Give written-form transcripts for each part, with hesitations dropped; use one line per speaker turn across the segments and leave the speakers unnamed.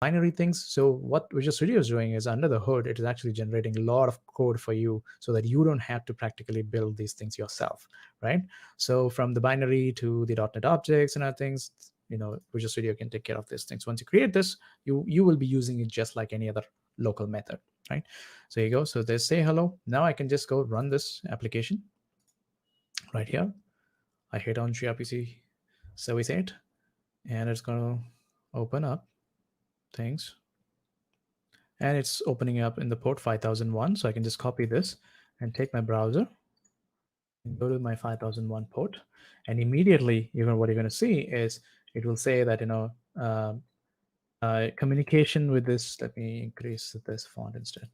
binary things. So what Visual Studio is doing is under the hood, it is actually generating a lot of code for you so that you don't have to practically build these things yourself, right? So from the binary to the .NET objects and other things, Visual Studio can take care of these things. Once you create this, you will be using it just like any other local method, right? So here you go. So they say hello. Now I can just go run this application right here. I hit on gRPC service 8, and it's going to open up things, and it's opening up in the port 5001. So I can just copy this and take my browser and go to my 5001 port, and immediately what you're going to see is it will say that communication with this. Let me increase this font instead.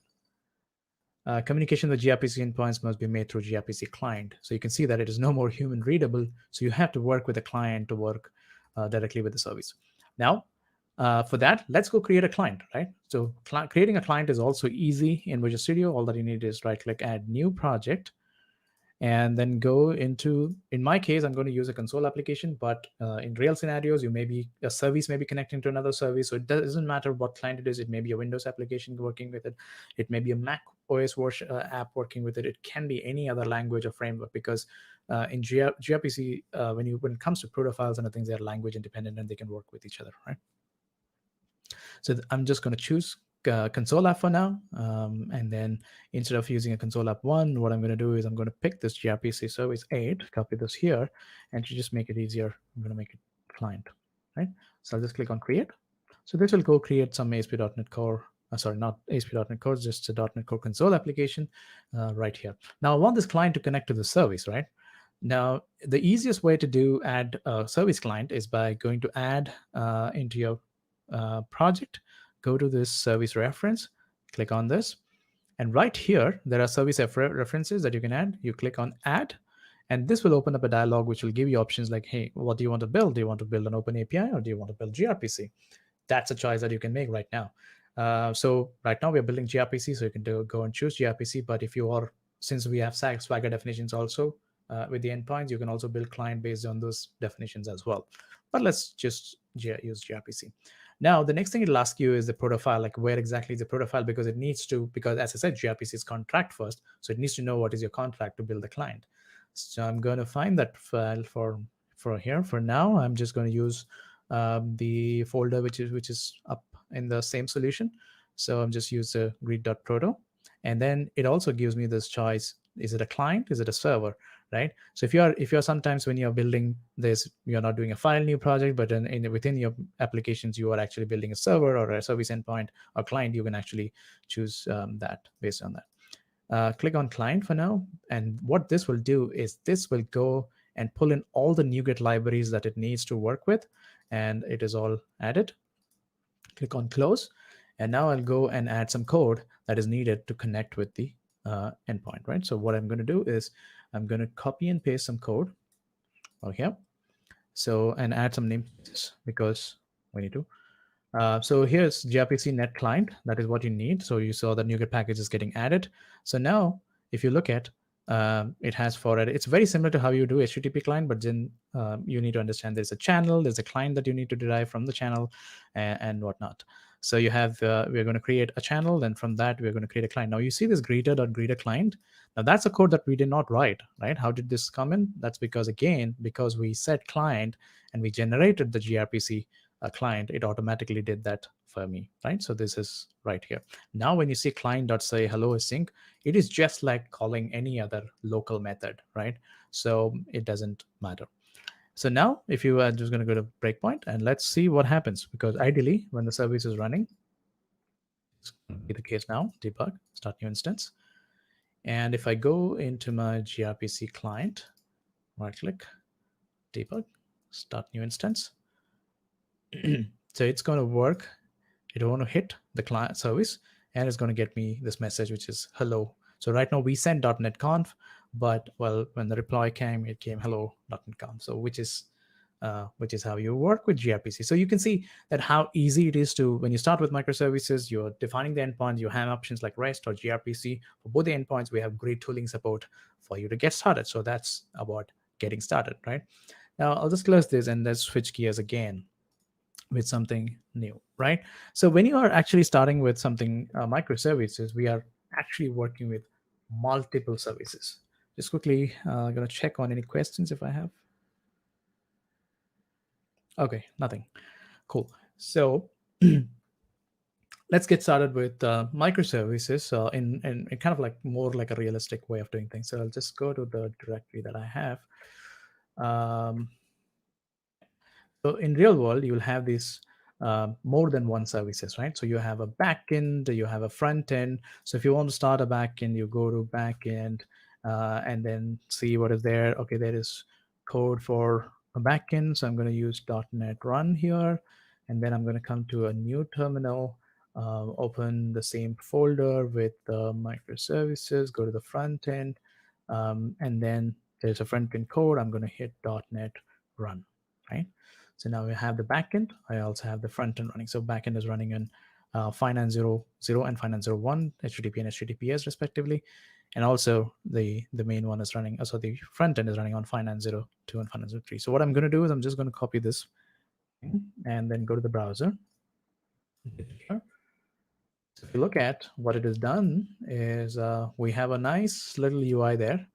Communication with gRPC endpoints must be made through gRPC client. So you can see that it is no more human readable. So you have to work with the client to work directly with the service. Now, for that, let's go create a client, right? So creating a client is also easy in Visual Studio. All that you need is right-click, add new project, and then go into, in my case, I'm going to use a console application, but in real scenarios, a service may be connecting to another service. So it doesn't matter what client it is. It may be a Windows application working with it. It may be a Mac OS app working with it. It can be any other language or framework, because in gRPC, when it comes to protofiles and things, they're language independent and they can work with each other, right? So I'm just going to choose console app for now. And then instead of using a console app 1, what I'm going to do is I'm going to pick this gRPC service 8, copy this here, and to just make it easier, I'm going to make it client, right? So I'll just click on create. So this will go create some ASP.NET Core, sorry, not ASP.NET Core, just a .NET Core console application right here. Now I want this client to connect to the service, right? Now, the easiest way to add a service client is by going to add into your project, go to this service reference, click on this, and right here there are service references that you can add. You click on add, and this will open up a dialog which will give you options like, hey, what do you want to build? Do you want to build an open API, or do you want to build gRPC? That's a choice that you can make right now. So right now we're building gRPC, so you can go and choose gRPC. But if you are, since we have Swagger definitions also with the endpoints, you can also build client based on those definitions as well. But let's just use gRPC. Now, the next thing it'll ask you is the protofile, like where exactly is the protofile, because it needs to, because as I said, gRPC is contract first, so it needs to know what is your contract to build the client. So I'm going to find that file for here. For now, I'm just going to use the folder which is up in the same solution. So I'm just use the read.proto, and then it also gives me this choice: is it a client? Is it a server? Right. So if you're sometimes when you're building this, you're not doing a file new project, but within your applications you are actually building a server or a service endpoint or client, you can actually choose that based on that. Click on client for now, and what this will do is this will go and pull in all the NuGet libraries that it needs to work with, and it is all added. Click on close, and now I'll go and add some code that is needed to connect with the endpoint, right? So what I'm going to do is I'm going to copy and paste some code over here. So, and add some namespaces because we need to. So here's gRPC net client. That is what you need. So you saw the NuGet package is getting added. So now if you look at, it has forward. It's very similar to how you do HTTP client, but then you need to understand there's a channel, there's a client that you need to derive from the channel and whatnot. So you have, we're going to create a channel, then from that, we're going to create a client. Now you see this greeter.greeter client. Now that's a code that we did not write, right? How did this come in? That's because, again, because we set client and we generated the gRPC client, it automatically did that for me, right? So this is right here. Now when you see client.say hello async, it is just like calling any other local method, right? So it doesn't matter. So now if you are just going to go to breakpoint and let's see what happens, because ideally when the service is running, it's going to be the case now, debug, start new instance. And if I go into my gRPC client, right click, debug, start new instance. So it's going to work. It want to hit the client service and it's going to get me this message, which is hello. So right now we sent .NET Conf, but well, when the reply came, it came hello.NET Conf. So which is how you work with gRPC. So you can see that how easy it is to, when you start with microservices, you're defining the endpoints, you have options like REST or gRPC. For both the endpoints, we have great tooling support for you to get started. So that's about getting started, right? Now I'll just close this and let's switch gears again. with something new, right? So when you are actually starting with something microservices, we are actually working with multiple services. Just quickly, I'm going to check on any questions if I have. Okay, nothing. Cool. So let's get started with microservices in kind of like more like a realistic way of doing things. So I'll just go to the directory that I have. So in real world, you'll have these more than one services, right? So you have a backend, you have a front end. So if you want to start a backend, you go to backend and then see what is there. Okay, there is code for a backend. So I'm going to use .NET Run here, and then I'm going to come to a new terminal, open the same folder with the microservices, go to the front end, and then there's a front end code. I'm going to hit .NET Run, right? So now we have the backend. I also have the front end running. So backend is running in Finance 0.0 and Finance 0.1, HTTP and HTTPS respectively. And also the main one is running, so the front end is running on Finance 0.2 and Finance 0.3. So what I'm going to do is I'm just going to copy this and then go to the browser. So if you look at what it has done is we have a nice little UI there.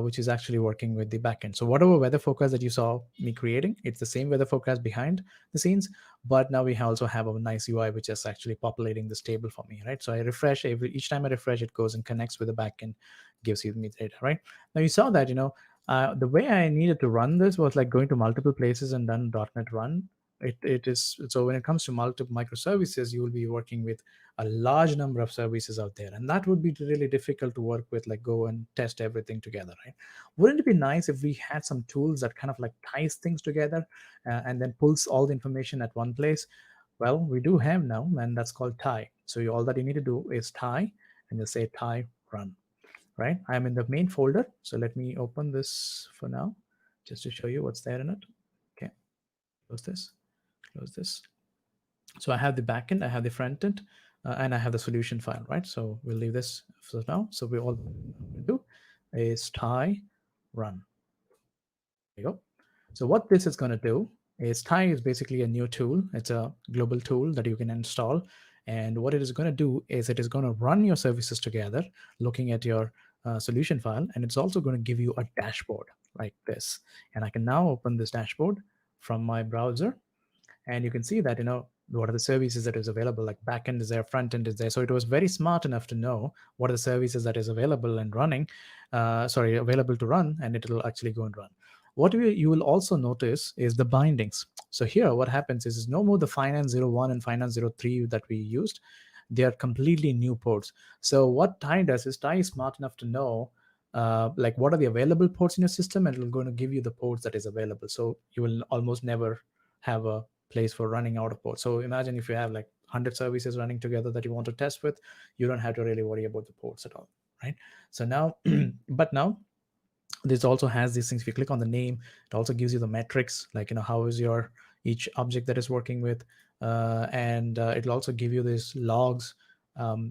Which is actually working with the backend. So whatever weather forecast that you saw me creating, it's the same weather forecast behind the scenes, but now we also have a nice UI which is actually populating this table for me, right? So I refresh each time I refresh, it goes and connects with the backend, gives you me data, right? Now you saw that, the way I needed to run this was like going to multiple places and done .NET Run. It is so when it comes to multiple microservices, you will be working with a large number of services out there, and that would be really difficult to work with, like go and test everything together, right? Wouldn't it be nice if we had some tools that kind of like ties things together and then pulls all the information at one place? Well, we do have now, and that's called tie. So all that you need to do is tie, and you say tie run, right? I'm in the main folder, so let me open this for now just to show you what's there in it. Okay, close this. So I have the backend, I have the front end, and I have the solution file, right? So we'll leave this for now. So we all do is tie run. There you go. So what this is going to do is tie is basically a new tool. It's a global tool that you can install. And what it is going to do is it is going to run your services together, looking at your solution file. And it's also going to give you a dashboard like this. And I can now open this dashboard from my browser, and you can see that what are the services that is available, like backend is there, front end is there. So it was very smart enough to know what are the services that is available and running, available to run, and it will actually go and run. What you will also notice is the bindings. So here what happens is no more the Finance 0.1 and Finance 0.3 that we used. They are completely new ports. So what Tie does is Tie is smart enough to know like what are the available ports in your system, and it's going to give you the ports that is available. So you will almost never have a place for running out of ports. So imagine if you have like 100 services running together that you want to test with, you don't have to really worry about the ports at all, right? So now, but now this also has these things. If you click on the name, it also gives you the metrics, like how is your each object that is working with, and it'll also give you these logs,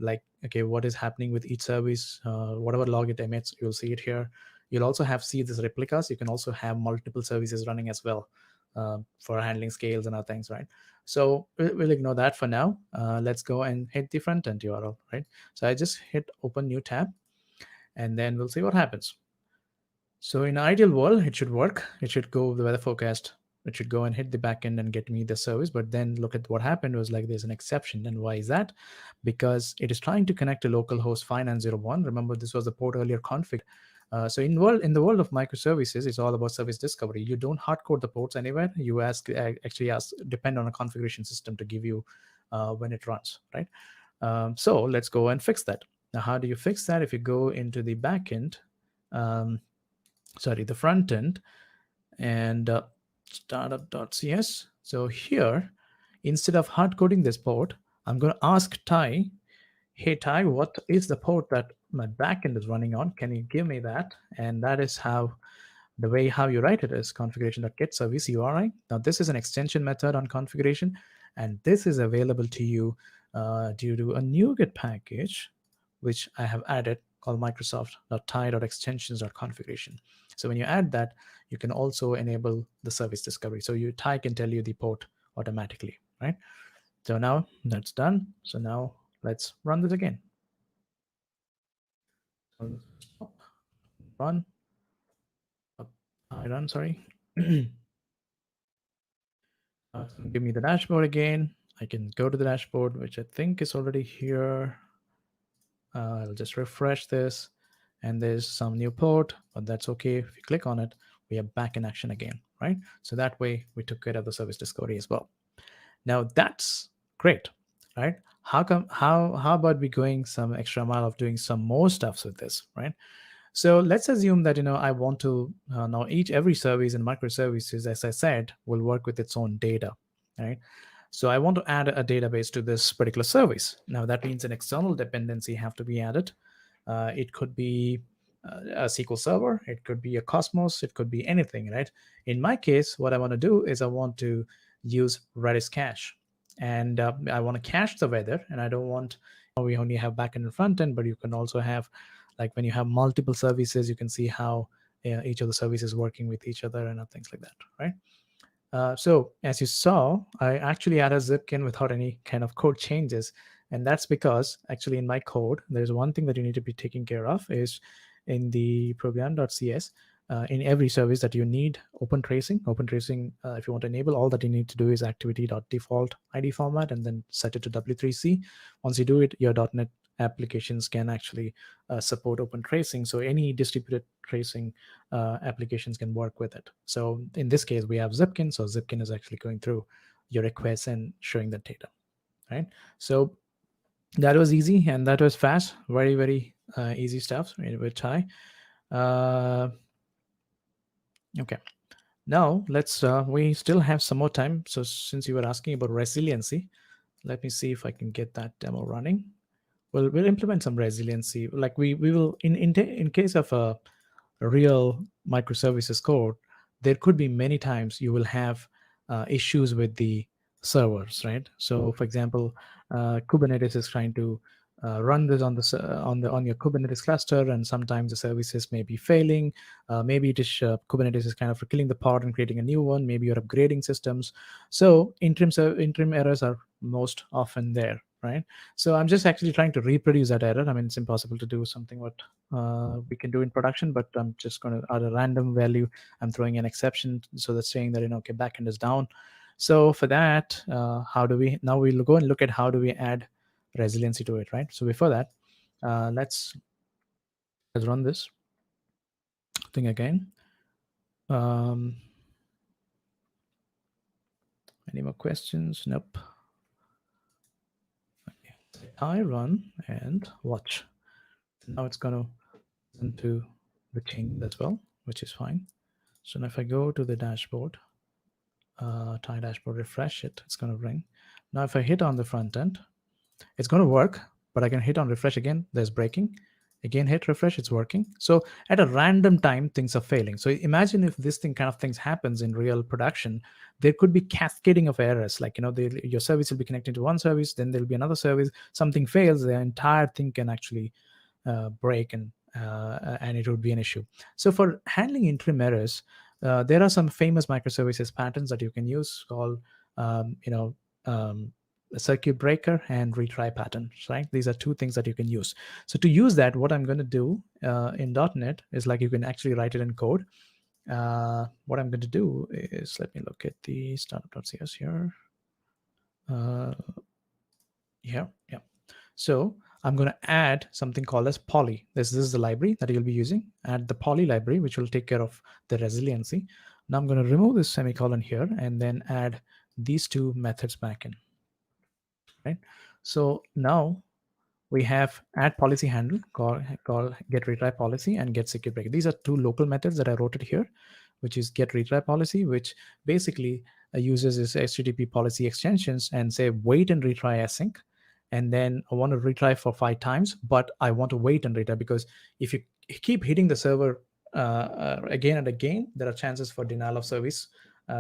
like okay, what is happening with each service, whatever log it emits, you'll see it here. You'll also see these replicas. You can also have multiple services running as well, for handling scales and other things, right? So we'll ignore that for now. Let's go and hit the front end URL, right? So I just hit open new tab, and then we'll see what happens. So in an ideal world, it should work. It should go the weather forecast. It should go and hit the backend and get me the service. But then look at what happened was like there's an exception. And why is that? Because it is trying to connect to localhost Finance 0.1. Remember, this was the port earlier configured. So in the world of microservices, it's all about service discovery. You don't hard code the ports anywhere. You actually depend on a configuration system to give you when it runs, right? So let's go and fix that. Now, how do you fix that? If you go into the backend, the front end, and startup.cs. So here, instead of hard coding this port, I'm going to ask Ty, hey Ty, what is the port that my backend is running on? Can you give me that? And that is how the way how you write it is configuration.getService URI. Now this is an extension method on configuration, and this is available to you due to a NuGet package which I have added called Microsoft.tie.extensions.configuration. So when you add that, you can also enable the service discovery. So Tie can tell you the port automatically, right? So now that's done. So now let's run this again. Stop, run, I run, sorry. Give me the dashboard again. I can go to the dashboard, which I think is already here. I'll just refresh this, and there's some new port, but that's okay. If you click on it, we are back in action again, right? So that way we took care of the service discovery as well. Now that's great, right? How about we going some extra mile of doing some more stuff with this, right? So let's assume that I want to now every service in microservices, as I said, will work with its own data, right? So I want to add a database to this particular service. Now that means an external dependency have to be added. It could be a SQL Server, it could be a Cosmos, it could be anything, right? In my case, what I want to do is I want to use Redis cache, and I want to cache the weather, and I don't want we only have backend and front end, but you can also have, like when you have multiple services, you can see how each of the services working with each other and things like that, right? So as you saw, I actually added Zipkin without any kind of code changes. And that's because actually in my code, there's one thing that you need to be taking care of is in the program.cs, in every service that you need open tracing. Open tracing, if you want to enable, all that you need to do is activity.default ID format and then set it to W3C. Once you do it, your .NET applications can actually support open tracing. So any distributed tracing applications can work with it. So in this case, we have Zipkin. So Zipkin is actually going through your requests and showing the data, right? So that was easy and that was fast. Very, very easy stuff with Thai. Okay. Now let's, we still have some more time. So since you were asking about resiliency, let me see if I can get that demo running. We'll implement some resiliency. Like we will, in case of a real microservices code, there could be many times you will have issues with the servers, right? So for example, Kubernetes is trying to run this on on your Kubernetes cluster, and sometimes the services may be failing. Maybe it is Kubernetes is kind of killing the pod and creating a new one. Maybe you're upgrading systems. So interim errors are most often there, right? So I'm just actually trying to reproduce that error. I mean, it's impossible to do something what we can do in production, but I'm just going to add a random value. I'm throwing an exception, so that's saying that okay, backend is down. So for that, how do we now? We'll go and look at how do we add resiliency to it, right? So before that, let's run this thing again. Any more questions? Nope. Okay. I run and watch. Now it's going to listen to the change as well, which is fine. So now if I go to the dashboard, Thai dashboard, refresh it, it's going to ring. Now if I hit on the front end, it's going to work, but I can hit on refresh again, there's breaking. Again, hit refresh, it's working. So at a random time, things are failing. So imagine if this kind of things happens in real production, there could be cascading of errors. Like, your service will be connected to one service, then there'll be another service, something fails, the entire thing can actually break, and it would be an issue. So for handling interim errors, there are some famous microservices patterns that you can use called, a circuit breaker and retry patterns, right? These are two things that you can use. So to use that, what I'm going to do in .NET is, like, you can actually write it in code. What I'm going to do is, let me look at the startup.cs here. Yeah. So I'm going to add something called as poly. This is the library that you'll be using. Add the poly library, which will take care of the resiliency. Now I'm going to remove this semicolon here and then add these two methods back in. Right. So now we have add policy handle, call get retry policy, and get circuit breaker. These are two local methods that I wrote it here, which is get retry policy, which basically uses this HTTP policy extensions and say wait and retry async. And then I want to retry for 5 times, but I want to wait and retry, because if you keep hitting the server again and again, there are chances for denial of service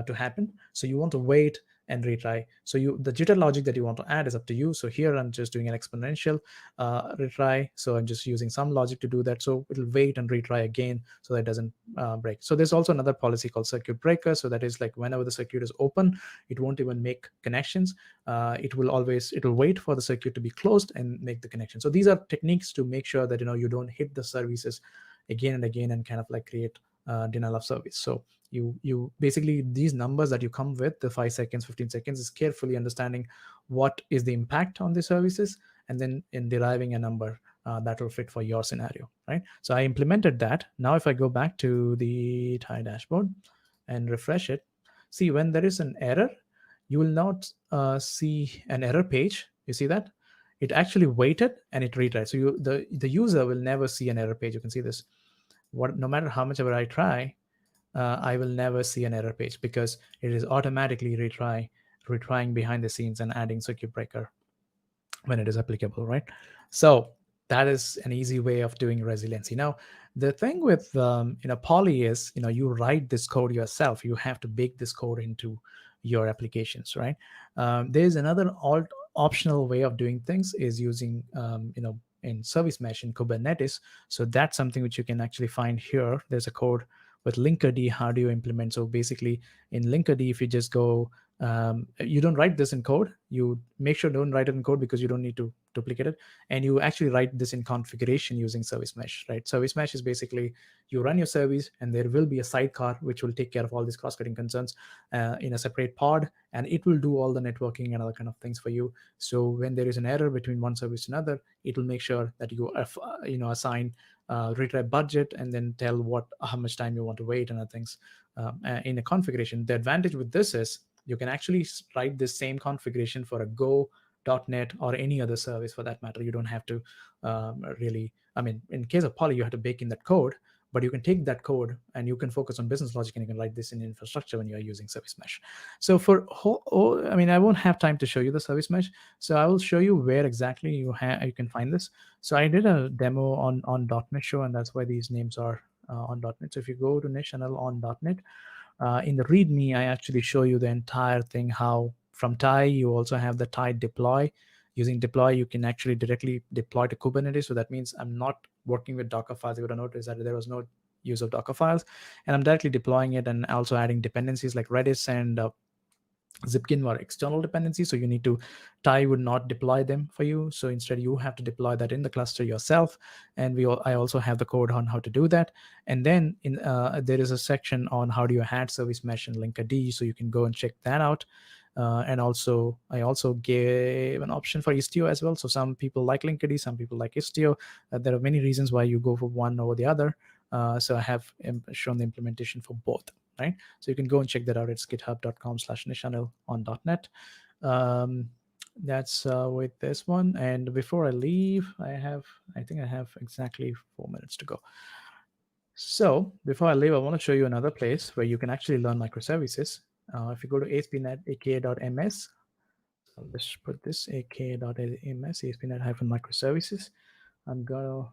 to happen. So you want to wait and retry. So the jitter logic that you want to add is up to you. So here I'm just doing an exponential retry. So I'm just using some logic to do that. So it'll wait and retry again so that it doesn't break. So there's also another policy called circuit breaker. So that is like whenever the circuit is open, it won't even make connections. It'll wait for the circuit to be closed and make the connection. So these are techniques to make sure that you don't hit the services again and again and kind of like create denial of service. So you basically, these numbers that you come with, the 5 seconds, 15 seconds, is carefully understanding what is the impact on the services, and then in deriving a number that will fit for your scenario, right? So I implemented that. Now if I go back to the TIE dashboard and refresh it, see when there is an error, you will not see an error page. You see that? It actually waited and it retried. So the user will never see an error page. You can see this. No matter how much ever I try, I will never see an error page because it is automatically retrying behind the scenes and adding circuit breaker when it is applicable, right? So that is an easy way of doing resiliency. Now, the thing with Poly is, you write this code yourself. You have to bake this code into your applications, right? There's another optional way of doing things is using, in service mesh in Kubernetes. So that's something which you can actually find here. There's a code with Linkerd. How do you implement? So basically, in Linkerd, if you just go, you don't write this in code. You make sure don't write it in code because you don't need to duplicate it. And you actually write this in configuration using service mesh, right? Service mesh is basically you run your service and there will be a sidecar which will take care of all these cross-cutting concerns in a separate pod, and it will do all the networking and other kind of things for you. So when there is an error between one service to another, it will make sure that you assign retry budget and then tell how much time you want to wait and other things in a configuration. The advantage with this is you can actually write this same configuration for a Go, .NET, or any other service for that matter. You don't have to really, in case of Poly, you have to bake in that code, but you can take that code and you can focus on business logic and you can write this in infrastructure when you are using service mesh. So I won't have time to show you the service mesh. So I will show you where exactly you can find this. So I did a demo on .NET Show, and that's why these names are on .NET. So if you go to niche channel on .NET, in the README, I actually show you the entire thing, how from TIE, you also have the TIE deploy. Using deploy, you can actually directly deploy to Kubernetes. So that means I'm not working with Docker files. You would have noticed that there was no use of Docker files. And I'm directly deploying it and also adding dependencies like Redis and Zipkin were external dependencies, so you need to, TIE would not deploy them for you. So instead, you have to deploy that in the cluster yourself. And I also have the code on how to do that. And then there is a section on how do you add service mesh and Linkerd, so you can go and check that out. And also, I also gave an option for Istio as well. So some people like Linkerd, some people like Istio. There are many reasons why you go for one over the other. So I have shown the implementation for both. Right, so you can go and check that out. It's github.com/nishannel on .NET. That's with this one. And before I leave, I think I have exactly 4 minutes to go. So before I leave, I want to show you another place where you can actually learn microservices. If you go to ASP.NET aka.ms, I'll just put this aka.ms, ASP.NET-microservices. I'm going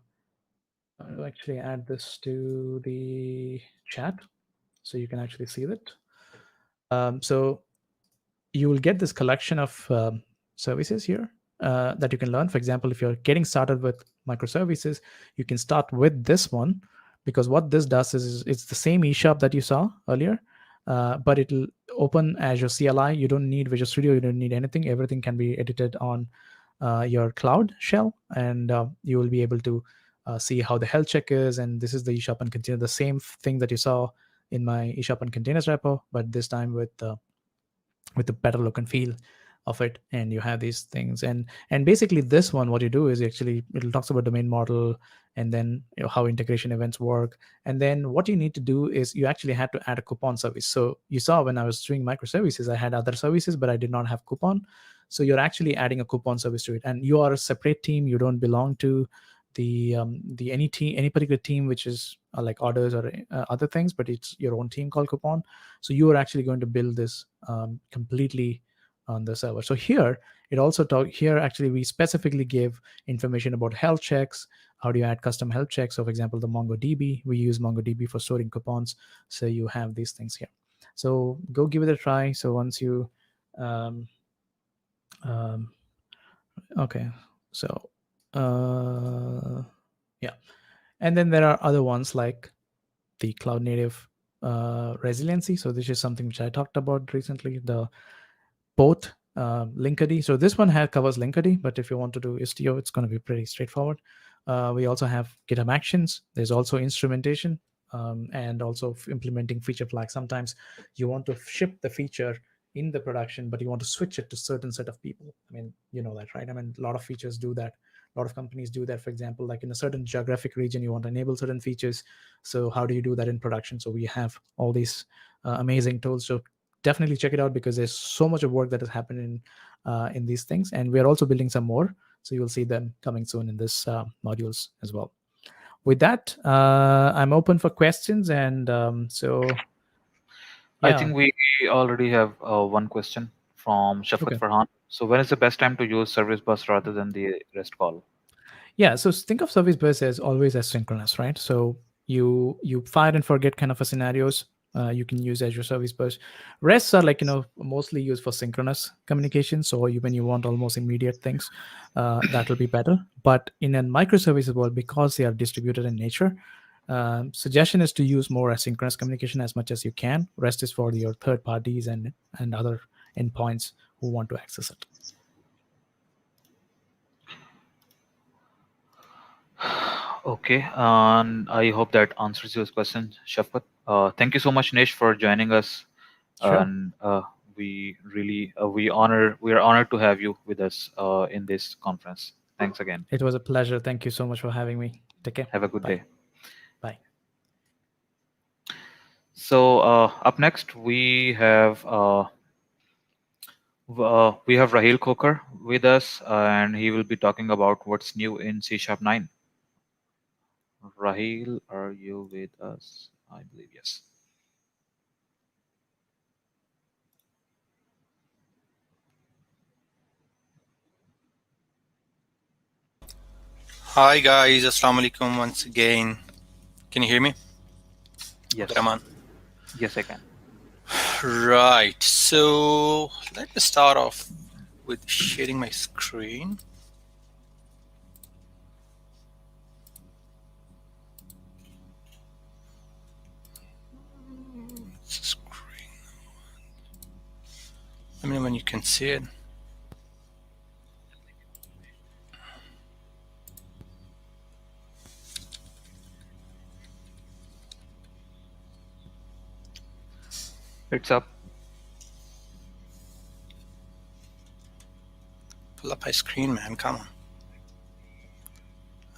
to actually add this to the chat so you can actually see that. So you will get this collection of services here that you can learn. For example, if you're getting started with microservices, you can start with this one, because what this does is it's the same eShop that you saw earlier, but it'll open Azure CLI. You don't need Visual Studio. You don't need anything. Everything can be edited on your cloud shell, and you will be able to see how the health check is. And this is the eShop and container, the same thing that you saw in my eShop and containers repo, but this time with the better look and feel of it. And you have these things, and basically this one, what you do is actually it'll talks about domain model, and then how integration events work. And then what you need to do is you actually had to add a coupon service. So you saw when I was doing microservices, I had other services, but I did not have coupon. So you're actually adding a coupon service to it, and you are a separate team. You don't belong to the any particular team, which is like orders or other things, but it's your own team called coupon. So you are actually going to build this completely on the server. So here it also here actually we specifically give information about health checks. How do you add custom health checks? So for example, the MongoDB, we use MongoDB for storing coupons. So you have these things here. So go give it a try. So once you Um, okay, so yeah, and then there are other ones like the cloud native resiliency. So this is something which I talked about recently. The both Linkerd. So this one covers Linkerd, but if you want to do Istio, it's going to be pretty straightforward. We also have GitHub Actions. There's also instrumentation, and also implementing feature flags. Sometimes you want to ship the feature in the production, but you want to switch it to certain set of people. I mean, you know that, right? I mean, a lot of features do that. A lot of companies do that. For example, like in a certain geographic region, you want to enable certain features. So how do you do that in production? So we have all these amazing tools. So definitely check it out, because there's so much of work that has happened in these things, and we are also building some more. So you'll see them coming soon in this modules as well. With that, I'm open for questions, and so
I
yeah.
think we already have one question from Shafqat
Okay.
Farhan. So when is the best time to use service bus rather than the REST call?
Yeah, so think of service bus as always asynchronous, right? So you fire and forget kind of a scenarios. You can use Azure Service Bus. RESTs are like mostly used for synchronous communication. So when you want almost immediate things, that will be better. But in a microservices world, because they are distributed in nature, suggestion is to use more asynchronous communication as much as you can. REST is for your third parties and other endpoints who want to access it.
Okay, and I hope that answers your question, Shafqat. Thank you so much, Nish, for joining us,
Sure.
and we really we are honored to have you with us in this conference. Thanks again.
It was a pleasure. Thank you so much for having me. Take care.
Have a good
Bye.
day.
Bye.
So up next we have Rahil Coker with us, and he will be talking about what's new in C Sharp 9. Rahil, are you with us? I believe yes.
Hi guys, Assalamu alaikum once again. Can you hear me?
Yes.
Abdurrahman.
Yes, I can.
Right, so let me start off with sharing my screen. Screen. Let me know when you can see it.
It's up.
Pull up my screen, man, come on.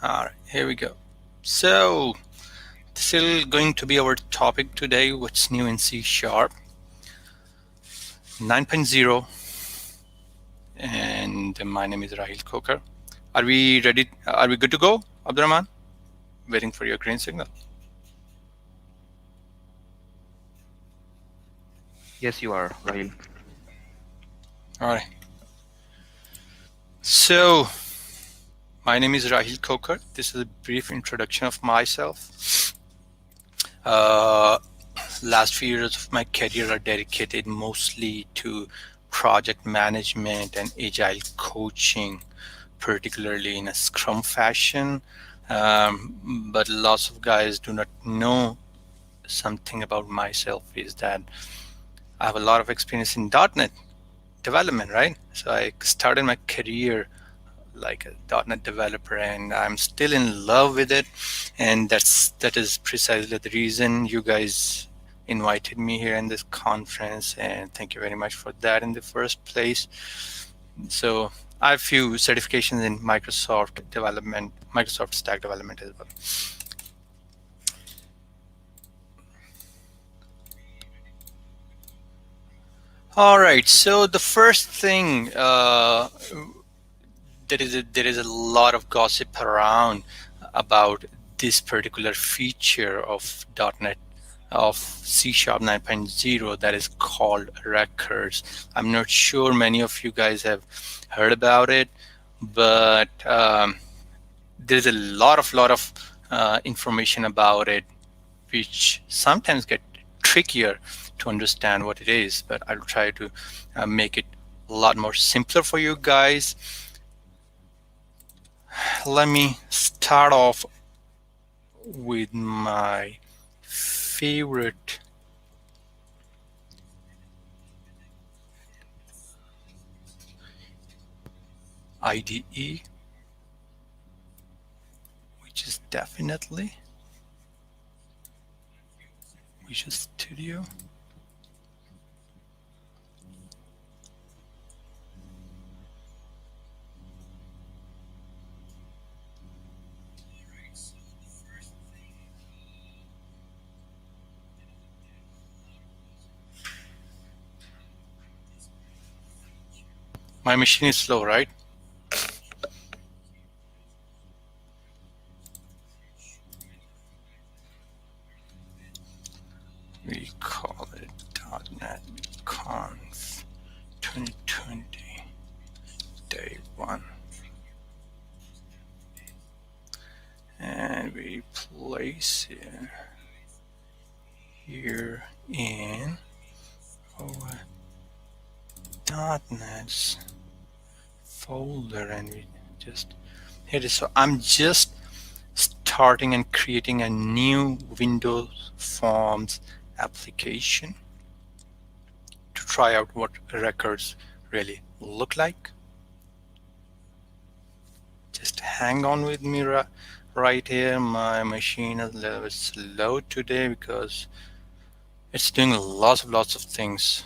Alright, here we go. So, this is going to be our topic today, what's new in C Sharp 9.0. And my name is Rahil Coker. Are we ready? Are we good to go, Abdurrahman? Waiting for your green signal.
Yes, you are, Rahil.
All right. So, my name is Rahil Coker. This is a brief introduction of myself. Last few years of my career are dedicated mostly to project management and agile coaching, particularly in a Scrum fashion. But lots of guys do not know something about myself is that I have a lot of experience in .NET development, right? So I started my career like a .NET developer, and I'm still in love with it. And that is precisely the reason you guys invited me here in this conference. And thank you very much for that in the first place. So I have a few certifications in Microsoft development, Microsoft stack development as well. All right, so the first thing, there is a lot of gossip around about this particular feature of .NET of C Sharp 9.0 that is called records. I'm not sure many of you guys have heard about it, but there's a lot of information about it, which sometimes get trickier to understand what it is, but I'll try to make it a lot more simpler for you guys. Let me start off with my favorite IDE, which is definitely Visual Studio. My machine is slow, right? We call it .NET Conf 2020 Day 1. And we place it here in our .NET folder, and we just hit it. So I'm just starting and creating a new Windows Forms application to try out what records really look like. Just hang on with me right here. My machine is a little bit slow today because it's doing lots of things.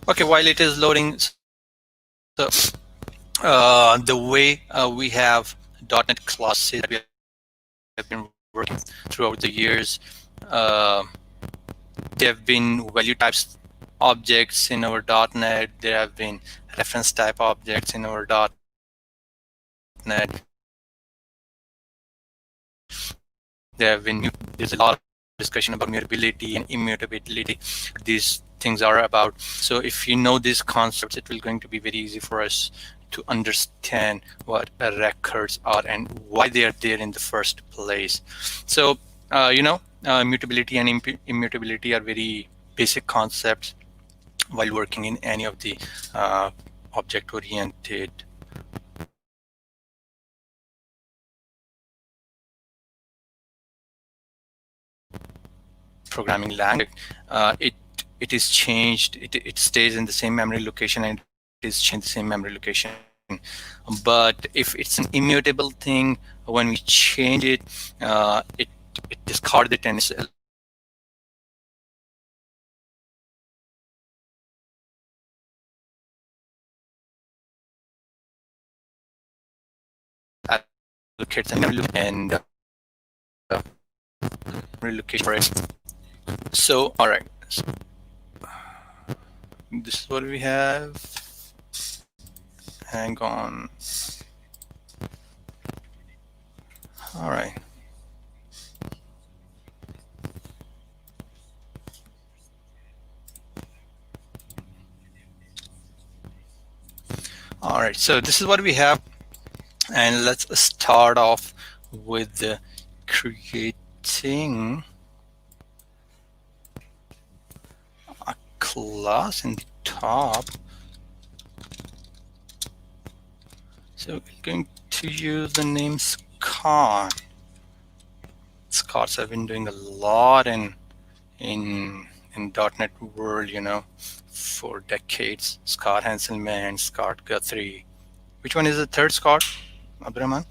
Okay, while it is loading, so the way we have .NET classes that we have been working throughout the years, there have been value types objects in our .NET. There have been reference type objects in our .NET. There's a lot of discussion about mutability and immutability. These things are about. So if you know these concepts, it will going to be very easy for us to understand what records are and why they are there in the first place. So mutability and immutability are very basic concepts while working in any of the object-oriented programming language. It is changed. It stays in the same memory location, and it is changed the same memory location. But if it's an immutable thing, when we change it, it discards it and it's allocates a memory and memory location for it. So, all right. This is what we have. Hang on. All right. All right, so this is what we have, and let's start off with creating a class in the top. So we're going to use the name Scott. Scotts have been doing a lot in .NET world, for decades. Scott Hanselman, Scott Guthrie. Which one is the third Scott? Abdurrahman?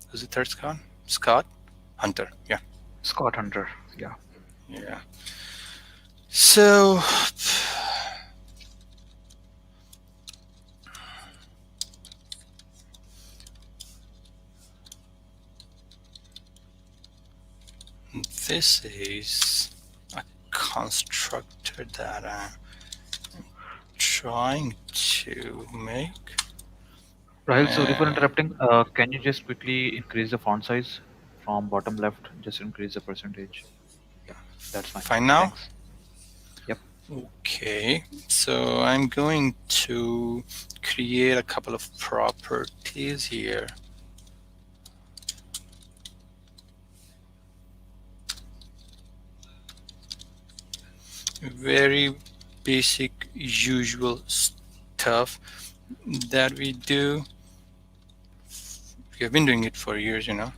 Who's the third Scott? Scott? Hunter. Yeah.
Scott Hunter. Yeah.
Yeah. So this is a constructor that I'm trying to make.
Rahul, sorry for interrupting. Can you just quickly increase the font size from bottom left? Just increase the percentage. Yeah, that's fine.
Fine now?
Thanks. Yep.
Okay, so I'm going to create a couple of properties here. Very basic, usual stuff that we do. We have been doing it for years, you know.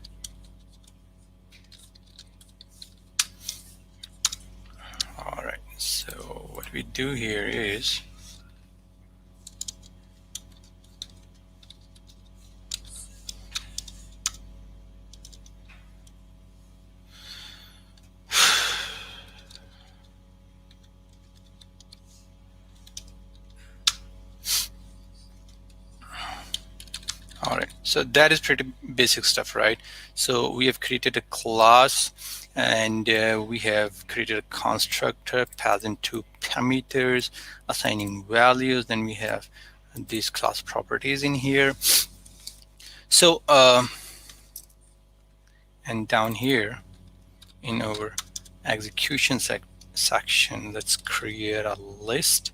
All right, so what we do here is all right, so that is pretty basic stuff, right? So we have created a class and we have created a constructor, passing two parameters, assigning values. Then we have these class properties in here. So, and down here in our execution section, let's create a list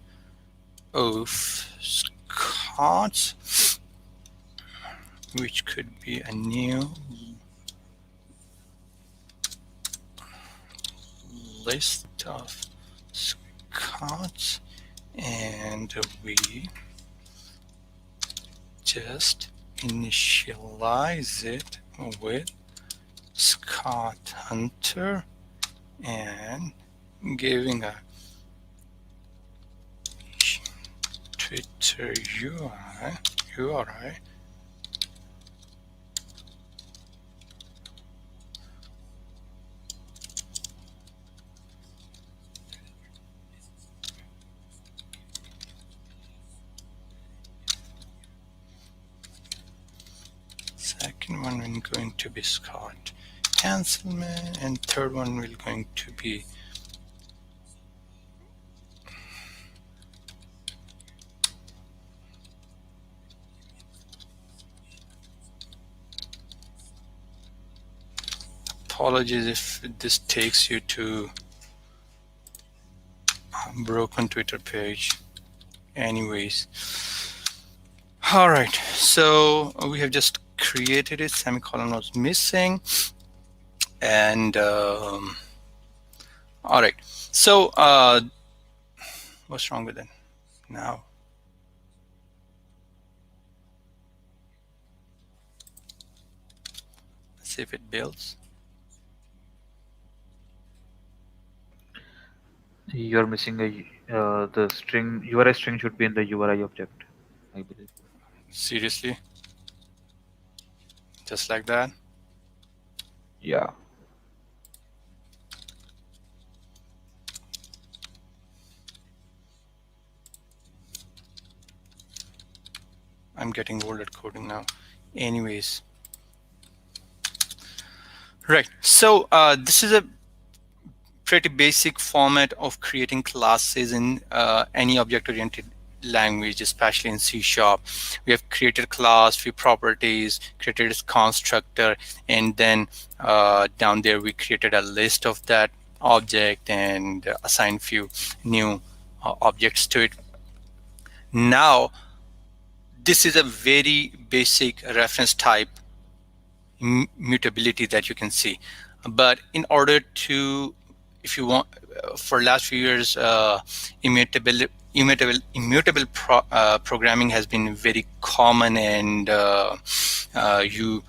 of Scots, which could be a new list of Scots, and we just initialize it with Scott Hunter and giving a Twitter URI. Second one will going to be Scott Hanselman, and third one will going to be apologies if this takes you to a broken Twitter page. Anyways, all right, so we have just created it, semicolon was missing, and all right, so what's wrong with it now? Let's see if it builds.
You're missing a the string. URI string should be in the URI object, I believe.
Seriously? Just like that?
Yeah.
I'm getting old at coding now. Anyways. Right, so this is a pretty basic format of creating classes in any object-oriented language, especially in C#. We have created class, few properties, created a constructor, and then down there we created a list of that object and assigned few new objects to it. Now, this is a very basic reference type mutability that you can see. But in order to, if you want, for last few years, immutable programming has been very common, and you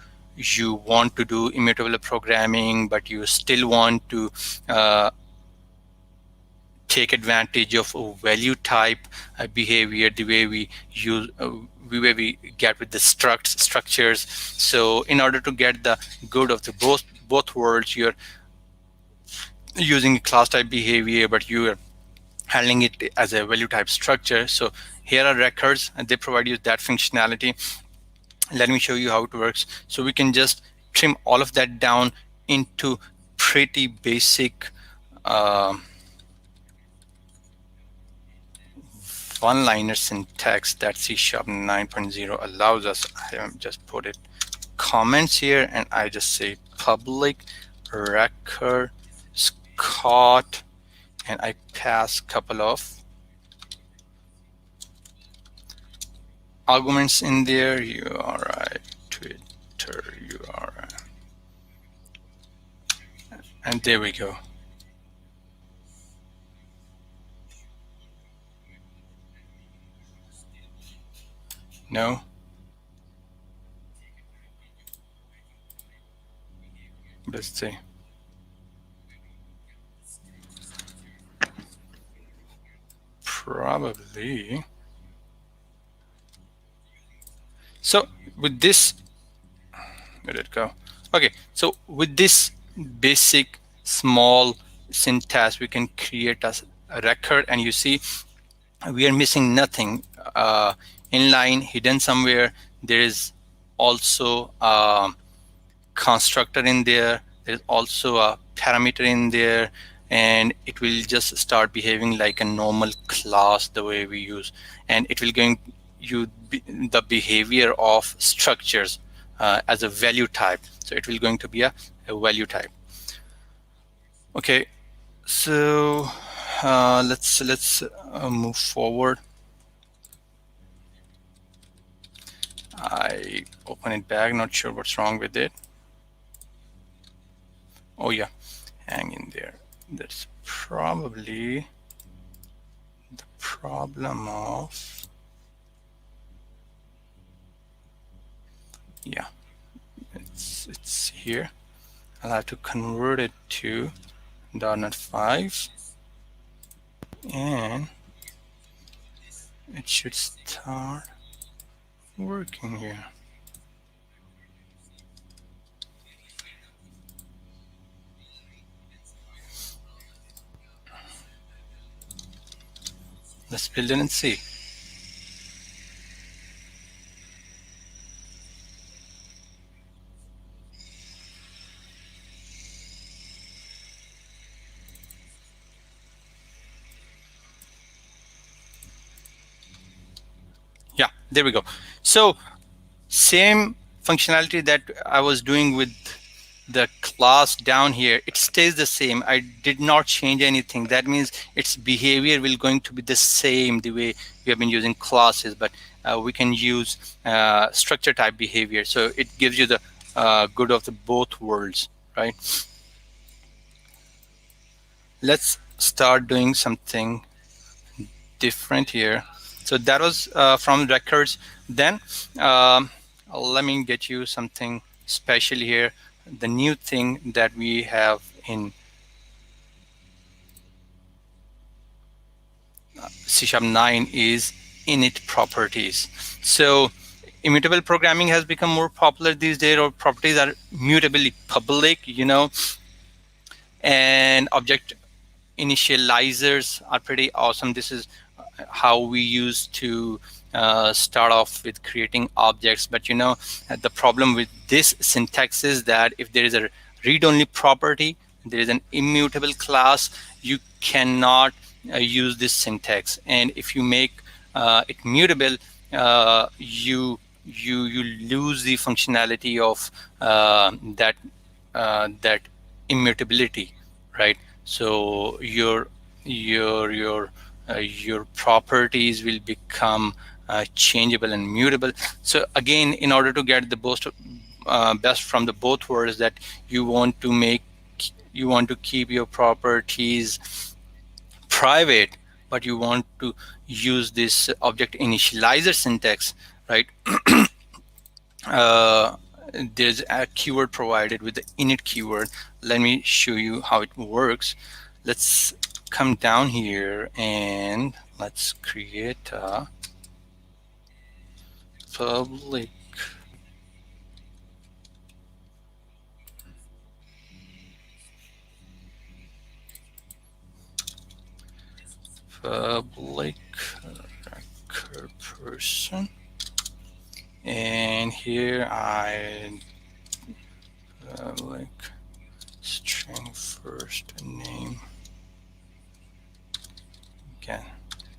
want to do immutable programming, but you still want to take advantage of a value type behavior, the way we use, we get with the structures. So in order to get the good of the both worlds. You're using class type behavior, but you're handling it as a value type structure. So here are records, and they provide you that functionality. Let me show you how it works. So we can just trim all of that down into pretty basic one-liner syntax that C# 9.0 allows us. I have just put it comments here, and I just say public record Scott, and I pass couple of arguments in there. URI, Twitter URI, and there we go. No. Let's see. Probably. So with this, where did it go? Okay, so with this basic small syntax, we can create a record, and you see we are missing nothing. Inline hidden somewhere. There is also a constructor in there. There's also a parameter in there, and it will just start behaving like a normal class the way we use, and it will going you the behavior of structures as a value type. So it will going to be a value type. Okay, so let's move forward. I open it back, not sure what's wrong with it. Oh yeah, hang in there. That's probably the problem of, yeah, it's here. I'll have to convert it to .NET 5, and it should start working here. Let's build it and see. Yeah, there we go. So same functionality that I was doing with the class down here, it stays the same. I did not change anything. That means its behavior will going to be the same the way we have been using classes, but we can use structure type behavior. So it gives you the good of the both worlds, right? Let's start doing something different here. So that was from records. Then let me get you something special here. The new thing that we have in C# 9 is Init Properties. So immutable programming has become more popular these days, or properties are mutably public, you know, and object initializers are pretty awesome. This is how we used to start off with creating objects. But you know, the problem with this syntax is that if there is a read-only property, there is an immutable class, you cannot use this syntax. And if you make it mutable, you lose the functionality of that immutability, right? So your properties will become changeable and mutable. So again, in order to get the best from the both worlds, that you want to keep your properties private, but you want to use this object initializer syntax, right? There's a keyword provided with the init keyword. Let me show you how it works. Let's come down here and let's create a public public record person, and here I public string first name again.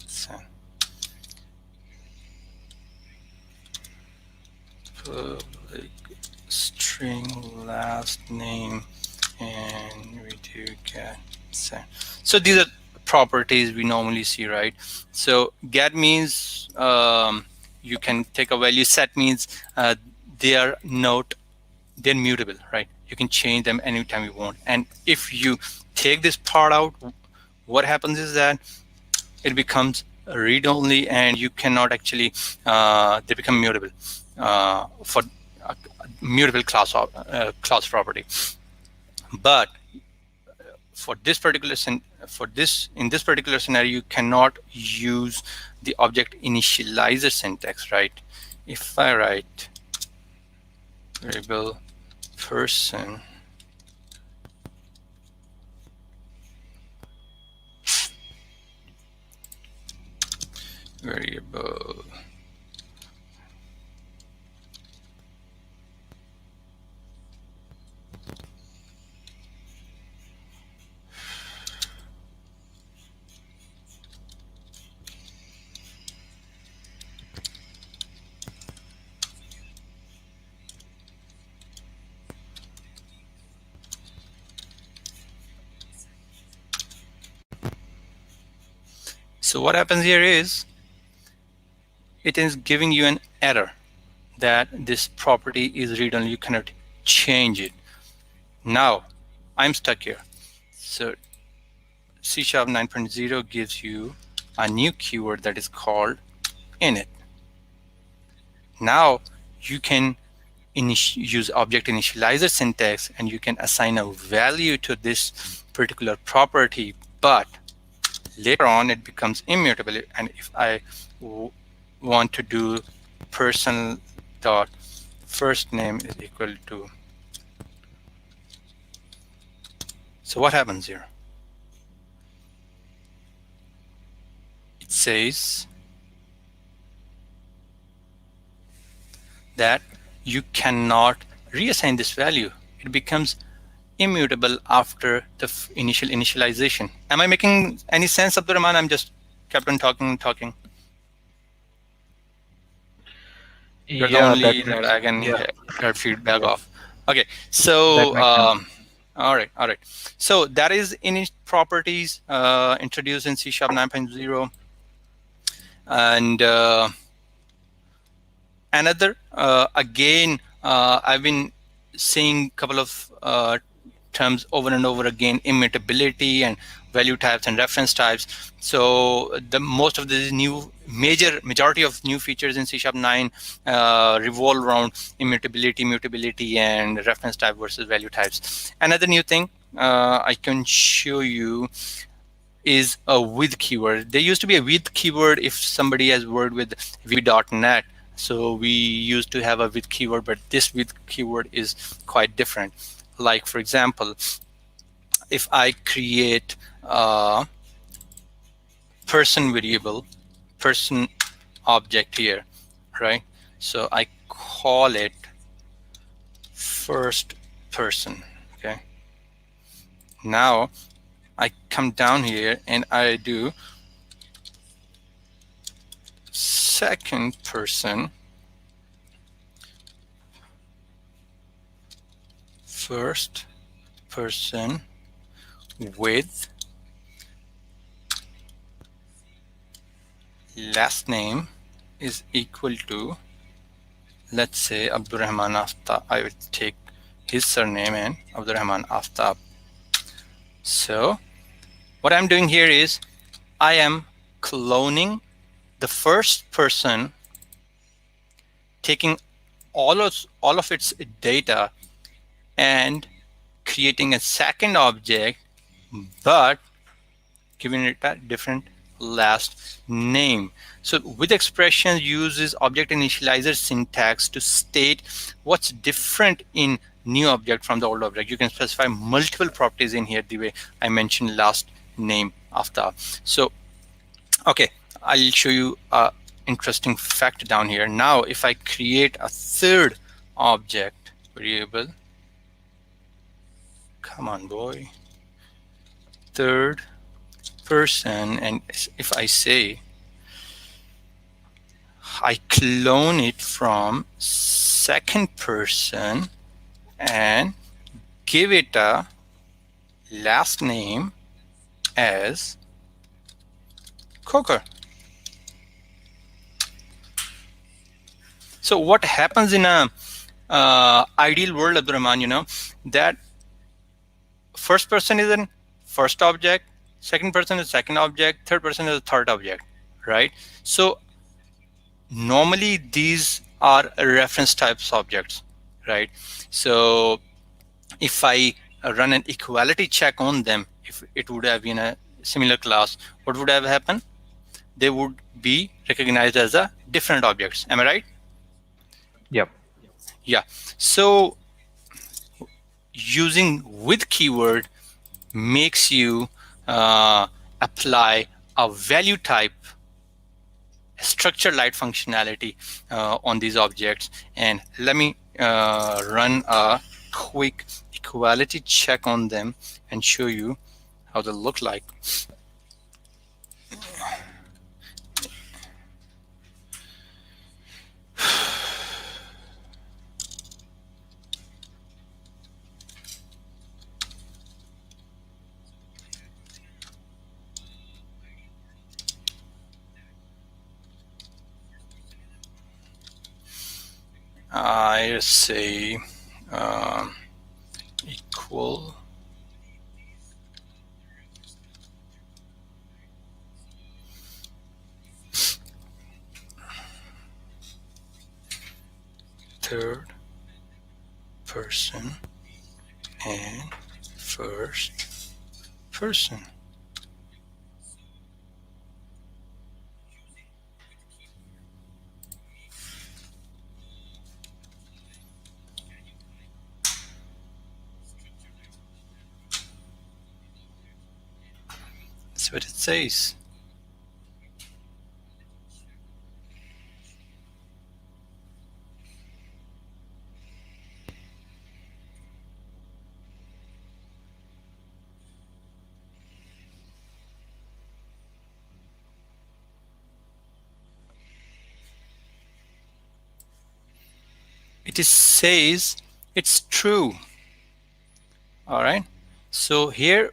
Send. Public string last name, and we do get send. So these are properties we normally see, right? So get means you can take a value. Set means they're mutable, right? You can change them anytime you want. And if you take this part out, what happens is that it becomes read-only, and you cannot actually they become mutable for a mutable class property. But for this particular in this particular scenario, you cannot use the object initializer syntax, right? If I write variable person variable So what happens here is it is giving you an error that this property is read-only. You cannot change it. Now I'm stuck here. So C# 9.0 gives you a new keyword that is called init. Now you can use object initializer syntax, and you can assign a value to this particular property, but later on it becomes immutable. And if I want to do person dot first name is equal to, so what happens here? It says that you cannot reassign this value. It becomes immutable after the initial initialization. Am I making any sense, Abdul Rahman? I'm just kept on talking. You're the only that I can get feedback off. Okay, so all right. So that is init properties introduced in C# 9.0, and another again, I've been seeing a couple of terms over and over again: immutability and value types and reference types. So the most of the majority of new features in C# 9 revolve around immutability, mutability, and reference type versus value types. Another new thing I can show you is a with keyword. There used to be a with keyword if somebody has worked with v.net. So we used to have a with keyword, but this with keyword is quite different. Like, for example, if I create a person variable, person object here, right? So I call it first person, okay? Now I come down here and I do second person, first person with last name is equal to, let's say, Abdurrahman Aftab. I will take his surname and Abdurrahman Aftab. So what I'm doing here is I am cloning the first person, taking all of its data and creating a second object, but giving it a different last name. So with expressions uses object initializer syntax to state what's different in new object from the old object. You can specify multiple properties in here the way I mentioned last name after. So Okay, I'll show you a interesting fact down here. Now, if I create a third object variable, come on, boy, third person, and if I say I clone it from second person and give it a last name as Coker. So what happens in a ideal world, Abdurrahman, that first person is in first object, second person is second object, third person is a third object, right? So normally these are reference types objects, right? So if I run an equality check on them, if it would have been a similar class, what would have happened? They would be recognized as a different objects. Am I right?
Yep.
Yeah. So using with keyword makes you apply a value type structure light functionality on these objects. And let me run a quick equality check on them and show you how they look like. I say equal third person and first person. That's what it says. It says it's true. All right. So here,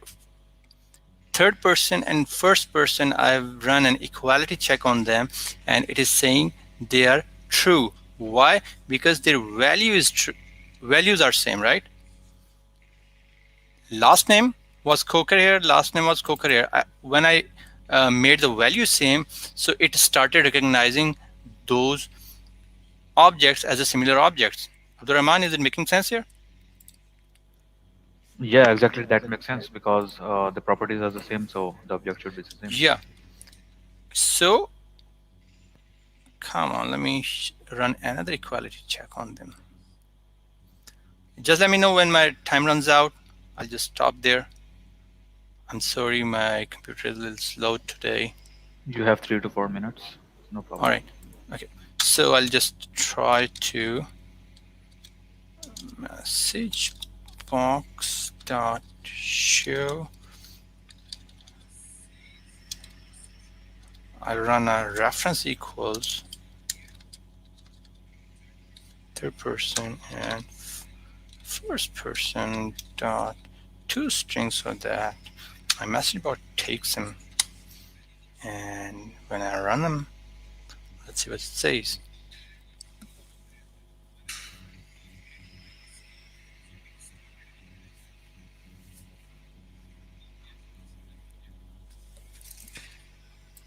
third person and first person, I've run an equality check on them, and it is saying they are true. Why? Because their value is true. Values are same, right? Last name was Coker here. Last name was Coker here. When I made the value same, so it started recognizing those objects as a similar objects. Abdurrahman, is it making sense here?
Yeah, exactly. That makes sense because the properties are the same, so the object should be the same.
Yeah. So come on, let me run another equality check on them. Just let me know when my time runs out. I'll just stop there. I'm sorry, my computer is a little slow today.
You have 3 to 4 minutes. No problem.
All right. Okay. So I'll just try to message box dot show. I run a reference equals third person and first person dot two strings, so that my message bot takes them, and when I run them, let's see what it says.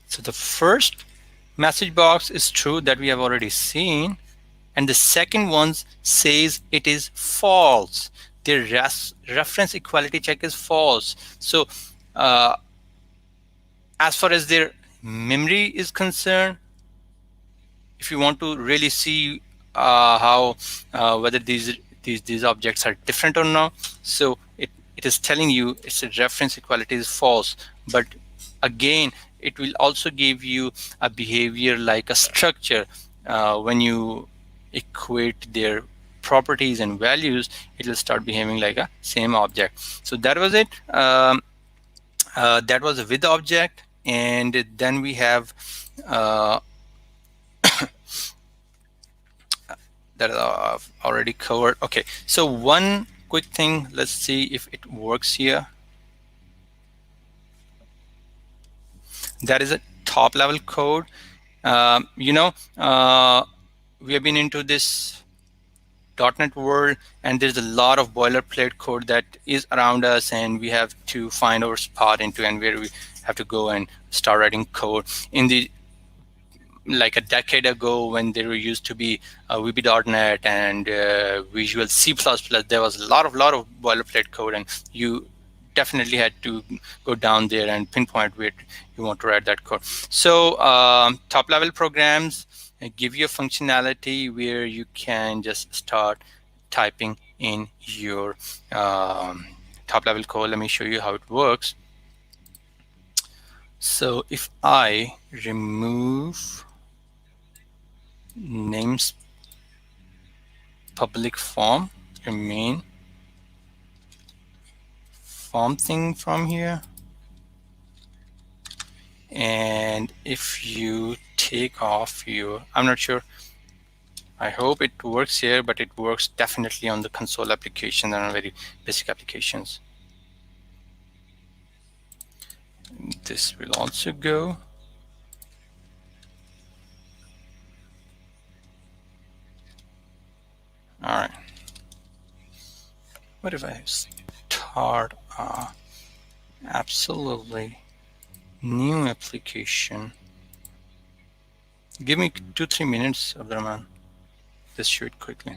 So the first message box is true, that we have already seen, and the second one says it is false. The reference equality check is false. So as far as their memory is concerned, if you want to really see how whether these objects are different or not, so it is telling you it's a reference equality is false. But again, it will also give you a behavior like a structure. When you equate their properties and values, it will start behaving like a same object. So that was it. That was a with object, and then we have that I've already covered. Okay, so one quick thing, let's see if it works here. That is a top level code. You know, we have been into this .NET world, and there's a lot of boilerplate code that is around us, and we have to find our spot into and where we have to go and start writing code. In the like a decade ago, when there used to be VB.NET and Visual C++, there was a lot of boilerplate code, and you definitely had to go down there and pinpoint where you want to write that code. So top level programs give you a functionality where you can just start typing in your top level code. Let me show you how it works. So if I remove names public form, your main form thing from here, and if you take off your, I'm not sure, I hope it works here, but it works definitely on the console application and on very basic applications. This will also go. All right. What if I start absolutely new application? Give me 2-3 minutes, Abdurrahman. Let's show it quickly.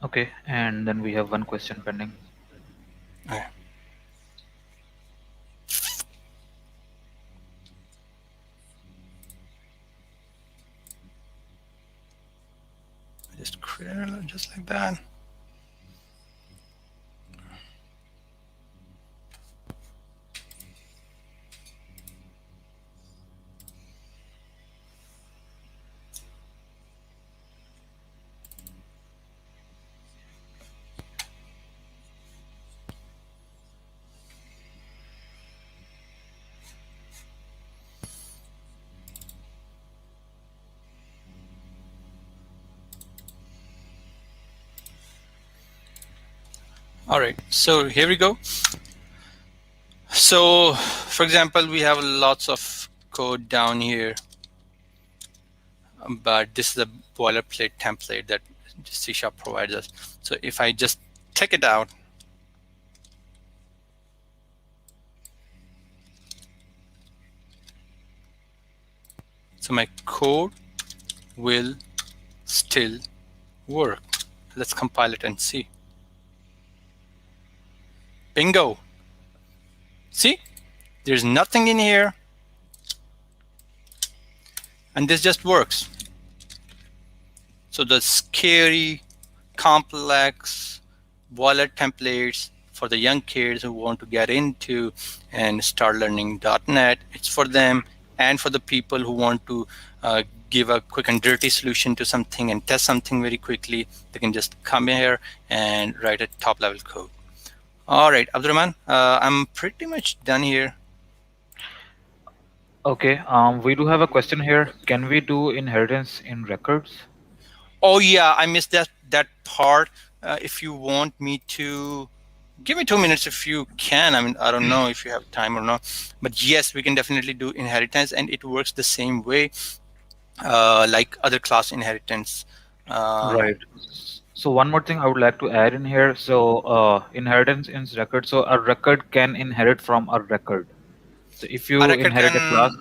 Okay, and then we have one question pending.
Okay. Just create it just like that. All right, so here we go. So for example, we have lots of code down here, but this is a boilerplate template that C# provides us. So if I just take it out, so my code will still work. Let's compile it and see. Bingo. See, there's nothing in here, and this just works. So the scary, complex boiler templates for the young kids who want to get into and start learning .NET, it's for them, and for the people who want to give a quick and dirty solution to something and test something very quickly, they can just come here and write a top level code. All right, Abdurrahman, I'm pretty much done here.
Okay, we do have a question here. Can we do inheritance in records?
Oh yeah, I missed that part. If you want me to, give me 2 minutes if you can. I mean, I don't know if you have time or not, but yes, we can definitely do inheritance, and it works the same way like other class inheritance.
Right. So one more thing I would like to add in here. So inheritance in record. So a record can inherit from a record. So if
A
you
record
inherit a class,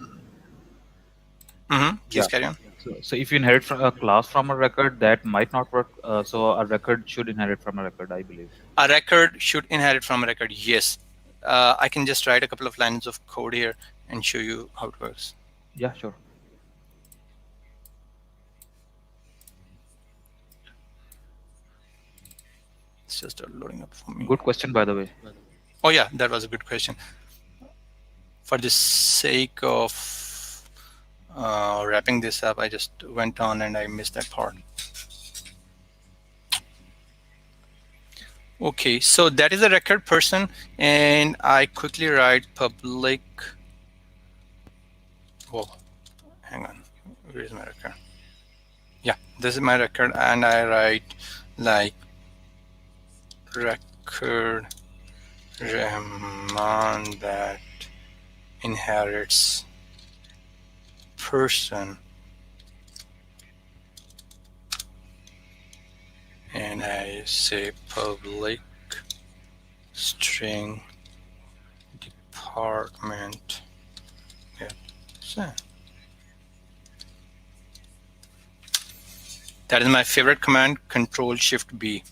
can.
yeah.
Please carry on.
So if you inherit from a class from a record, that might not work. So a record should inherit from a record, I believe.
A record should inherit from a record. Yes. I can just write a couple of lines of code here and show you how it works.
Yeah, sure.
It's just loading up for me.
Good question, by the way.
Oh yeah, that was a good question. For the sake of wrapping this up, I just went on and I missed that part. Okay, so that is a record person, and I quickly write public. Whoa, hang on, where is my record? Yeah, this is my record, and I write like record Rahman that inherits person, and I say public string department. Yeah, so that is my favorite command, Control-Shift-B.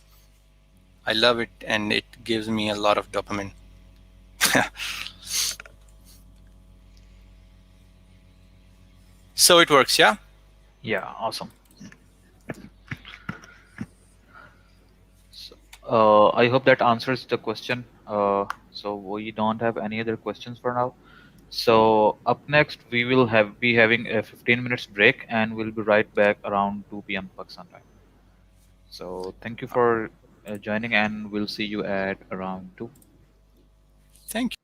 I love it, and it gives me a lot of dopamine. So it works, yeah?
Yeah, awesome. So, I hope that answers the question. So we don't have any other questions for now. So up next, we will be having a 15 minutes break, and we'll be right back around 2 p.m. Pakistan time. So thank you for joining, and we'll see you at around 2.
Thank you.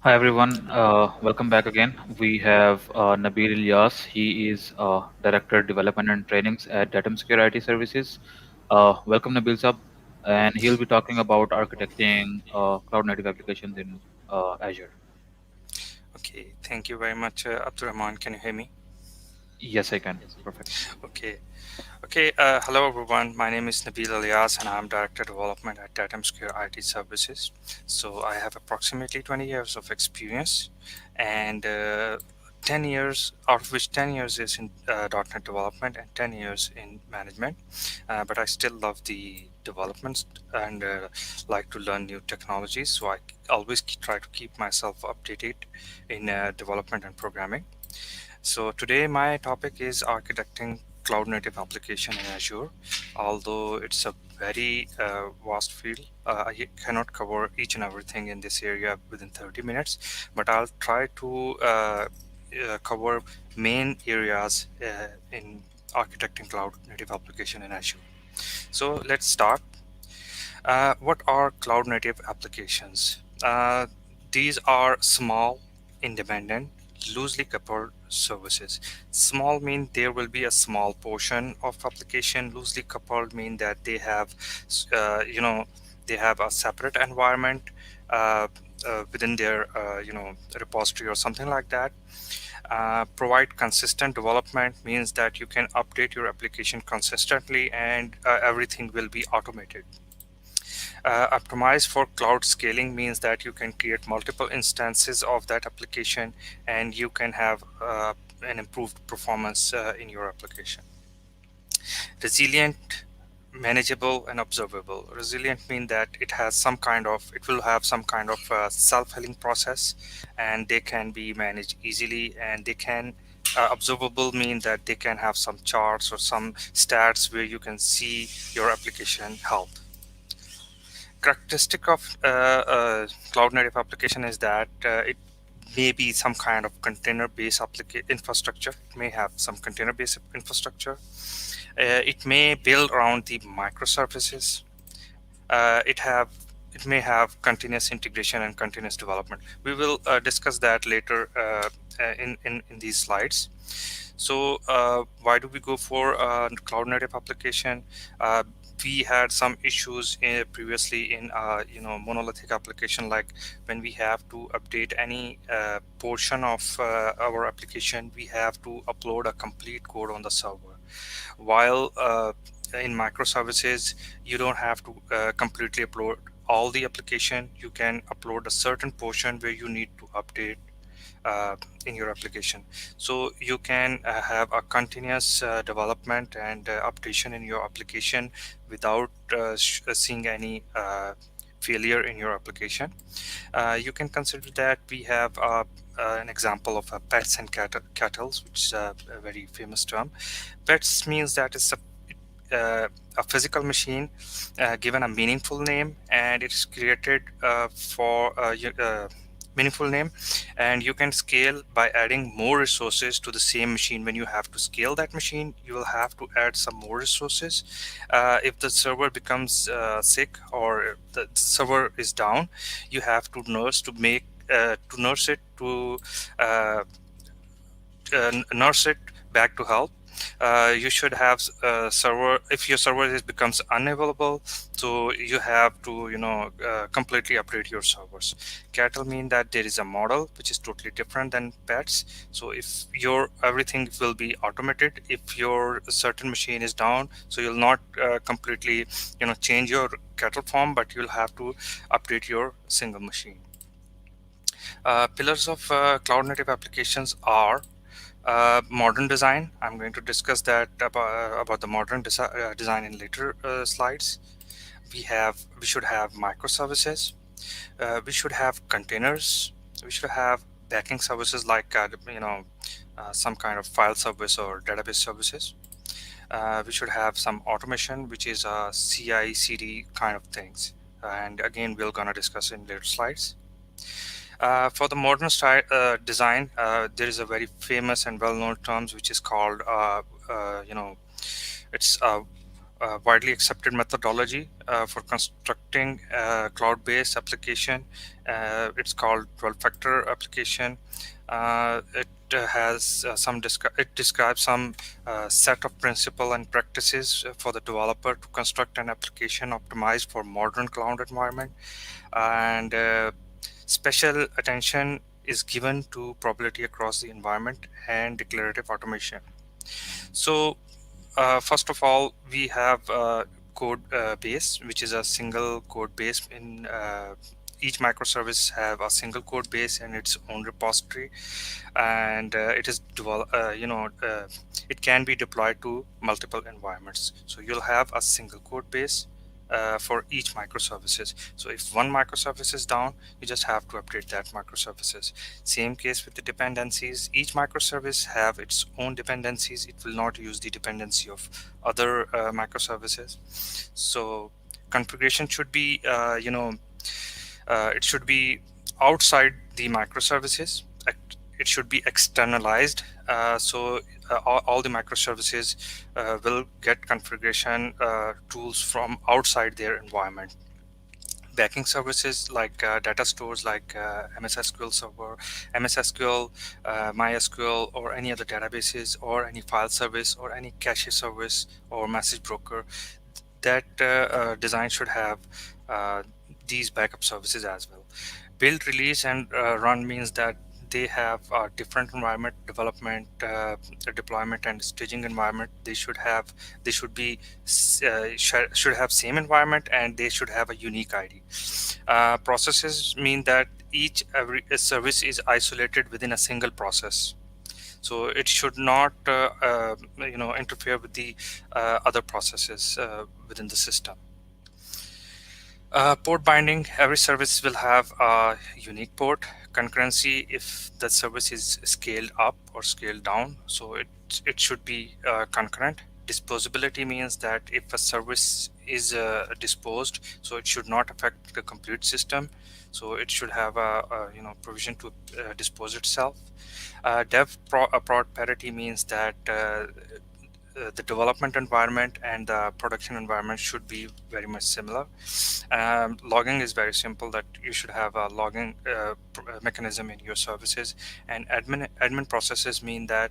Hi everyone, welcome back again. We have Nabil Ilyas. He is Director Development and Trainings at Datum Security Services. Welcome Nabil Sab, and he'll be talking about architecting cloud native applications in Azure.
Okay, thank you very much, Abdurrahman. Can you hear me?
Yes, I can. Perfect.
Okay. Okay. Hello, everyone. My name is Nabil Alias, and I'm Director Development at Datum Secure IT Services. So I have approximately 20 years of experience, and 10 years, out of which 10 years is in .NET development and 10 years in management. But I still love the developments and like to learn new technologies. So I always try to keep myself updated in development and programming. So today my topic is architecting cloud native application in Azure. Although it's a very vast field, I cannot cover each and everything in this area within 30 minutes, but I'll try to cover main areas in architecting cloud native application in Azure. So let's start. What are cloud native applications? These are small, independent, loosely coupled services. Small mean there will be a small portion of application. Loosely coupled mean that they have, they have a separate environment uh, within their, repository or something like that. Provide consistent development means that you can update your application consistently and everything will be automated. Optimize for cloud scaling means that you can create multiple instances of that application and you can have an improved performance in your application. Resilient, manageable, and observable. Resilient means that it will have some kind of self-healing process, and they can be managed easily, and they can observable mean that they can have some charts or some stats where you can see your application health. Characteristic of cloud native application is that it may be some kind of container-based infrastructure. It may have some container-based infrastructure. It may build around the microservices. Uh, it have it may have continuous integration and continuous development. We will discuss that later in these slides. So why do we go for cloud native application? Uh, we had some issues previously in monolithic application, like when we have to update any portion of our application, we have to upload a complete code on the server. While in microservices, you don't have to completely upload all the application. You can upload a certain portion where you need to update in your application. So you can have a continuous development and updation in your application without seeing any failure in your application. You can consider that we have an example of pets and cattles, which is a very famous term. Pets means that it's a physical machine given a meaningful name, and it's created for meaningful name, and you can scale by adding more resources to the same machine. When you have to scale that machine, you will have to add some more resources. If the server becomes sick or the server is down, you have to nurse it to uh, nurse it back to health. You should have server. If your server becomes unavailable, so you have to completely upgrade your servers. Cattle mean that there is a model which is totally different than pets. So if your everything will be automated, if your certain machine is down, so you'll not completely change your cattle farm, but you'll have to update your single machine. Pillars of cloud native applications are modern design. I'm going to discuss that about the modern design in later slides. We should have microservices. We should have containers. We should have backing services like some kind of file service or database services. We should have some automation, which is CI/CD kind of things. And again, we're gonna discuss in later slides. For the modern style design, there is a very famous and well-known terms which is called, it's widely accepted methodology for constructing a cloud-based application. It's called 12-factor application. It has it describes some set of principles and practices for the developer to construct an application optimized for modern cloud environment, and special attention is given to probability across the environment and declarative automation. So first of all, we have code base, which is a single code base. In each microservice have a single code base and its own repository, and it is it can be deployed to multiple environments. So you'll have a single code base for each microservices. So if one microservice is down, you just have to update that microservices. Same case with the dependencies. Each microservice have its own dependencies. It will not use the dependency of other microservices. So configuration should be it should be outside the microservices. It should be externalized. All the microservices will get configuration tools from outside their environment. Backing services like data stores like MS SQL Server, MS SQL, MySQL, or any other databases, or any file service, or any cache service, or message broker, that design should have these backup services as well. Build, release, and run means that they have different environment development, deployment, and staging environment. They should have same environment, and they should have a unique ID. Processes mean that every service is isolated within a single process. So it should not interfere with the other processes within the system. Port binding, every service will have a unique port. Concurrency, if the service is scaled up or scaled down, so it should be concurrent. Disposability means that if a service is disposed, so it should not affect the complete system. So it should have a provision to dispose itself. Prod parity means that the development environment and the production environment should be very much similar. Logging is very simple, that you should have a logging mechanism in your services. And admin processes mean that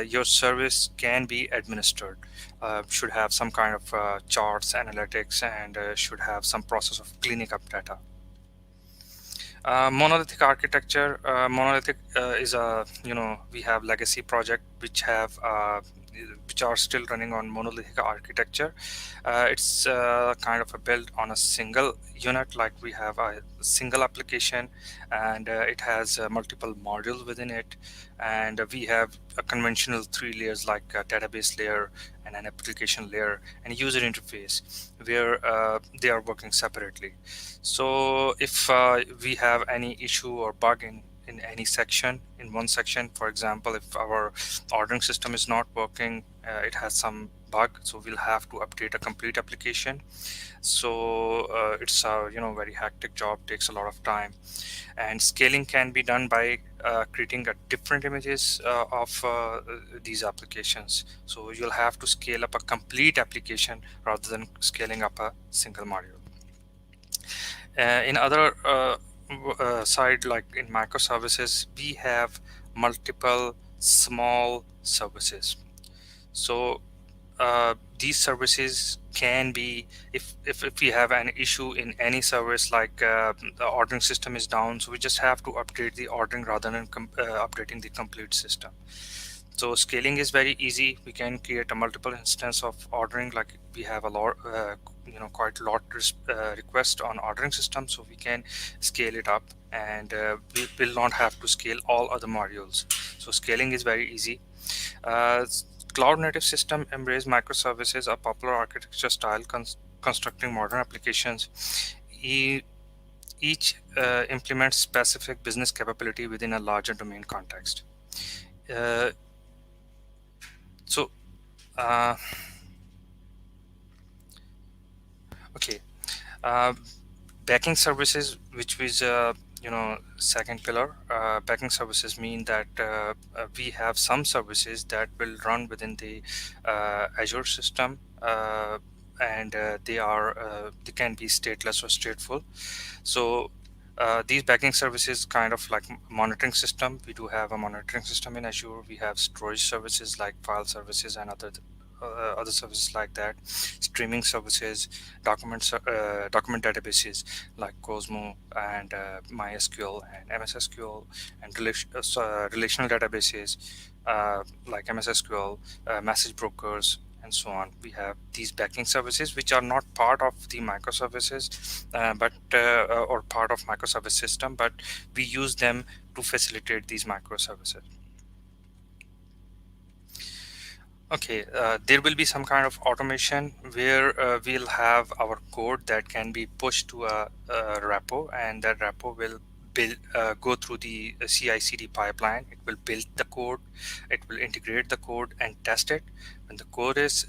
your service can be administered, should have some kind of charts, analytics, and should have some process of cleaning up data. Monolithic architecture. Monolithic is a we have legacy project which are still running on monolithic architecture. It's kind of a build on a single unit, like we have a single application, and it has multiple modules within it, and we have a conventional 3 layers, like a database layer and an application layer and user interface, where they are working separately. So if we have any issue or bug in any section, in one section, for example, if our ordering system is not working, it has some bug, so we'll have to update a complete application. So it's a very hectic job, takes a lot of time. And scaling can be done by creating different images of these applications. So you'll have to scale up a complete application rather than scaling up a single module. In other side, like in microservices, we have multiple small services. So these services can be, if we have an issue in any service, like the ordering system is down, so we just have to update the ordering rather than updating the complete system. So scaling is very easy. We can create a multiple instance of ordering, like we have a lot, quite a lot request on ordering system, so we can scale it up, and we will not have to scale all other modules. So scaling is very easy. Cloud native system embrace microservices, a popular architecture style constructing modern applications. Each implements specific business capability within a larger domain context. Backing services, which is second pillar. Backing services mean that we have some services that will run within the Azure system, and they can be stateless or stateful. So these backend services kind of like monitoring system. We do have a monitoring system in Azure. We have storage services like file services and other services like that, streaming services, document databases like Cosmo and MySQL and MSSQL, and relational databases like MSSQL, message brokers, and so on. We have these backing services which are not part of the microservices, or part of microservice system, but we use them to facilitate these microservices. Okay, there will be some kind of automation where we'll have our code that can be pushed to a repo, and that repo will go through the CI/CD pipeline. It will build the code, it will integrate the code and test it. When the code is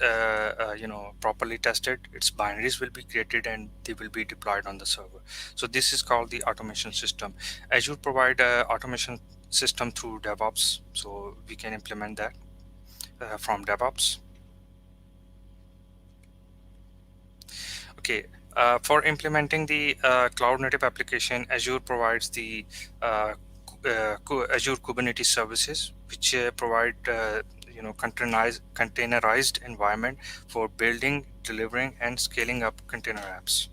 properly tested, its binaries will be created and they will be deployed on the server. So this is called the automation system. Azure provide a automation system through DevOps, so we can implement that from DevOps. Okay, for implementing the cloud native application, Azure provides the Azure Kubernetes services, which provide containerized environment for building, delivering, and scaling up container apps.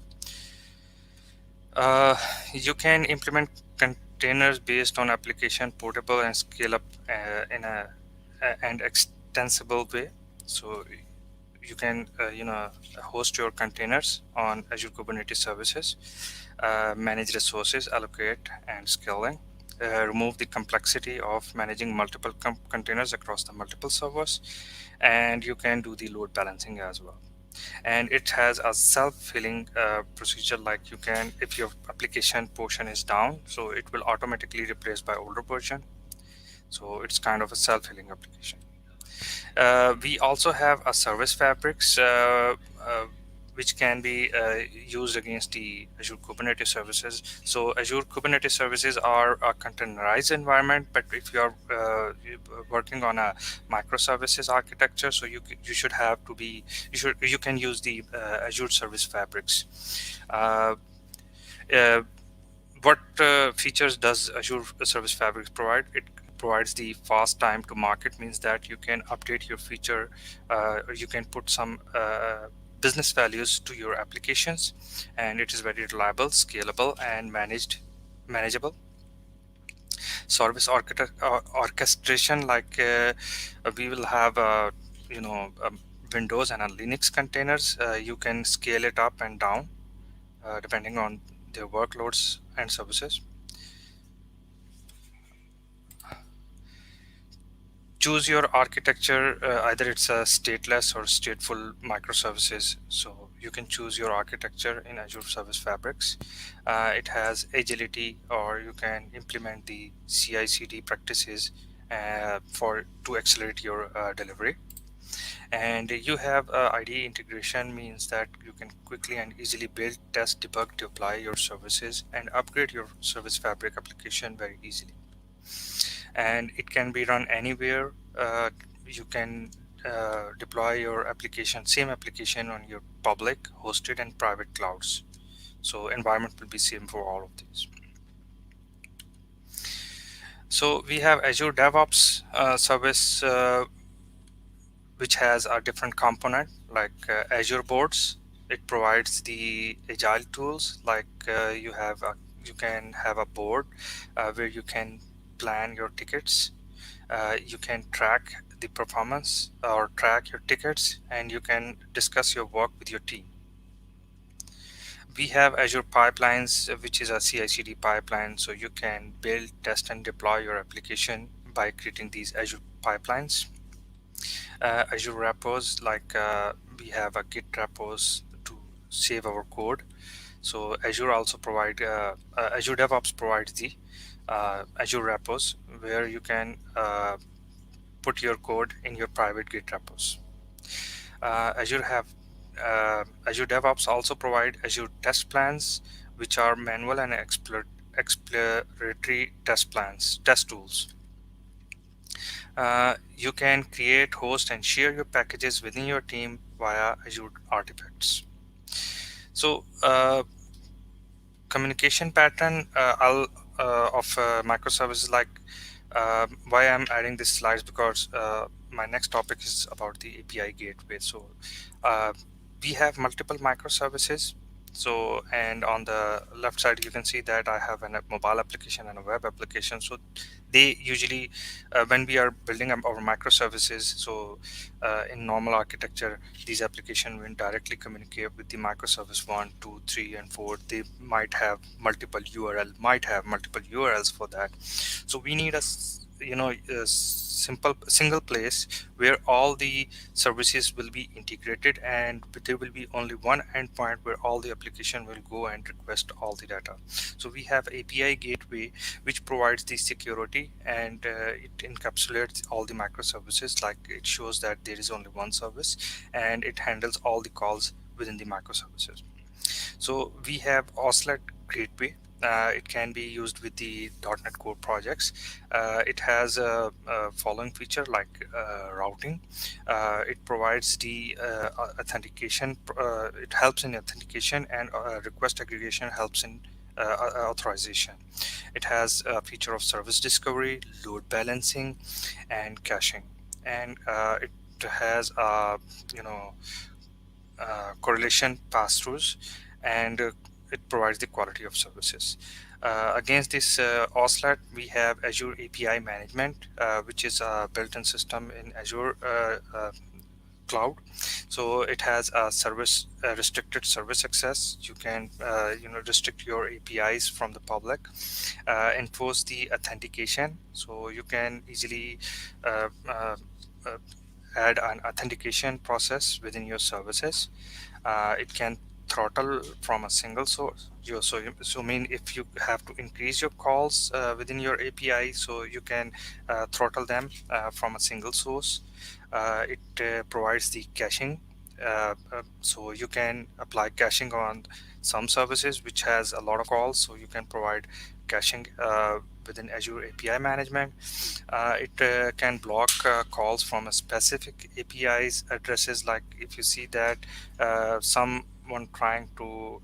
You can implement containers based on application portable and scale up in an extensible way. So you can host your containers on Azure Kubernetes services, manage resources, allocate and scaling, remove the complexity of managing multiple containers across the multiple servers, and you can do the load balancing as well. And it has a self-healing procedure, like you can, if your application portion is down, so it will automatically replace by older version. So it's kind of a self-healing application. We also have a service fabrics which can be used against the Azure Kubernetes services. So Azure Kubernetes services are a containerized environment, but if you are working on a microservices architecture, so you should have to be you can use the Azure service fabrics. What features does Azure Service Fabric provide? It provides the fast time to market, means that you can update your feature, or you can put some business values to your applications, and it is very reliable, scalable, and manageable. Service orchestration, like we will have Windows and a Linux containers. You can scale it up and down depending on their workloads and services. Choose your architecture, either it's a stateless or stateful microservices. So you can choose your architecture in Azure Service Fabrics. It has agility, or you can implement the CI/CD practices to accelerate your delivery. And you have IDE integration, means that you can quickly and easily build, test, debug, deploy your services, and upgrade your Service Fabric application very easily. And it can be run anywhere. You can deploy your same application on your public, hosted, and private clouds. So environment will be same for all of these. So we have Azure DevOps service, which has a different component, like Azure Boards. It provides the agile tools, like you can have a board where you can plan your tickets. You can track the performance or track your tickets, and you can discuss your work with your team. We have Azure Pipelines, which is a CI/CD pipeline, so you can build, test, and deploy your application by creating these Azure pipelines. Azure repos, like we have a Git repos to save our code. So Azure also provide Azure DevOps provides the Azure repos, where you can put your code in your private Git repos. Azure DevOps also provide Azure test plans, which are manual and exploratory test tools. You can create, host, and share your packages within your team via Azure artifacts. So communication pattern of microservices, like why I'm adding these slides, because my next topic is about the API gateway. So uh, we have multiple microservices. So, and on the left side you can see that I have a mobile application and a web application. So they usually when we are building our microservices, so in normal architecture, these applications will directly communicate with the microservice 1, 2, 3, and 4. They might have multiple URLs for that. So we need a simple single place where all the services will be integrated, and there will be only one endpoint where all the application will go and request all the data. So we have API gateway, which provides the security, and it encapsulates all the microservices. Like, it shows that there is only one service and it handles all the calls within the microservices. So we have Oslet Gateway. It can be used with the .NET Core projects. It has a following feature, like routing. It provides the authentication. It helps in authentication, and request aggregation helps in authorization. It has a feature of service discovery, load balancing, and caching. And it has correlation pass-throughs, and it provides the quality of services. Against this OSLAT, we have Azure API Management, which is a built-in system in Azure cloud. So it has a service restricted service access. You can restrict your APIs from the public, enforce the authentication. So you can easily add an authentication process within your services. It can throttle from a single source. So mean, if you have to increase your calls within your API, so you can throttle them from a single source. It provides the caching. So you can apply caching on some services which has a lot of calls, so you can provide caching within Azure API Management. It can block calls from a specific API's addresses. Like, if you see that someone trying to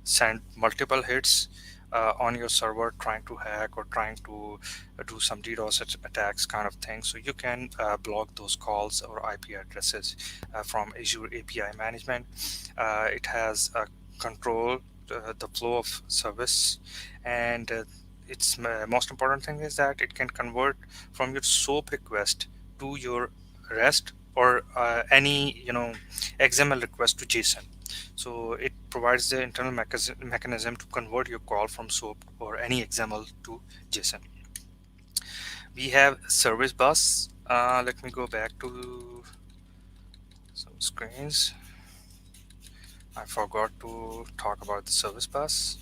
send multiple hits on your server, trying to hack or trying to do some DDoS attacks kind of thing, so you can block those calls or IP addresses from Azure API Management. It has control the flow of service, and its most important thing is that it can convert from your SOAP request to your REST, or any XML request to JSON. So it provides the internal mechanism to convert your call from SOAP or any XML to JSON. We have service bus. Let me go back to some screens. I forgot to talk about the service bus.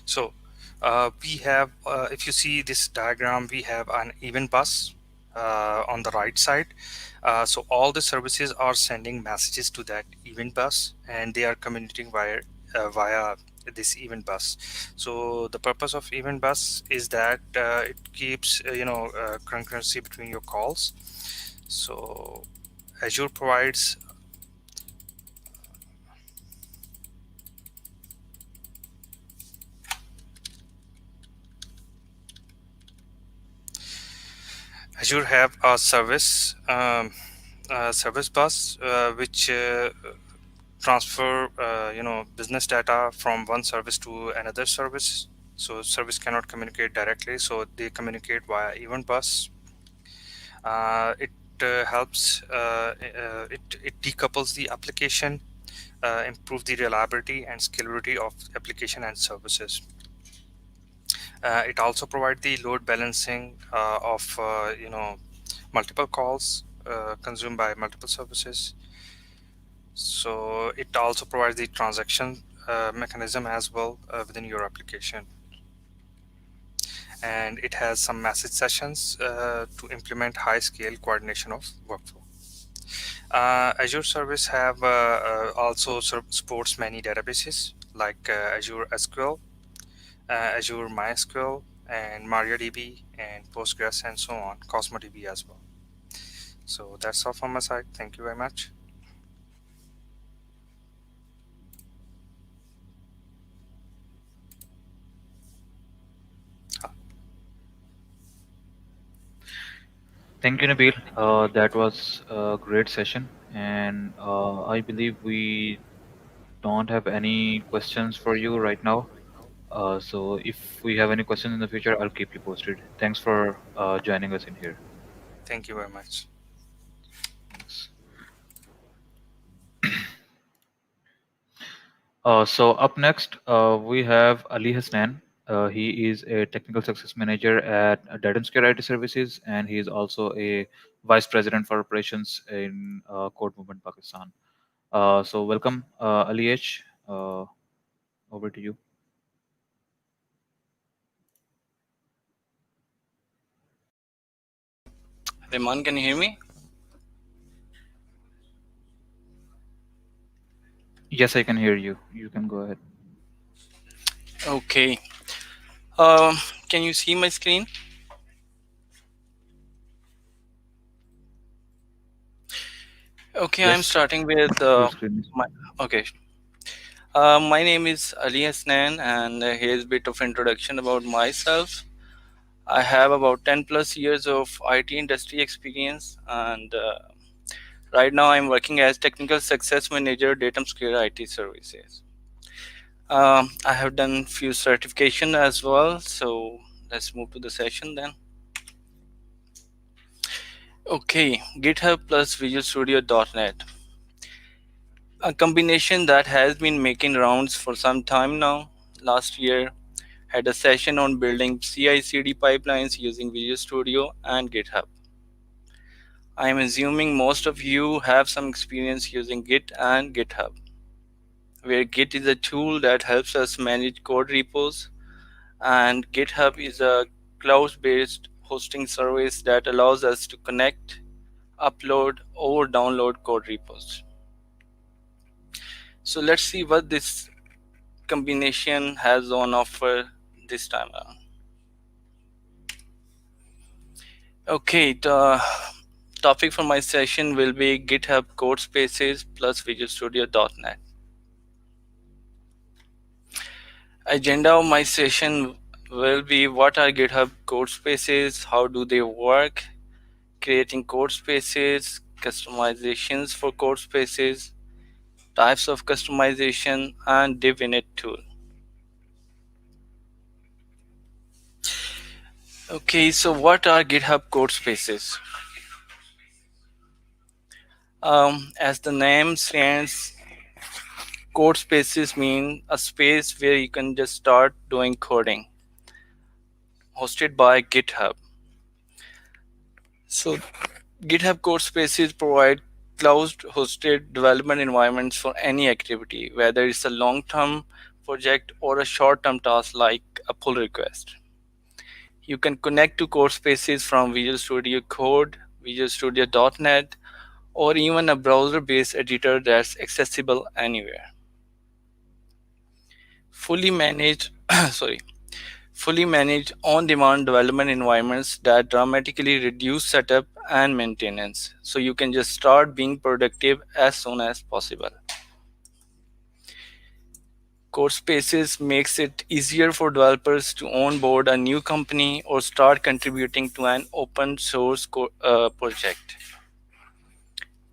So we have, if you see this diagram, we have an event bus on the right side. So all the services are sending messages to that event bus, and they are communicating via this event bus. So the purpose of event bus is that it keeps concurrency between your calls. So Azure provides Azure have a service bus which transfer business data from one service to another service. So service cannot communicate directly, so they communicate via event bus. It helps. It decouples the application, improve the reliability and scalability of application and services. It also provides the load balancing of multiple calls consumed by multiple services. So it also provides the transaction mechanism as well within your application. And it has some message sessions to implement high-scale coordination of workflow. Azure Service have also supports many databases like Azure SQL, Azure MySQL, and MariaDB, and Postgres, and so on, CosmoDB as well. So that's all from my side. Thank you very much.
Thank you, Nabil. That was a great session, and I believe we don't have any questions for you right now. So if we have any questions in the future, I'll keep you posted. Thanks for joining us in here.
Thank you very much.
Thanks. So up next, we have Ali Hassan. He is a technical success manager at Dependencies IT Services, and he is also a vice president for operations in Code Movement, Pakistan. So welcome, Ali H. Over to you.
Reman, can you hear me?
Yes, I can hear you. You can go ahead.
Okay. Can you see my screen? Okay, I'm
Yes,
starting with
your screen is.
okay. My name is Ali Hasnan, and here's a bit of introduction about myself. I have about 10 plus years of IT industry experience, and right now I'm working as technical success manager, Datamscale IT Services. I have done few certification as well, so let's move to the session then. Okay, GitHub plus Visual Studio.NET. A combination that has been making rounds for some time now. Last year, had a session on building CI/CD pipelines using Visual Studio and GitHub. I am assuming most of you have some experience using Git and GitHub, where Git is a tool that helps us manage code repos, and GitHub is a cloud-based hosting service that allows us to connect, upload, or download code repos. So let's see what this combination has on offer this time around. Okay, the topic for my session will be GitHub Codespaces plus Visual Studio.NET. Agenda of my session will be what are GitHub Codespaces, how do they work, creating Codespaces, customizations for Codespaces, types of customization, and div init tool. Okay, so what are GitHub Codespaces? As the name stands, Codespaces mean a space where you can just start doing coding, hosted by GitHub. So GitHub Codespaces provide cloud-hosted development environments for any activity, whether it's a long-term project or a short-term task like a pull request. You can connect to Codespaces from Visual Studio Code, Visual Studio.NET, or even a browser-based editor that's accessible anywhere. Fully managed on-demand development environments that dramatically reduce setup and maintenance, so you can just start being productive as soon as possible. Codespaces makes it easier for developers to onboard a new company or start contributing to an open source project.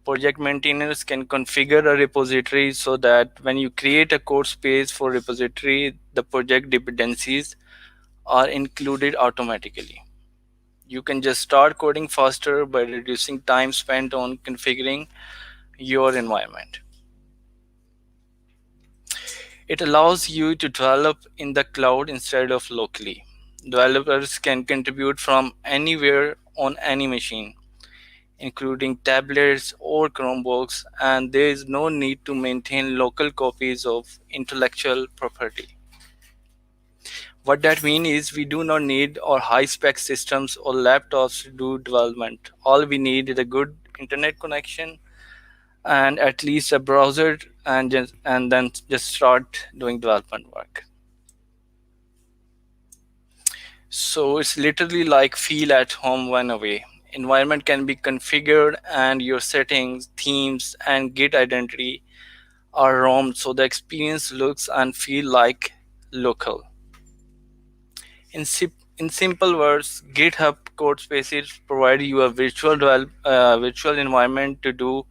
Project maintainers can configure a repository so that when you create a code space for repository, the project dependencies are included automatically. You can just start coding faster by reducing time spent on configuring your environment. It allows you to develop in the cloud instead of locally. Developers can contribute from anywhere on any machine, including tablets or Chromebooks, and there is no need to maintain local copies of intellectual property. What that means is we do not need our high-spec systems or laptops to do development. All we need is a good internet connection and at least a browser, and then just start doing development work. So it's literally like feel at home one away. Environment can be configured and your settings, themes, and Git identity are roamed so the experience looks and feel like local. In simple words, GitHub Codespaces provide you a virtual environment to do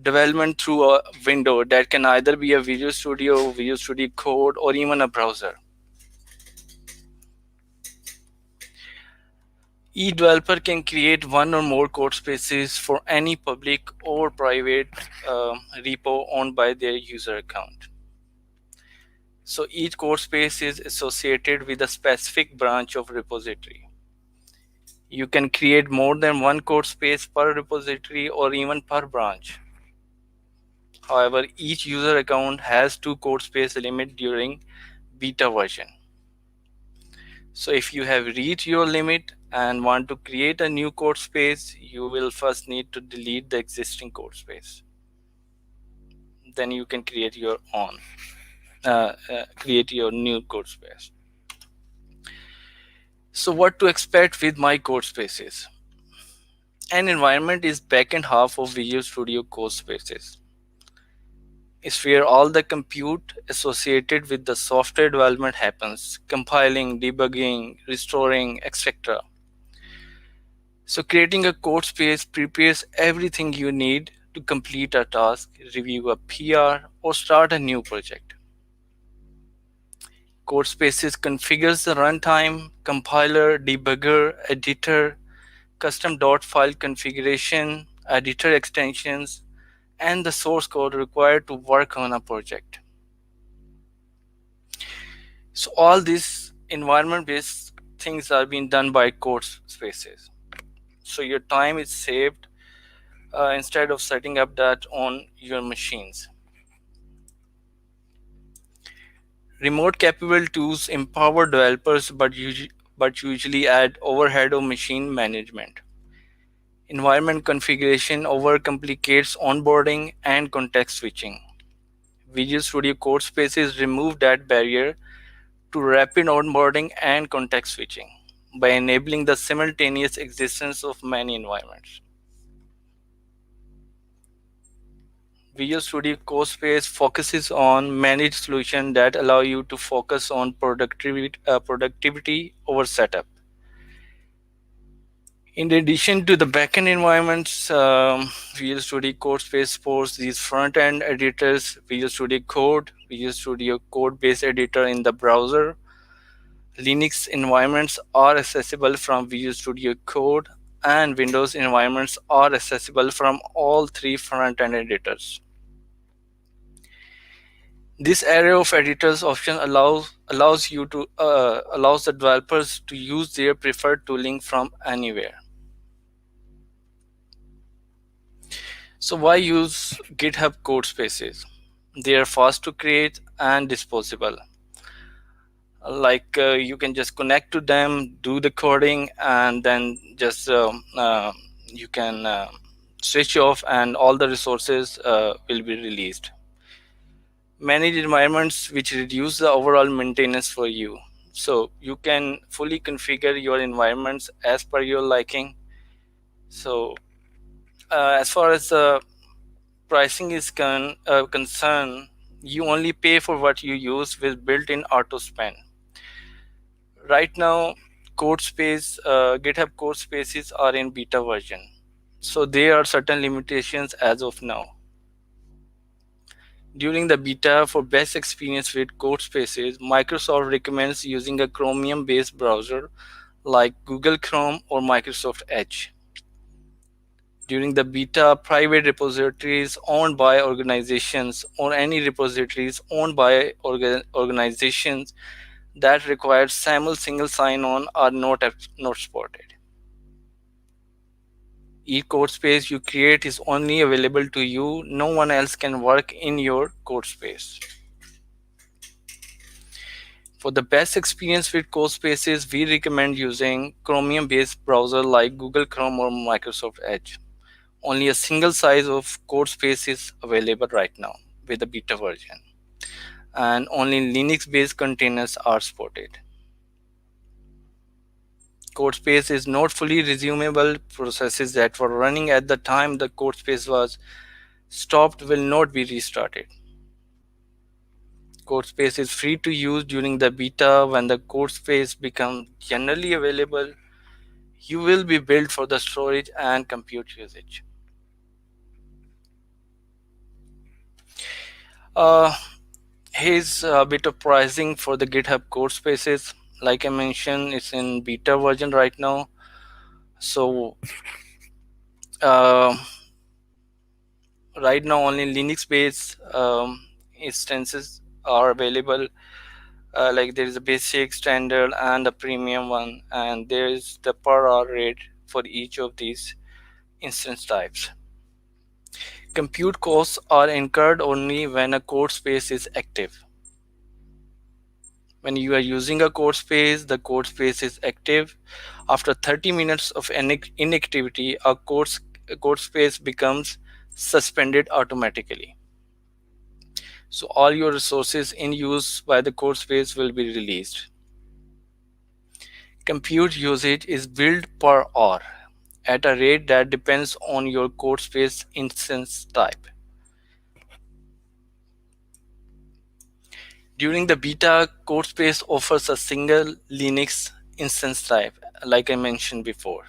development through a window that can either be a Visual Studio, Visual Studio Code, or even a browser. Each developer can create one or more code spaces for any public or private repo owned by their user account. So each code space is associated with a specific branch of repository. You can create more than one code space per repository or even per branch. However, each user account has 2 code space limit during beta version. So if you have reached your limit and want to create a new code space, you will first need to delete the existing code space. Then you can create your own, create your new code space. So what to expect with my code spaces? An environment is backend half of Visual Studio Codespaces. It's where all the compute associated with the software development happens, compiling, debugging, restoring, etc. So creating a code space prepares everything you need to complete a task, review a PR, or start a new project. Codespaces configures the runtime, compiler, debugger, editor, custom .file configuration, editor extensions, and the source code required to work on a project. So all these environment-based things are being done by Codespaces. So your time is saved instead of setting up that on your machines. Remote capable tools empower developers but usually add overhead of machine management. Environment configuration overcomplicates onboarding and context switching. Visual Studio Codespaces remove that barrier to rapid onboarding and context switching by enabling the simultaneous existence of many environments. Visual Studio Codespace focuses on managed solutions that allow you to focus on productivity over setup. In addition to the backend environments, Visual Studio Codespace supports these front-end editors: Visual Studio Code, Visual Studio Code-based editor in the browser. Linux environments are accessible from Visual Studio Code, and Windows environments are accessible from all 3 front-end editors. This array of editors option allows the developers to use their preferred tooling from anywhere. So why use GitHub Codespaces? They are fast to create and disposable. You can just connect to them, do the coding, and then just you can switch off, and all the resources will be released. Manage environments which reduce the overall maintenance for you. So you can fully configure your environments as per your liking. So as far as the pricing is concerned, you only pay for what you use with built-in auto spend. Right now, GitHub Codespaces are in beta version. So there are certain limitations as of now. During the beta, for best experience with Codespaces, Microsoft recommends using a Chromium-based browser like Google Chrome or Microsoft Edge. During the beta, private repositories owned by organizations or any repositories owned by organizations that require SAML single sign-on are not supported. Each code space you create is only available to you. No one else can work in your code space. For the best experience with code spaces, we recommend using Chromium-based browser like Google Chrome or Microsoft Edge. Only a single size of Codespace is available right now with the beta version, and only Linux-based containers are supported. Codespace is not fully resumable. Processes that were running at the time the Codespace was stopped will not be restarted. Codespace is free to use during the beta. When the Codespace becomes generally available, you will be billed for the storage and compute usage. Here's a bit of pricing for the GitHub Codespaces. Like I mentioned, it's in beta version right now. So right now only Linux-based instances are available. Like there is a basic, standard, and a premium one, and there is the per hour rate for each of these instance types. Compute costs are incurred only when a Codespace is active. When you are using a Codespace, the Codespace is active. After 30 minutes of inactivity, a Codespace becomes suspended automatically. So all your resources in use by the Codespace will be released. Compute usage is billed per hour at a rate that depends on your Codespace instance type. During the beta, Codespace offers a single Linux instance type, like I mentioned before.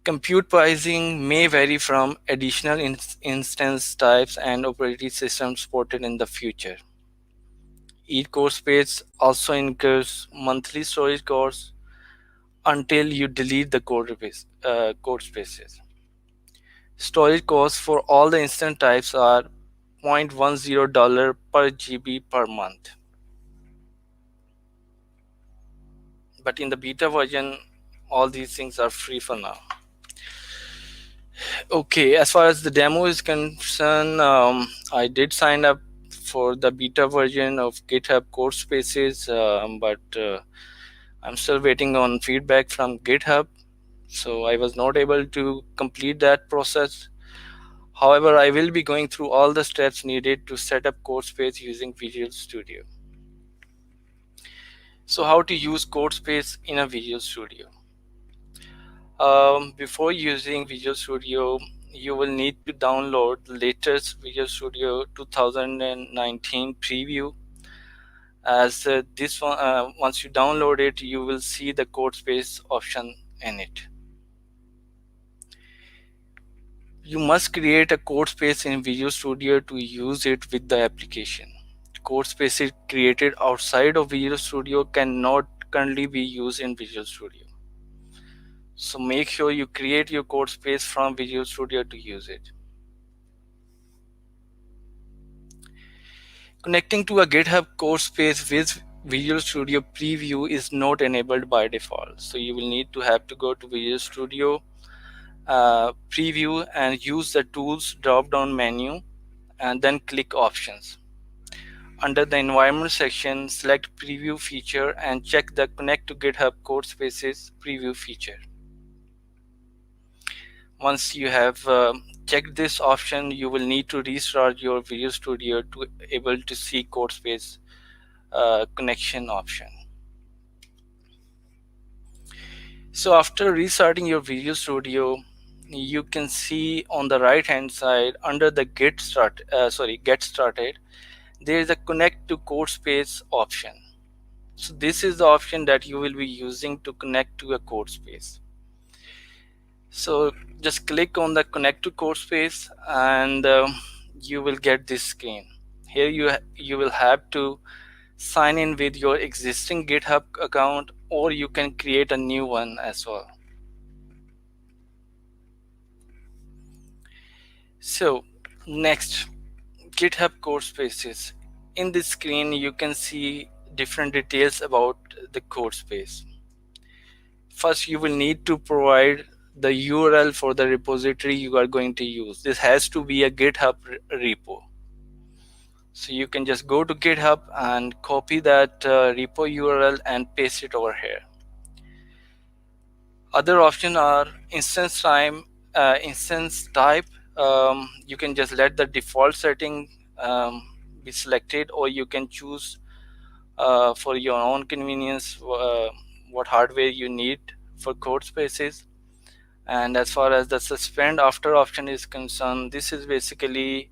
Compute pricing may vary from additional instance types and operating systems supported in the future. Each Codespace also incurs monthly storage costs until you delete the Codespaces. Storage costs for all the instance types are $0.10 per GB per month. But in the beta version, all these things are free for now. Okay, as far as the demo is concerned, I did sign up for the beta version of GitHub Codespaces, but I'm still waiting on feedback from GitHub, so I was not able to complete that process. However, I will be going through all the steps needed to set up Codespace using Visual Studio. So how to use Codespace in a Visual Studio? Before using Visual Studio, you will need to download the latest Visual Studio 2019 preview. As this one, once you download it, you will see the Codespace option in it. You must create a Codespace in Visual Studio to use it with the application. Codespaces created outside of Visual Studio cannot currently be used in Visual Studio. So make sure you create your Codespace from Visual Studio to use it. Connecting to a GitHub Codespace with Visual Studio Preview is not enabled by default. So you will need to have to go to Visual Studio Preview and use the Tools drop-down menu and then click Options. Under the Environment section, select Preview feature and check the Connect to GitHub Codespaces Preview feature. Once you have checked this option, you will need to restart your Visual Studio to able to see Codespace connection option. So after restarting your Visual Studio, you can see on the right hand side under the Get Started, there is a Connect to Codespace option. So this is the option that you will be using to connect to a Codespace. So just click on the Connect to Codespace and you will get this screen. Here you will have to sign in with your existing GitHub account, or you can create a new one as well. So next, GitHub Codespaces. In this screen you can see different details about the Codespace. First, you will need to provide the URL for the repository you are going to use. This has to be a GitHub repo. So you can just go to GitHub and copy that repo URL and paste it over here. Other options are instance time instance type, you can just let the default setting be selected, or you can choose for your own convenience what hardware you need for Codespaces. And as far as the suspend after option is concerned, this is basically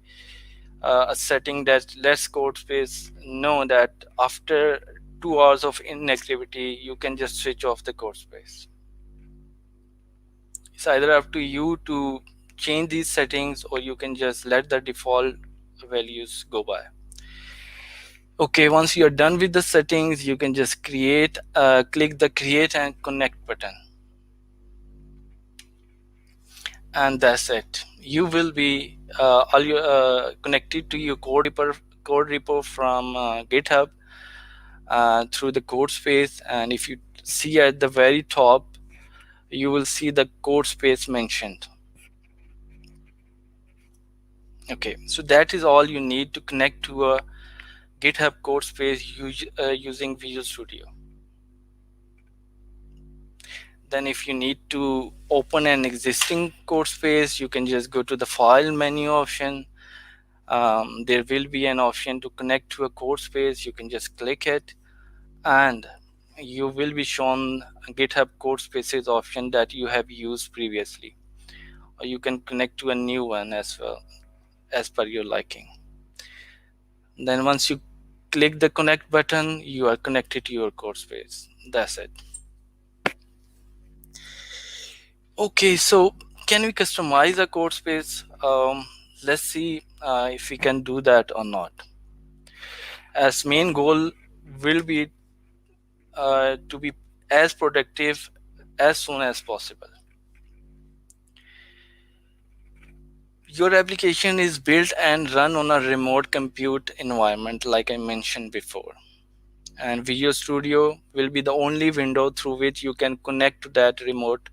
a setting that lets Codespace know that after 2 hours of inactivity, you can just switch off the Codespace. It's either up to you to change these settings, or you can just let the default values go by. Okay, once you're done with the settings, you can just click the create and connect button. And that's it. You will be connected to your code repo from GitHub through the Codespace. And if you see at the very top, you will see the Codespace mentioned. Okay, so that is all you need to connect to a GitHub Codespace using Visual Studio. Then if you need to open an existing Codespace, you can just go to the file menu option. There will be an option to connect to a Codespace. You can just click it, and you will be shown a GitHub Codespaces option that you have used previously. Or you can connect to a new one as well, as per your liking. Then once you click the connect button, you are connected to your Codespace. That's it. Okay, so can we customize a Codespace? Let's see if we can do that or not. As main goal will be to be as productive as soon as possible. Your application is built and run on a remote compute environment, like I mentioned before. And Visual Studio will be the only window through which you can connect to that remote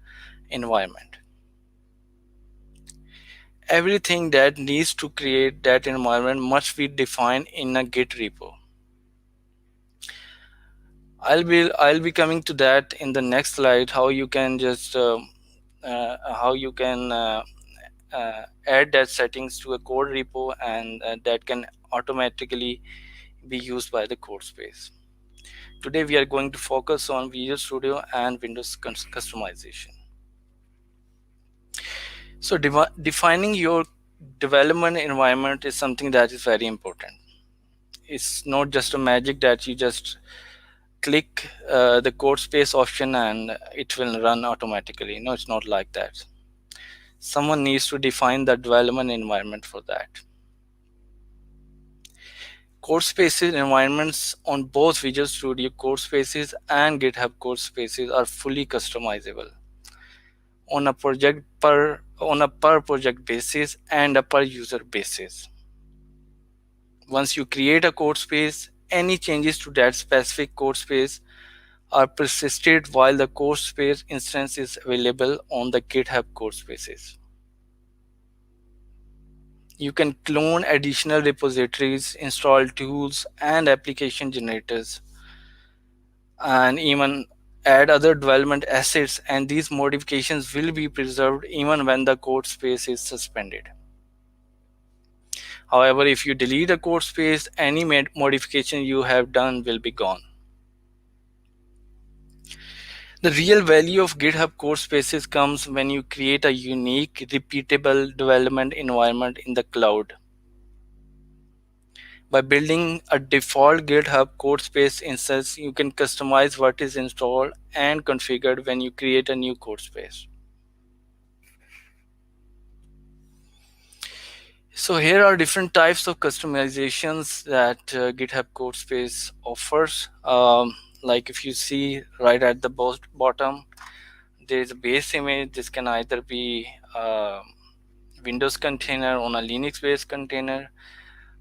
environment. Everything that needs to create that environment must be defined in a Git repo. I'll be coming to that in the next slide, how you can just add that settings to a code repo, and that can automatically be used by the Codespace. Today we are going to focus on Visual Studio and Windows customization. So defining your development environment is something that is very important. It's not just a magic that you just click the Codespace option and it will run automatically. No, it's not like that. Someone needs to define the development environment for that. Codespaces environments on both Visual Studio Codespaces and GitHub Codespaces are fully customizable on a per project basis and a per user basis. Once you create a Codespace, any changes to that specific Codespace are persisted while the Codespace instance is available on the GitHub Codespaces. You can clone additional repositories, install tools and application generators, and even add other development assets, and these modifications will be preserved even when the Codespace is suspended. However, if you delete a Codespace, any modification you have done will be gone. The real value of GitHub Codespaces comes when you create a unique, repeatable development environment in the cloud. By building a default GitHub Codespace instance, you can customize what is installed and configured when you create a new Codespace. So here are different types of customizations that GitHub Codespace offers. Like if you see right at the bottom, there is a base image. This can either be a Windows container on a Linux-based container.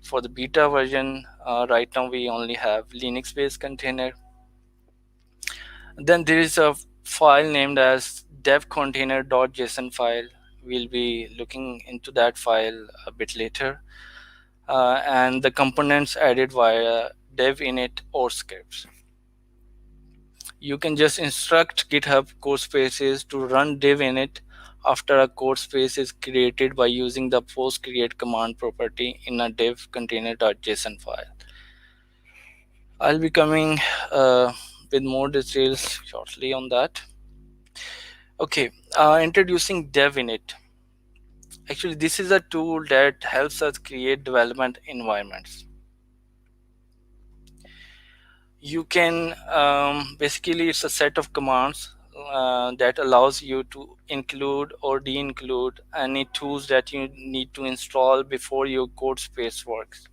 For the beta version, right now we only have Linux-based container. Then there is a file named as devcontainer.json file. We'll be looking into that file a bit later. And the components added via dev init or scripts. You can just instruct GitHub Codespaces to run dev init after a code space is created by using the post create command property in a dev container.json file. I'll be coming with more details shortly on that. Okay, introducing dev init. Actually, this is a tool that helps us create development environments. You can basically, it's a set of commands that allows you to include or de-include any tools that you need to install before your code space works.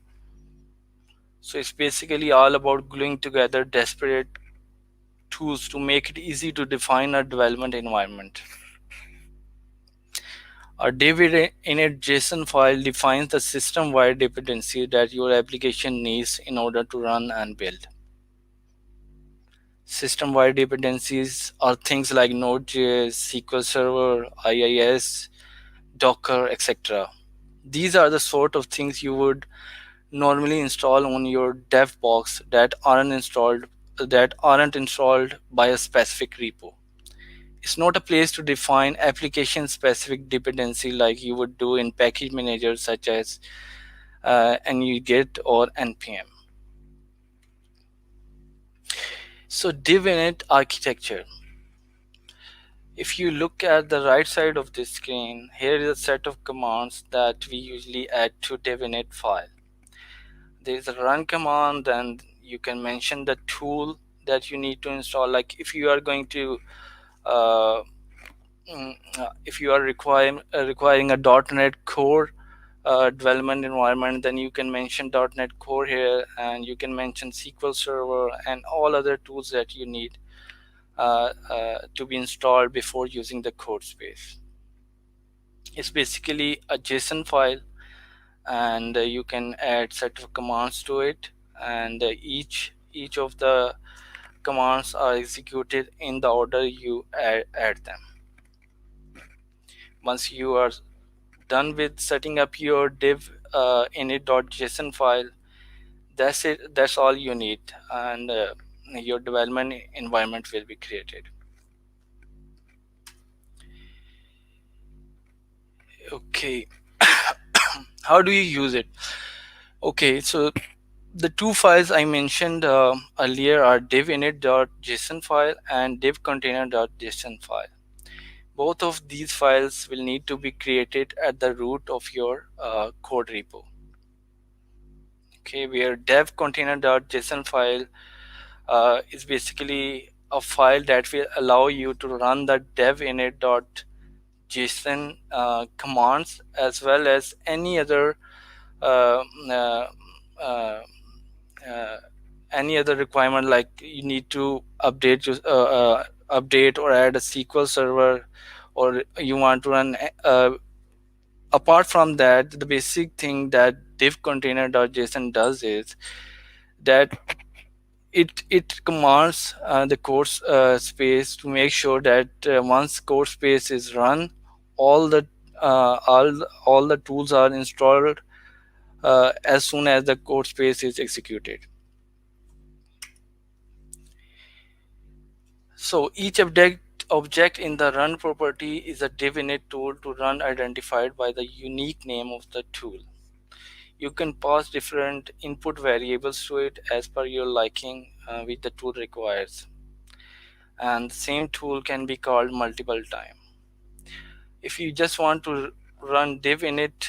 So it's basically all about gluing together disparate tools to make it easy to define a development environment. A dev init JSON file defines the system-wide dependency that your application needs in order to run and build. System-wide dependencies are things like Node.js, SQL Server, IIS, Docker, etc. These are the sort of things you would normally install on your dev box that aren't installed by a specific repo. It's not a place to define application-specific dependency like you would do in package managers such as NuGet or npm. So div init architecture. If you look at the right side of this screen, here is a set of commands that we usually add to div init file. There is a run command, and you can mention the tool that you need to install. Like if you are going to if you are requiring a .NET Core development environment, then you can mention .NET Core here, and you can mention SQL Server and all other tools that you need to be installed before using the Codespace. It's basically a JSON file, and you can add set of commands to it, and each of the commands are executed in the order you add them. Once you are done with setting up your div init.json file, that's it. That's all you need, and your development environment will be created. Okay. How do you use it? Okay, so the two files I mentioned earlier are div init.json file and div container.json file. Both of these files will need to be created at the root of your code repo. Okay, where dev container.json file is basically a file that will allow you to run the dev init.json commands, as well as any other uh, uh, uh, any other requirement, like you need to update or add a SQL server, or you want to run apart from that. The basic thing that div container.json does is that it commands the code space to make sure that once code space is run, all the all the tools are installed as soon as the code space is executed. So each object in the run property is a div init tool to run identified by the unique name of the tool. You can pass different input variables to it as per your liking, which the tool requires. And the same tool can be called multiple times. If you just want to run div init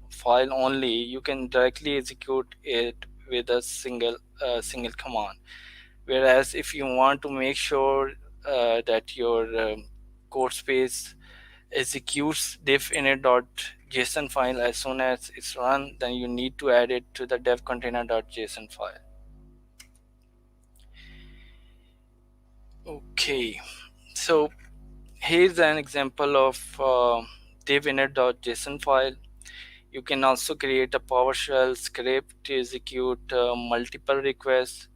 file only, you can directly execute it with a single command. Whereas if you want to make sure that your code space executes div init.json file as soon as it's run, then you need to add it to the dev container.json file. Okay, so here's an example of div init.json file. You can also create a PowerShell script to execute multiple requests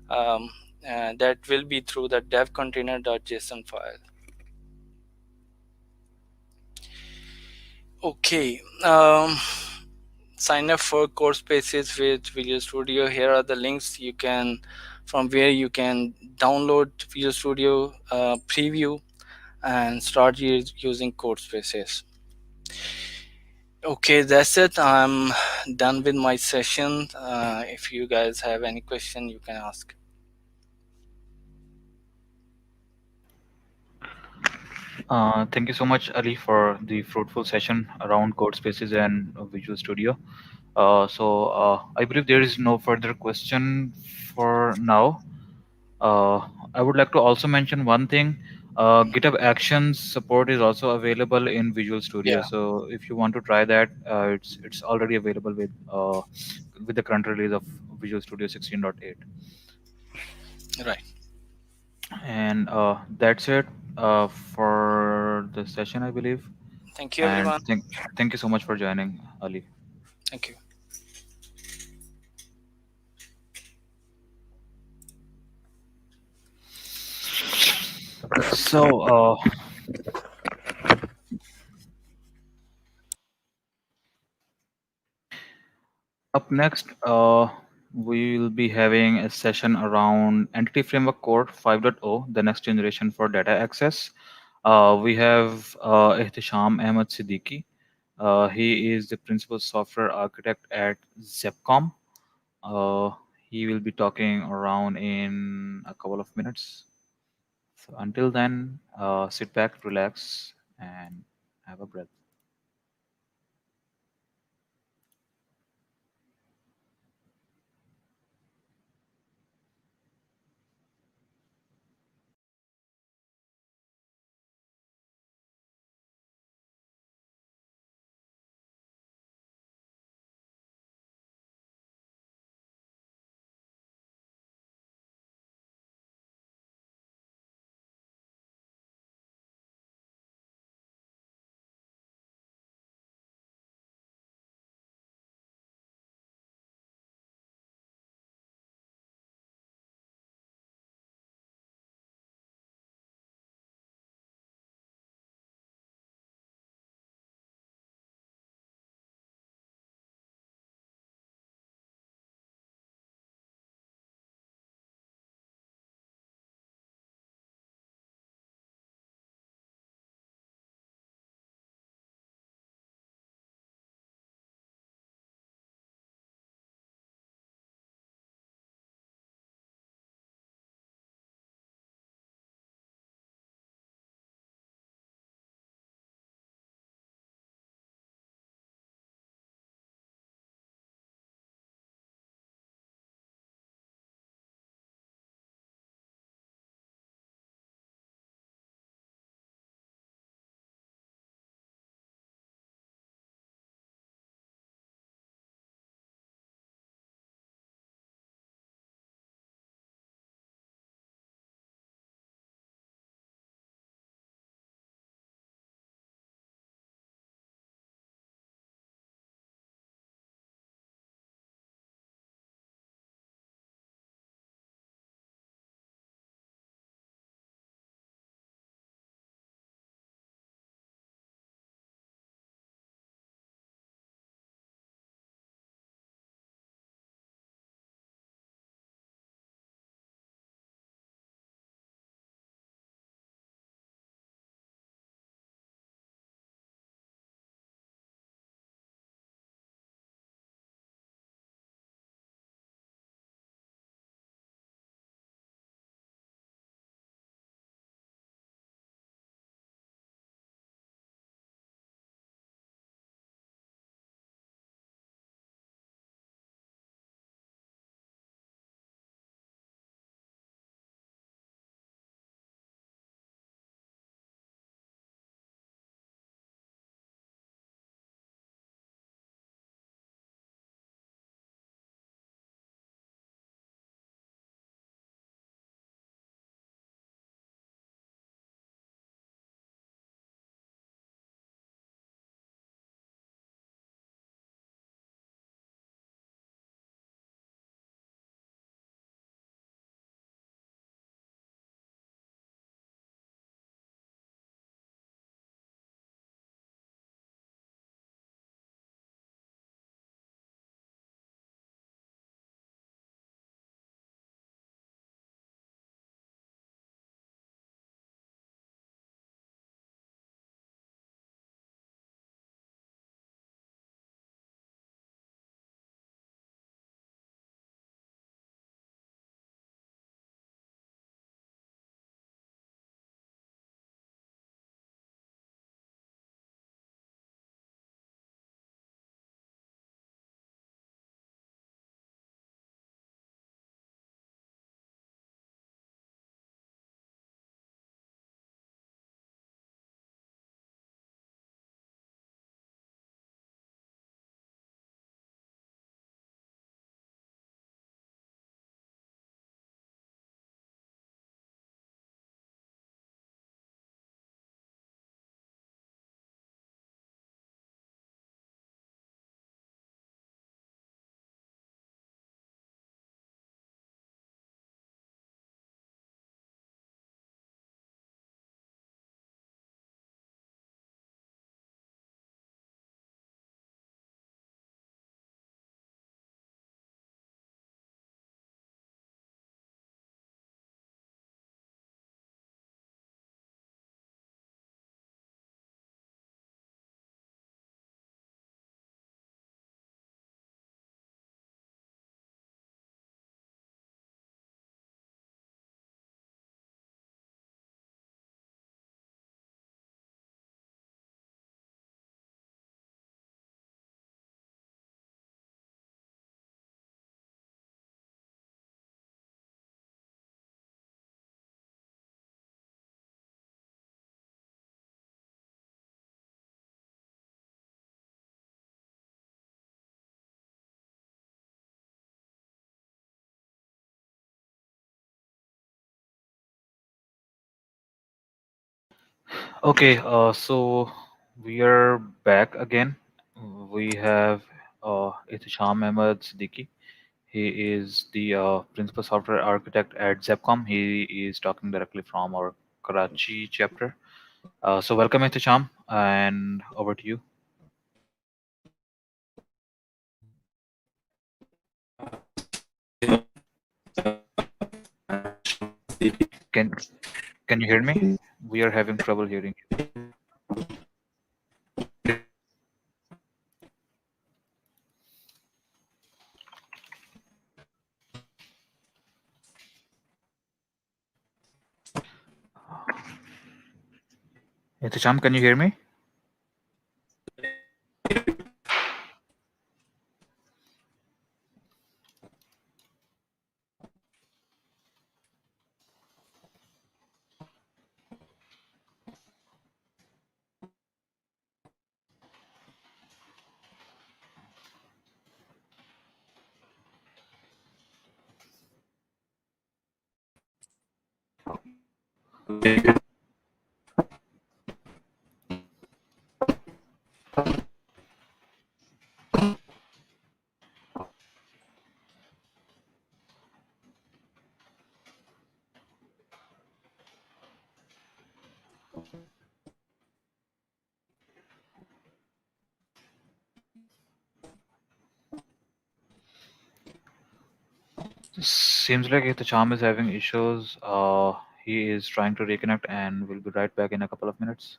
that will be through the dev container.json file. Okay, sign up for Codespaces with Visual Studio. Here are the links you can from where you can download Visual Studio preview,
and start using Codespaces. Okay, that's it. I'm done with my session. If you guys have any question, you can ask.
Thank you so much, Ali, for the fruitful session around Codespaces and Visual Studio. I believe there is no further question for now. I would like to also mention one thing. GitHub Actions support is also available in Visual Studio.
Yeah,
So if you want to try that, it's already available with the current release of Visual Studio 16.8.
right.
And that's it for the session, I believe.
Thank you,
And
everyone.
thank you so much for joining, Ali.
Thank you.
So up next, we will be having a session around Entity Framework Core 5.0, the next generation for data access. We have Ihtisham Ahmed Siddiqui. He is the principal software architect at Zepcom. Uh, he will be talking around in a couple of minutes. So until then, sit back, relax, and have a breath. Okay, so we are back again. We have Ihtisham Ahmed Siddiqui. He is the principal software architect at Zepcom. He is talking directly from our Karachi chapter. So welcome, Ihtisham, and over to you. Can can you hear me? We are having trouble hearing you. Ihtisham, can you hear me? Seems like Ihtisham is having issues. He is trying to reconnect and will be right back in a couple of minutes.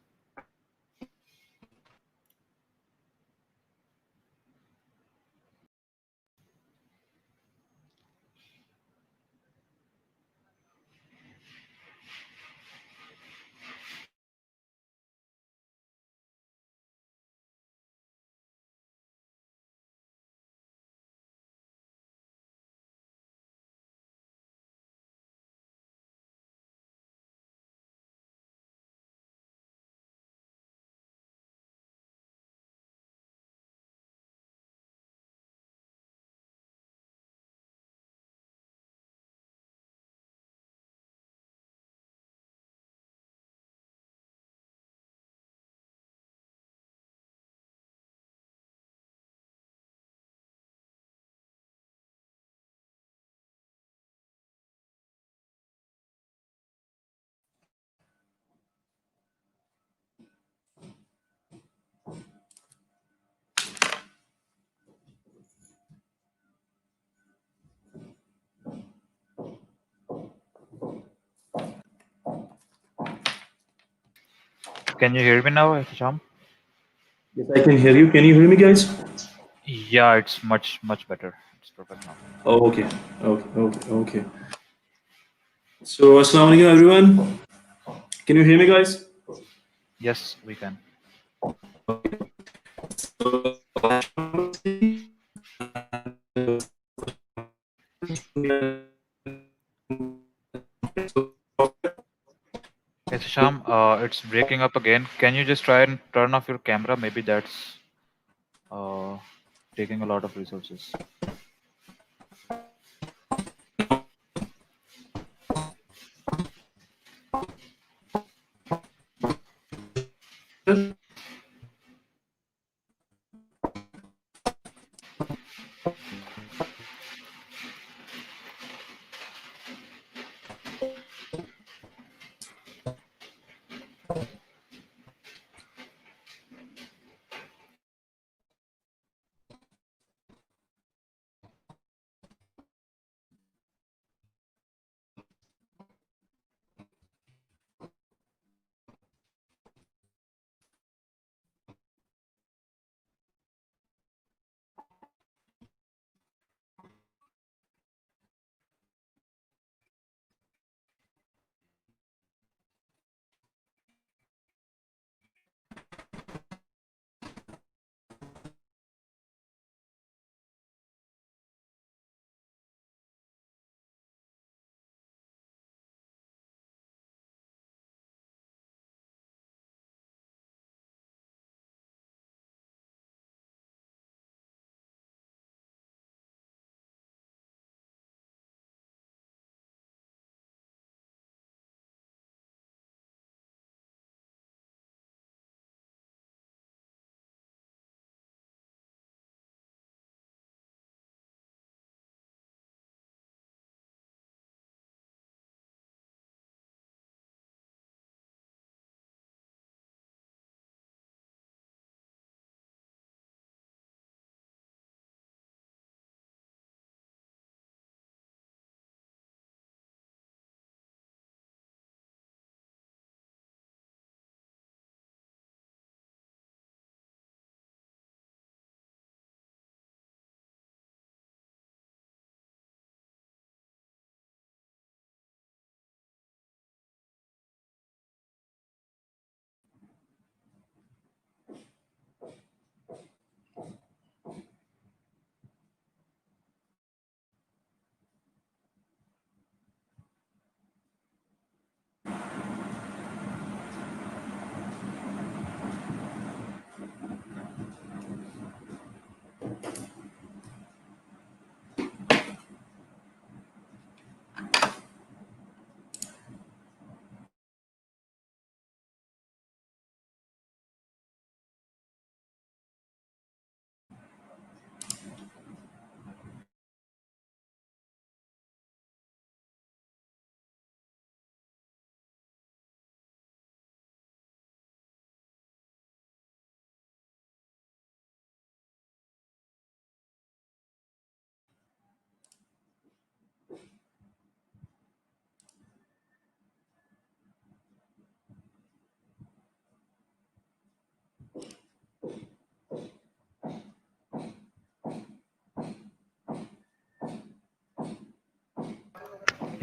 Can you hear me now, Ihtisham?
Yes, I can hear you. Can you hear me, guys?
Yeah, it's much better. It's perfect now.
Oh, okay. Okay. So, Assalamu alaikum, everyone. Can you hear me, guys?
Yes, we can. Ihtisham, it's breaking up again. Can you just try and turn off your camera? Maybe that's uh, taking a lot of resources.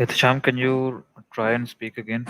Sham, can you try and speak again?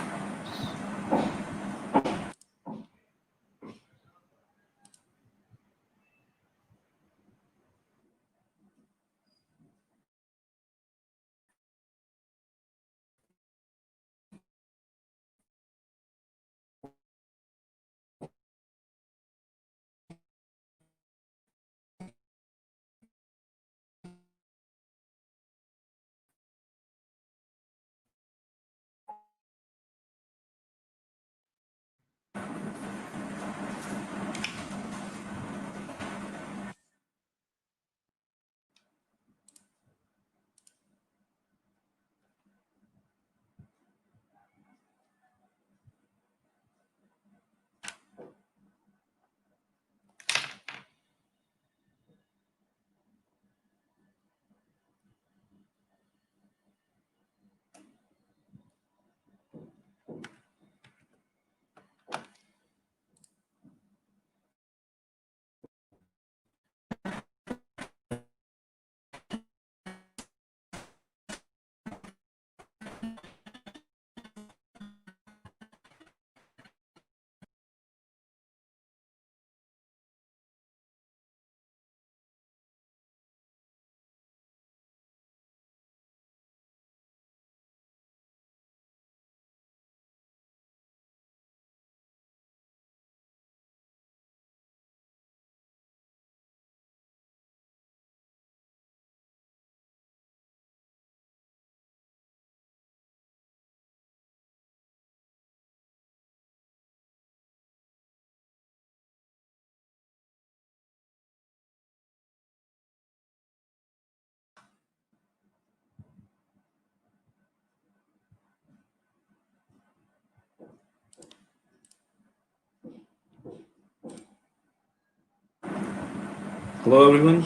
Hello, everyone.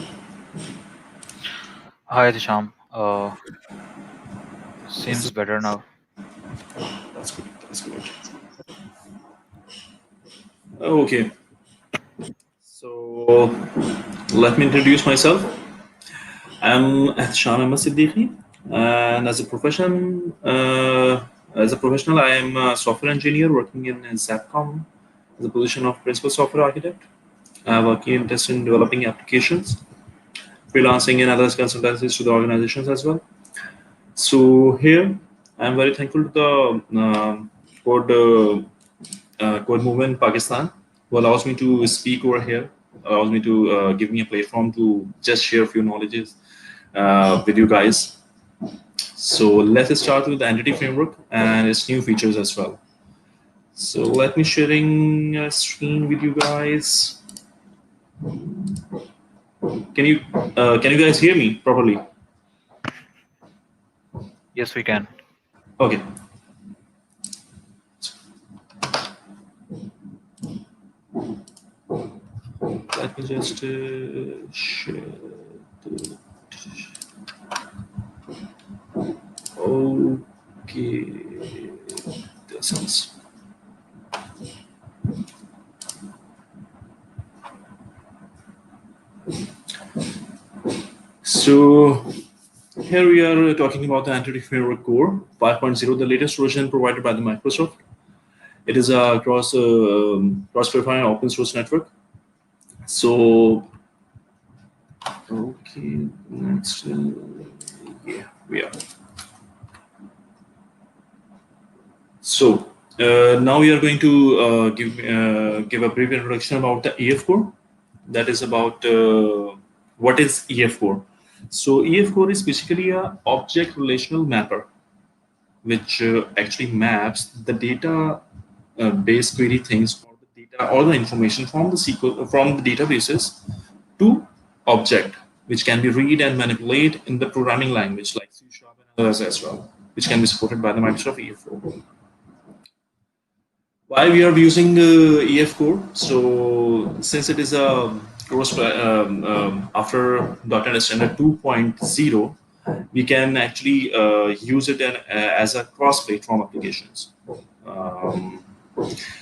Hi, Sham. Seems better now.
That's good. That's good. Okay. So let me introduce myself. I'm Hassan Siddiqui, and as a professional, I am a software engineer working in Zapcom as a position of principal software architect. Working in testing and developing applications, freelancing in other consultancies to the organizations as well. So here, I'm very thankful to the code movement in Pakistan, who allows me to speak over here, allows me to give me a platform to just share a few knowledges with you guys. So let's start with the entity framework and its new features as well. So let me sharing a screen with you guys. Can you guys hear me properly?
Yes, we can.
Okay. Let me just share. Okay. This is. So here we are talking about the Entity Framework Core 5.0, the latest version provided by the Microsoft. It is a cross-platform open source network. So, okay, next, yeah, we are. So now we are going to give a brief introduction about the Ef4. That is about what is Ef4. So Ef4 is basically a object relational mapper, which actually maps the data base query things or the data or the information from the SQL from the databases to object, which can be read and manipulate in the programming language like C# and others as well, which can be supported by the Microsoft Ef4. Why we are using Ef4? So since it is a cross after .NET Standard 2.0, we can actually use it as a cross-platform applications.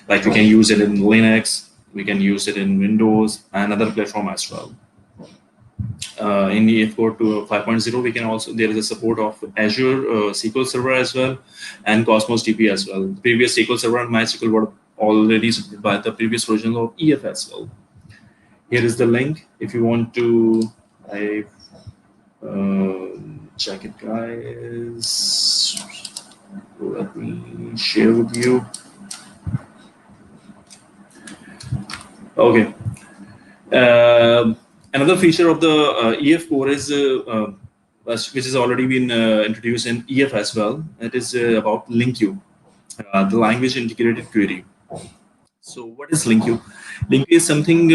Like we can use it in Linux, we can use it in Windows and other platform as well. in EF4 to 5.0, we can also, there is a support of Azure SQL Server as well, and Cosmos DB as well. The previous SQL Server and MySQL were already supported by the previous version of EF as well. Here is the link if you want to check it, guys. Let me share with you. Okay. Another feature of the EF4 is which has already been introduced in EF as well. It is about LinkU, the language integrated query. So what is LinkU? LinkU is something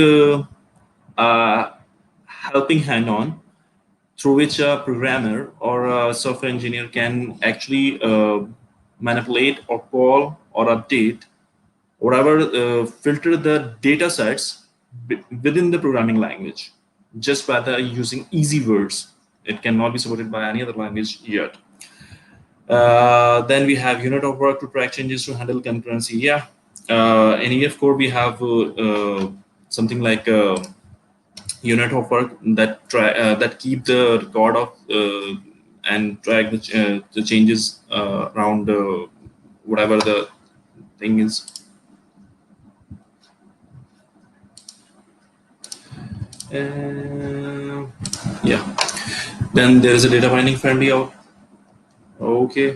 helping hand-on through which a programmer or a software engineer can actually manipulate or call or update whatever filter the data sets within the programming language just by the using easy words. It cannot be supported by any other language yet. Then we have unit of work to track changes to handle concurrency. Yeah, in EF core we have something like unit of work that keep the record of and track the changes around whatever the thing is. Yeah. Then there is a data binding friendly out. Okay.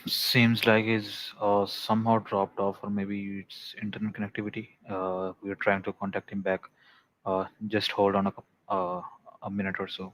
Seems like he's somehow dropped off, or maybe it's internet connectivity. We're trying to contact him back. Just hold on a minute or so.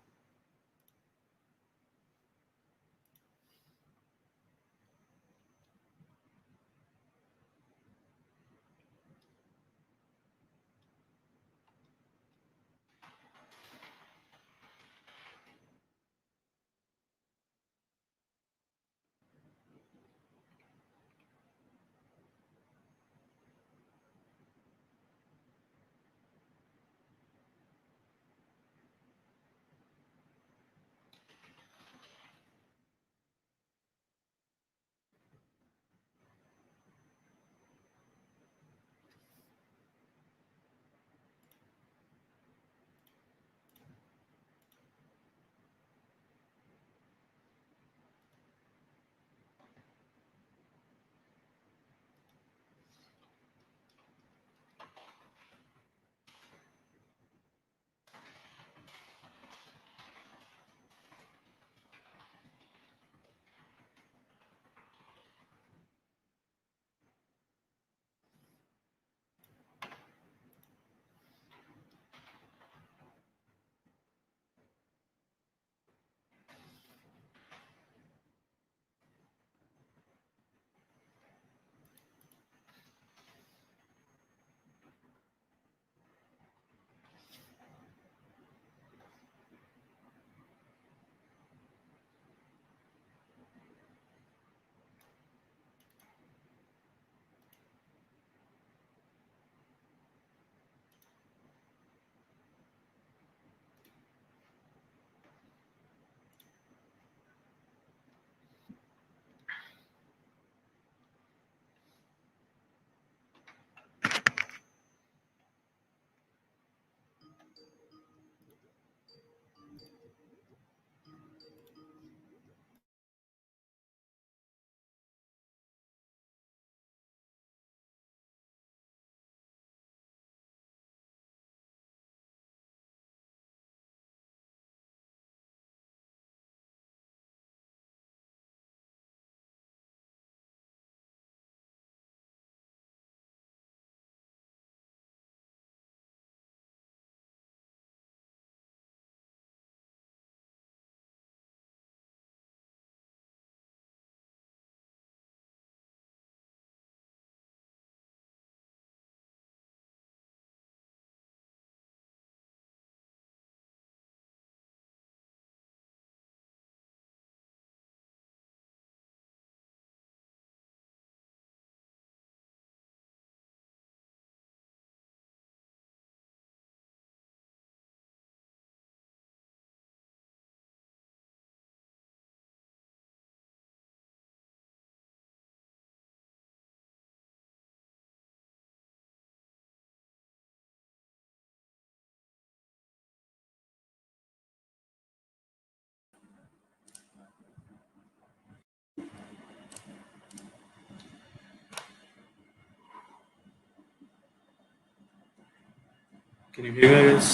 Can you hear me, guys?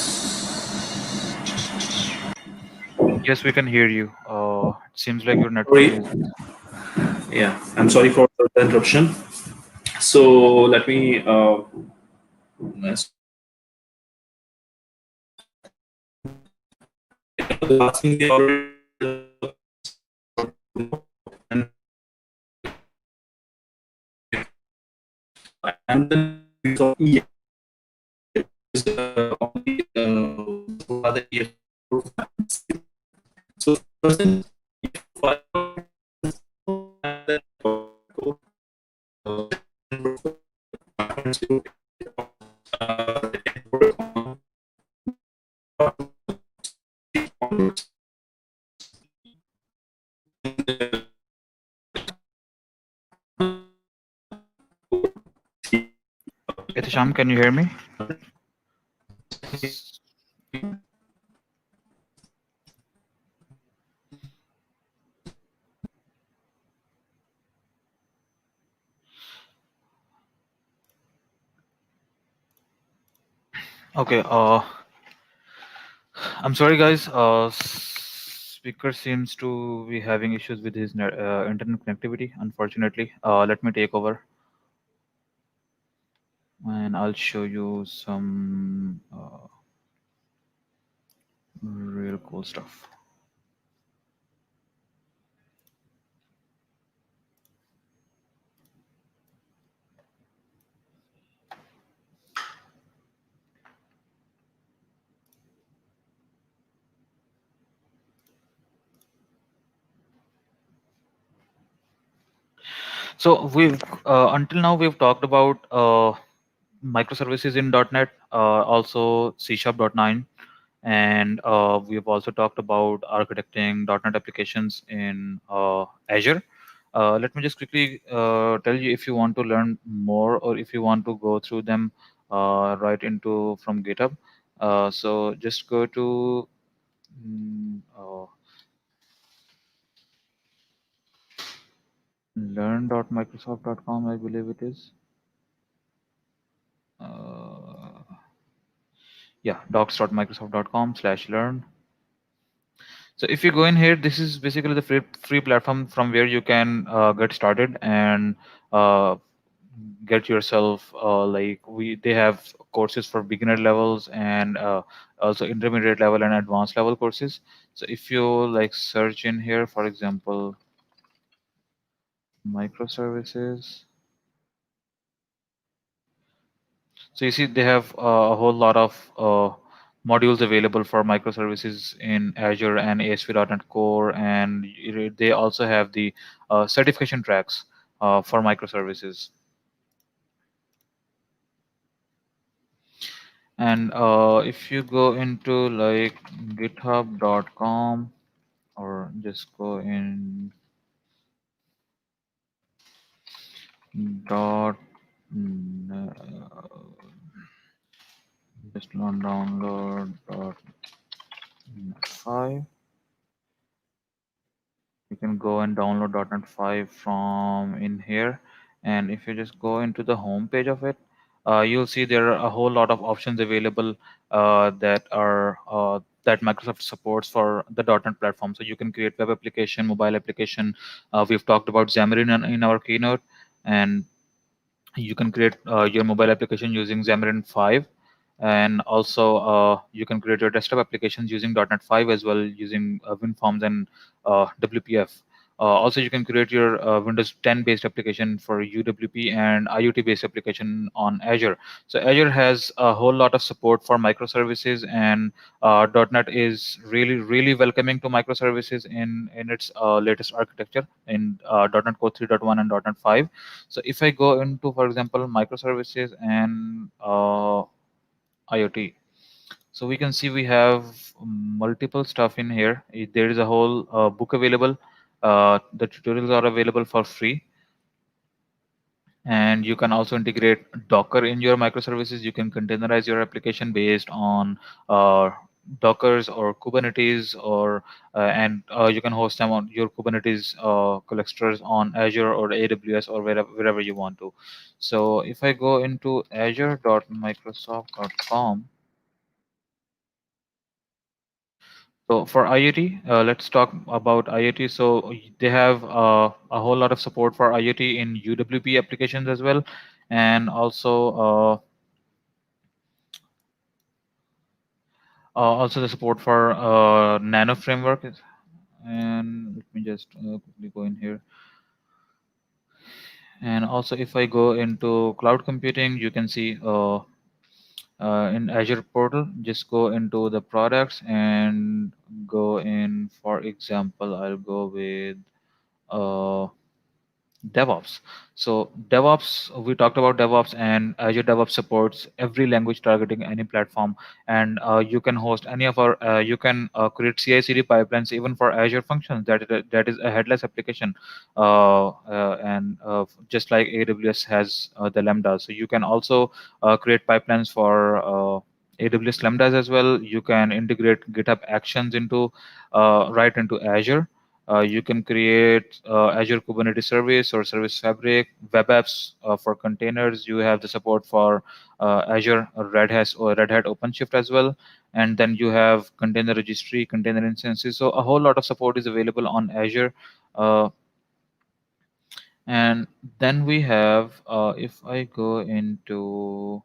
Yes, we can hear you. It seems like your network
Sorry.
is.
Yeah, I'm sorry for the interruption. So let me the last thing we already and then we saw EF is only other EF. So first thing,
Itisham, can you hear me? Okay. I'm sorry, guys. Speaker seems to be having issues with his internet connectivity. Unfortunately, let me take over, and I'll show you some real cool stuff. So we've until now we've talked about microservices in .NET, also C# .9, and we've also talked about architecting .NET applications in Azure. Let me just quickly tell you if you want to learn more or if you want to go through them right into from GitHub. So just go to learn.microsoft.com, I believe it is. Yeah, docs.microsoft.com/learn. So if you go in here, this is basically the free platform from where you can get started and uh, get yourself like they have courses for beginner levels and also intermediate level and advanced level courses. So if you like search in here, for example, microservices. So you see they have a whole lot of modules available for microservices in Azure and ASP.NET Core, and they also have the certification tracks for microservices. And if you go into like github.com or just go in dot just download dot 5. You can go and download .NET 5 from in here, and if you just go into the home page of it, you'll see there are a whole lot of options available that Microsoft supports for the .NET platform. So you can create web application, mobile application. We've talked about Xamarin in our keynote, and you can create your mobile application using Xamarin 5, and also you can create your desktop applications using .NET 5 as well, using WinForms and WPF. Also, you can create your Windows 10 based application for UWP and IoT based application on Azure. So Azure has a whole lot of support for microservices, and .NET is really welcoming to microservices in its latest architecture in .NET Core 3.1 and .NET 5. So if I go into, for example, microservices and IoT, so we can see we have multiple stuff in here. There is a whole book available. The tutorials are available for free, and you can also integrate Docker in your microservices. You can containerize your application based on uh, Dockers or Kubernetes, or and you can host them on your Kubernetes clusters on Azure or AWS or wherever you want to. So if I go into azure.microsoft.com, So for IoT, let's talk about IoT. So they have a whole lot of support for IoT in UWP applications as well, and also the support for Nano framework. And let me just quickly go in here. And also, if I go into cloud computing, you can see in Azure portal, just go into the products and go in. For example, I'll go with uh, DevOps. So DevOps, we talked about DevOps, and Azure DevOps supports every language targeting any platform, and you can host any of our, you can create CI/CD pipelines even for Azure functions. That is a headless application, and just like AWS has the Lambda, so you can also create pipelines for AWS Lambdas as well. You can integrate GitHub Actions into right into Azure. You can create Azure Kubernetes Service or Service Fabric, web apps for containers. You have the support for Azure Red Hat OpenShift as well. And then you have container registry, container instances. So a whole lot of support is available on Azure. Uh, and then we have, if I go into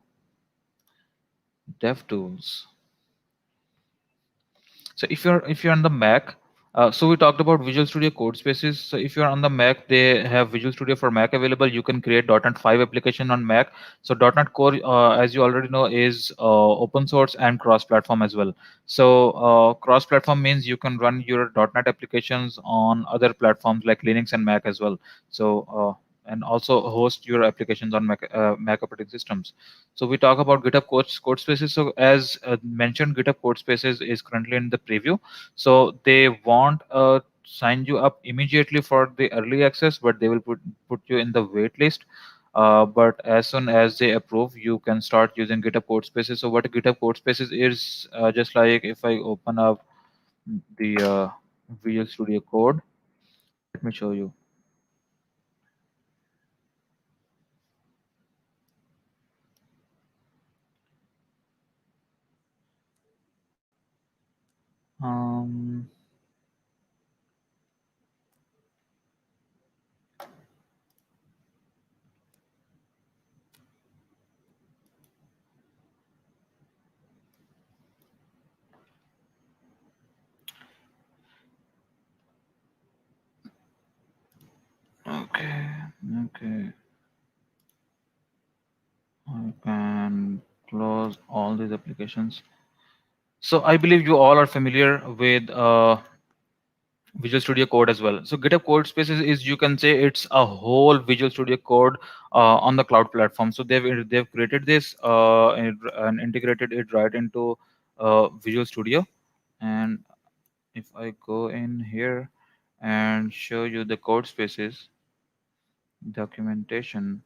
DevTools. So if you're on the Mac, so we talked about Visual Studio Codespaces. So if you're on the Mac, they have Visual Studio for Mac available. You can create .NET 5 application on Mac. So .NET Core, as you already know, is open source and cross-platform as well. So cross-platform means you can run your .NET applications on other platforms like Linux and Mac as well. So and also host your applications on Mac operating systems. So we talk about GitHub Codespaces. So as mentioned, GitHub Codespaces is currently in the preview. So they won't sign you up immediately for the early access, but they will put you in the wait list. But as soon as they approve, you can start using GitHub Codespaces. So what GitHub Codespaces is, just like if I open up the Visual Studio Code, let me show you. Um, okay, okay. I can close all these applications. So I believe you all are familiar with Visual Studio Code as well. So GitHub Codespaces is, you can say, it's a whole Visual Studio Code on the cloud platform. So they've created this and integrated it right into Visual Studio. And if I go in here and show you the Codespaces documentation.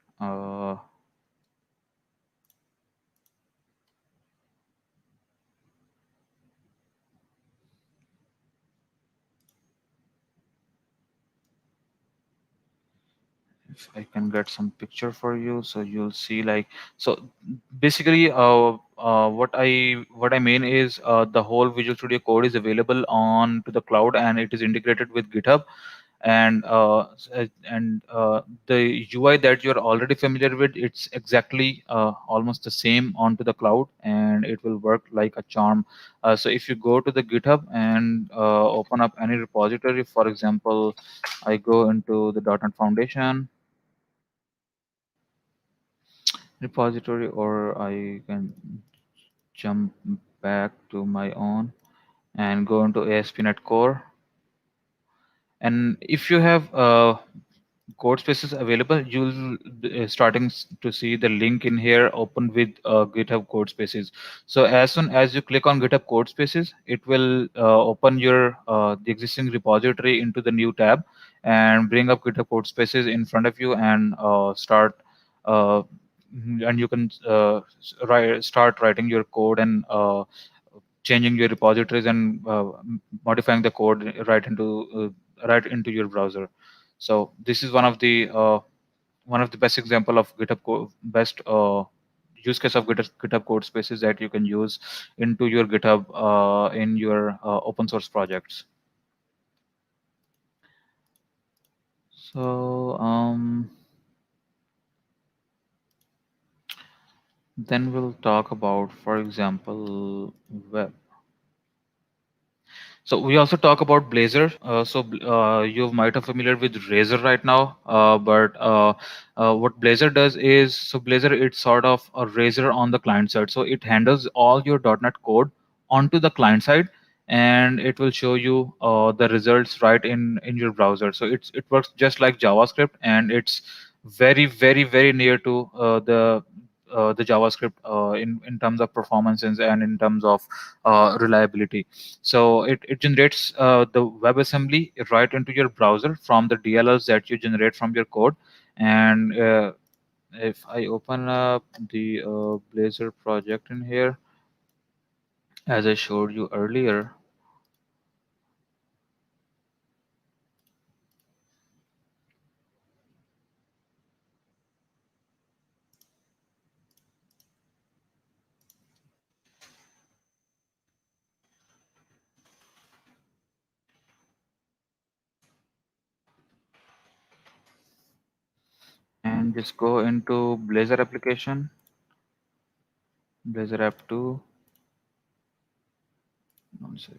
If I can get some picture for you, so you'll see, like, so basically what I mean is the whole Visual Studio Code is available on to the cloud, and it is integrated with GitHub. And the UI that you're already familiar with, it's exactly almost the same onto the cloud, and it will work like a charm. So if you go to the GitHub and open up any repository, for example, I go into the .NET Foundation repository, or I can jump back to my own and go into ASP.NET Core. And if you have Codespaces available, you'll starting to see the link in here open with GitHub Codespaces. So as soon as you click on GitHub Codespaces, it will open your the existing repository into the new tab and bring up GitHub Codespaces in front of you, and start and you can start writing your code and changing your repositories and modifying the code right into your browser. So this is one of the best example of GitHub best use case of GitHub Codespaces that you can use into your GitHub in your open source projects. So then we'll talk about, for example, web. So we also talk about Blazor. You might have familiar with Razor right now, but what Blazor does is, so Blazor, it's sort of a Razor on the client side. So it handles all your .NET code onto the client side, and it will show you the results right in your browser. So it works just like JavaScript, and it's very near to the JavaScript in terms of performances and in terms of reliability. So it generates the WebAssembly right into your browser from the DLLs that you generate from your code. And if I open up the Blazor project in here, as I showed you earlier, and just go into Blazor application, Blazor app 2, non-safe.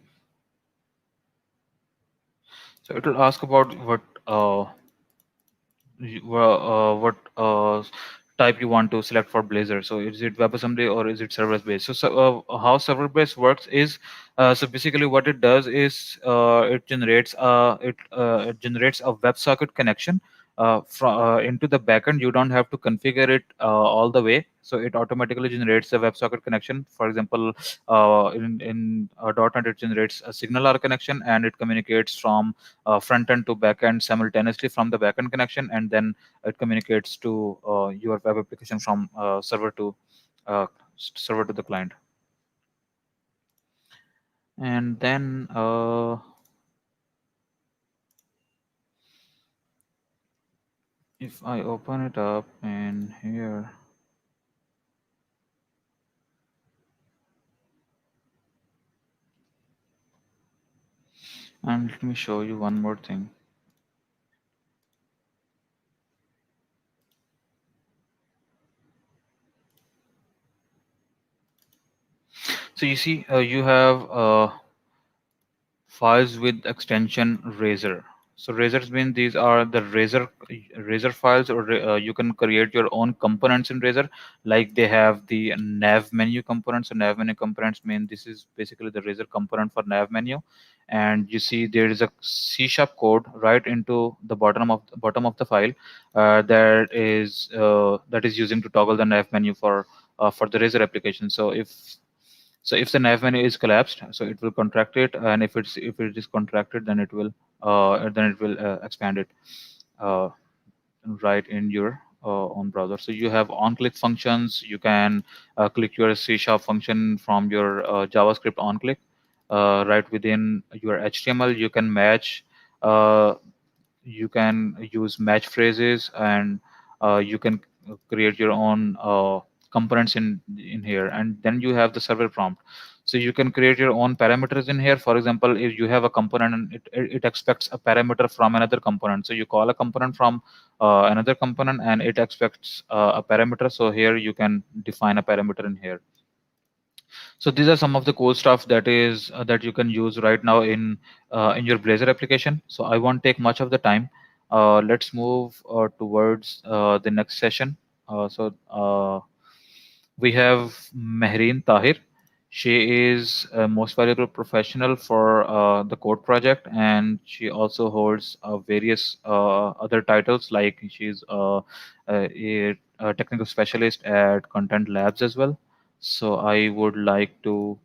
So it will ask about what type you want to select for Blazor. So is it WebAssembly or is it serverless based? So how server based works is, so basically what it does is it generates a WebSocket connection into the backend. You don't have to configure it all the way. So it automatically generates a WebSocket connection. For example, in .NET, it generates a SignalR connection, and it communicates from front end to back end simultaneously from the backend connection, and then it communicates to your web application from uh, server to the client. And then if I open it up in here, and let me show you one more thing. So you see, you have files with extension Razor. So Razors mean these are the Razor files, or you can create your own components in Razor. Like they have the nav menu components. So nav menu components mean this is basically the Razor component for nav menu. And you see there is a C# code right into the bottom of the file that is using to toggle the nav menu for the Razor application. So if the nav menu is collapsed, so it will contract it, and if it is contracted, then it will expand it uh, right in your own browser. So you have on-click functions. You can click your C# function from your JavaScript on-click right within your HTML. You can match. You can use match phrases, and you can create your own components in here. And then you have the server prompt. So you can create your own parameters in here. For example, if you have a component and it expects a parameter from another component, so you call a component from another component, and it expects a parameter. So here you can define a parameter in here. So these are some of the cool stuff that you can use right now in your Blazor application. So I won't take much of the time. Let's move towards the next session. We have Mehreen Tahir. She is a most valuable professional for the code project, and she also holds various other titles, like she's a technical specialist at Content Labs as well. So I would like to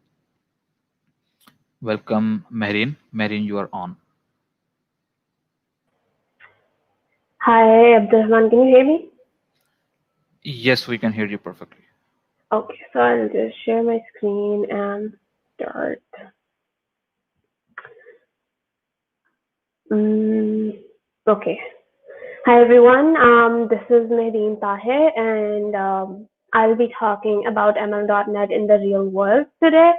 welcome Mehreen. Mehreen, you are on.
Hi, Abdurrahman, can you hear me?
Yes, we can hear you perfectly.
Okay, so I'll just share my screen and start. Okay. Hi, everyone. This is Mehreen Tahir, and I'll be talking about ML.NET in the real world today.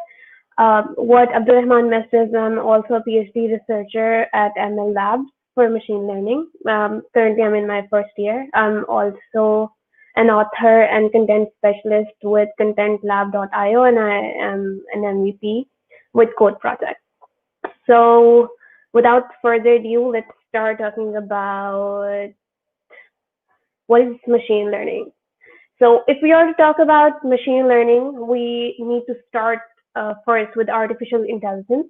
What Abdurrahman missed is I'm also a PhD researcher at ML Labs for machine learning. Currently, I'm in my first year. I'm also an author and content specialist with contentlab.io, and I am an MVP with Code Project. So without further ado, let's start talking about what is machine learning. So if we are to talk about machine learning, we need to start first with artificial intelligence.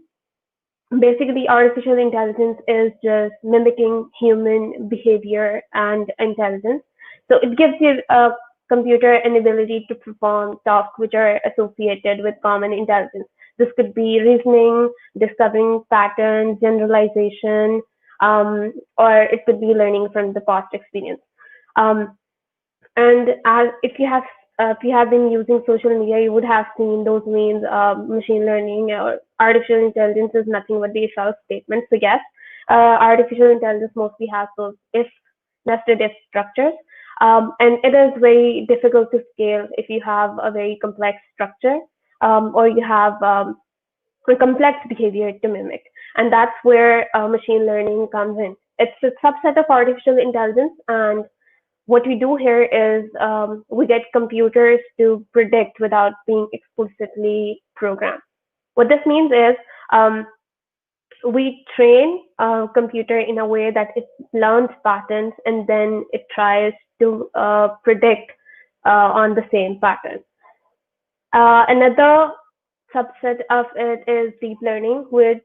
Basically, artificial intelligence is just mimicking human behavior and intelligence. So it gives you a computer an ability to perform tasks which are associated with common intelligence. This could be reasoning, discovering patterns, generalization, or it could be learning from the past experience. And if you have been using social media, you would have seen those memes. Machine learning or artificial intelligence is nothing but the if-else statements. So yes, artificial intelligence mostly has those nested if structures, and it is very difficult to scale if you have a very complex structure, or you have a complex behavior to mimic. And that's where machine learning comes in. It's a subset of artificial intelligence, and what we do here is we get computers to predict without being explicitly programmed. What this means is we train a computer in a way that it learns patterns and then it tries to predict on the same pattern. Another subset of it is deep learning, which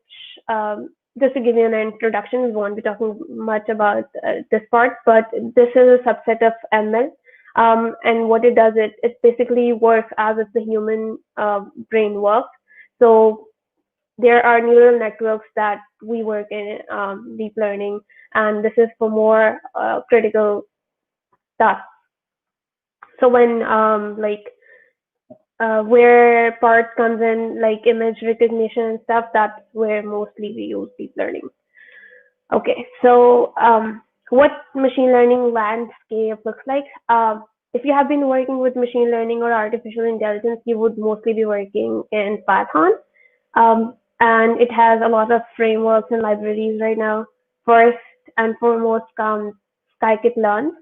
just to give you an introduction, we won't be talking much about this part, but this is a subset of ML. And what it does, it basically works as if the human brain works. So there are neural networks that we work in deep learning, and this is for more critical tasks. So when where parts comes in, like image recognition and stuff, that's where mostly we use deep learning. Okay, so what machine learning landscape looks like. If you have been working with machine learning or artificial intelligence, you would mostly be working in Python. And it has a lot of frameworks and libraries right now. First and foremost comes scikit-learn,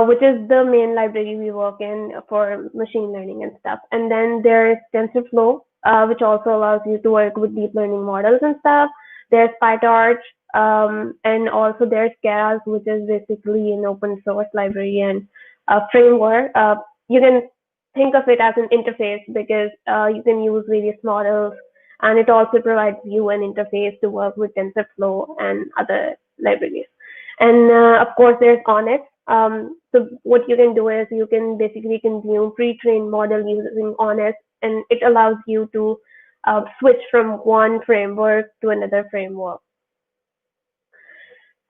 which is the main library we work in for machine learning and stuff. And then there's TensorFlow, which also allows you to work with deep learning models and stuff. There's PyTorch, and also there's Keras, which is basically an open source library and a framework. You can think of it as an interface because you can use various models, and it also provides you an interface to work with TensorFlow and other libraries. And of course, there's Onix. So what you can do is you can basically consume pre-trained model using Onix, and it allows you to switch from one framework to another framework.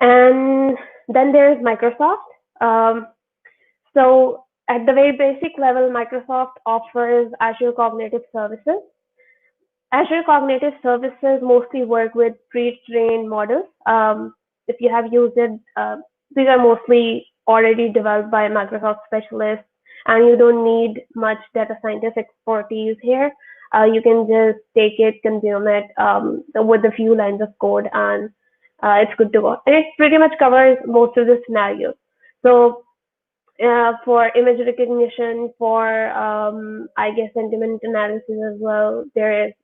And then there's Microsoft. So at the very basic level, Microsoft offers Azure Cognitive Services. Azure Cognitive Services mostly work with pre-trained models. If you have used it, these are mostly already developed by Microsoft specialists, and you don't need much data scientist expertise here. You can just take it, consume it with a few lines of code, and it's good to go. And it pretty much covers most of the scenarios. So for image recognition, for I guess sentiment analysis as well, there is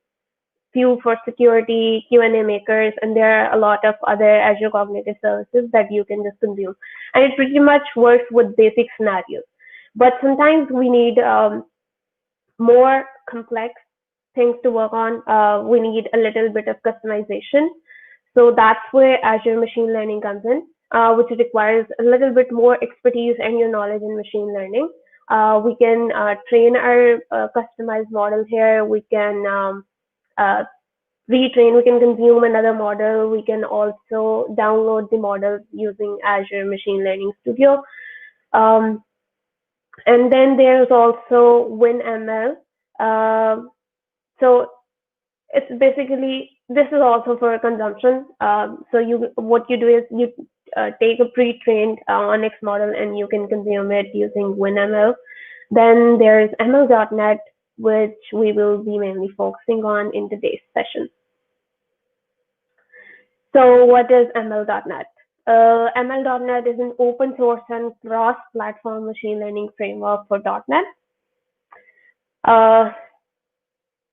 few for security, Q&A makers, and there are a lot of other Azure Cognitive Services that you can just consume. And it pretty much works with basic scenarios. But sometimes we need more complex things to work on. We need a little bit of customization. So that's where Azure Machine Learning comes in, which requires a little bit more expertise and your knowledge in machine learning. We can train our customized model here. We can retrain, we can consume another model. We can also download the model using Azure Machine Learning Studio. And then there's also WinML. So it's basically, this is also for consumption. So what you do is take a pre-trained Onyx model and you can consume it using WinML. Then there's ML.NET, which we will be mainly focusing on in today's session. So what is ML.NET? ML.NET is an open source and cross-platform machine learning framework for .NET.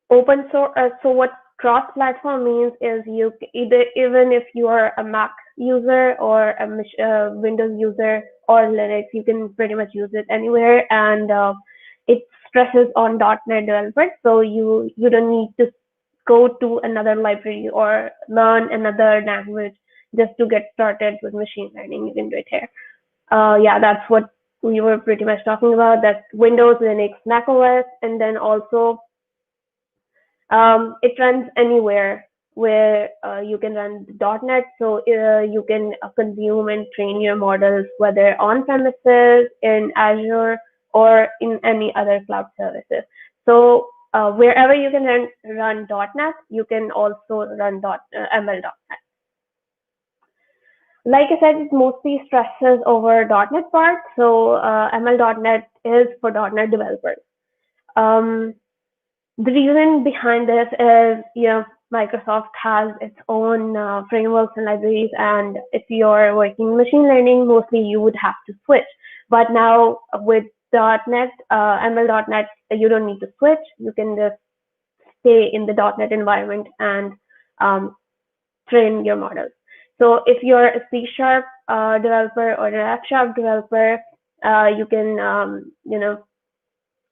Open source. So what cross-platform means is you even if you are a Mac user or a Windows user or Linux, you can pretty much use it anywhere, and it stresses on .NET developers. So you don't need to go to another library or learn another language just to get started with machine learning. You can do it here. Yeah, that's what we were pretty much talking about. That's Windows, Linux, Mac OS, and then also it runs anywhere where you can run .NET. So you can consume and train your models, whether on premises, in Azure, or in any other cloud services. So wherever you can run .NET, you can also run ML.NET. Like I said, it mostly stresses over .NET part. So ML.NET is for .NET developers. The reason behind this is, Microsoft has its own frameworks and libraries, and if you're working machine learning, mostly you would have to switch. But now with .NET, ML.NET, you don't need to switch. You can just stay in the .NET environment and train your models. So if you're a C# developer or an F# developer, you can,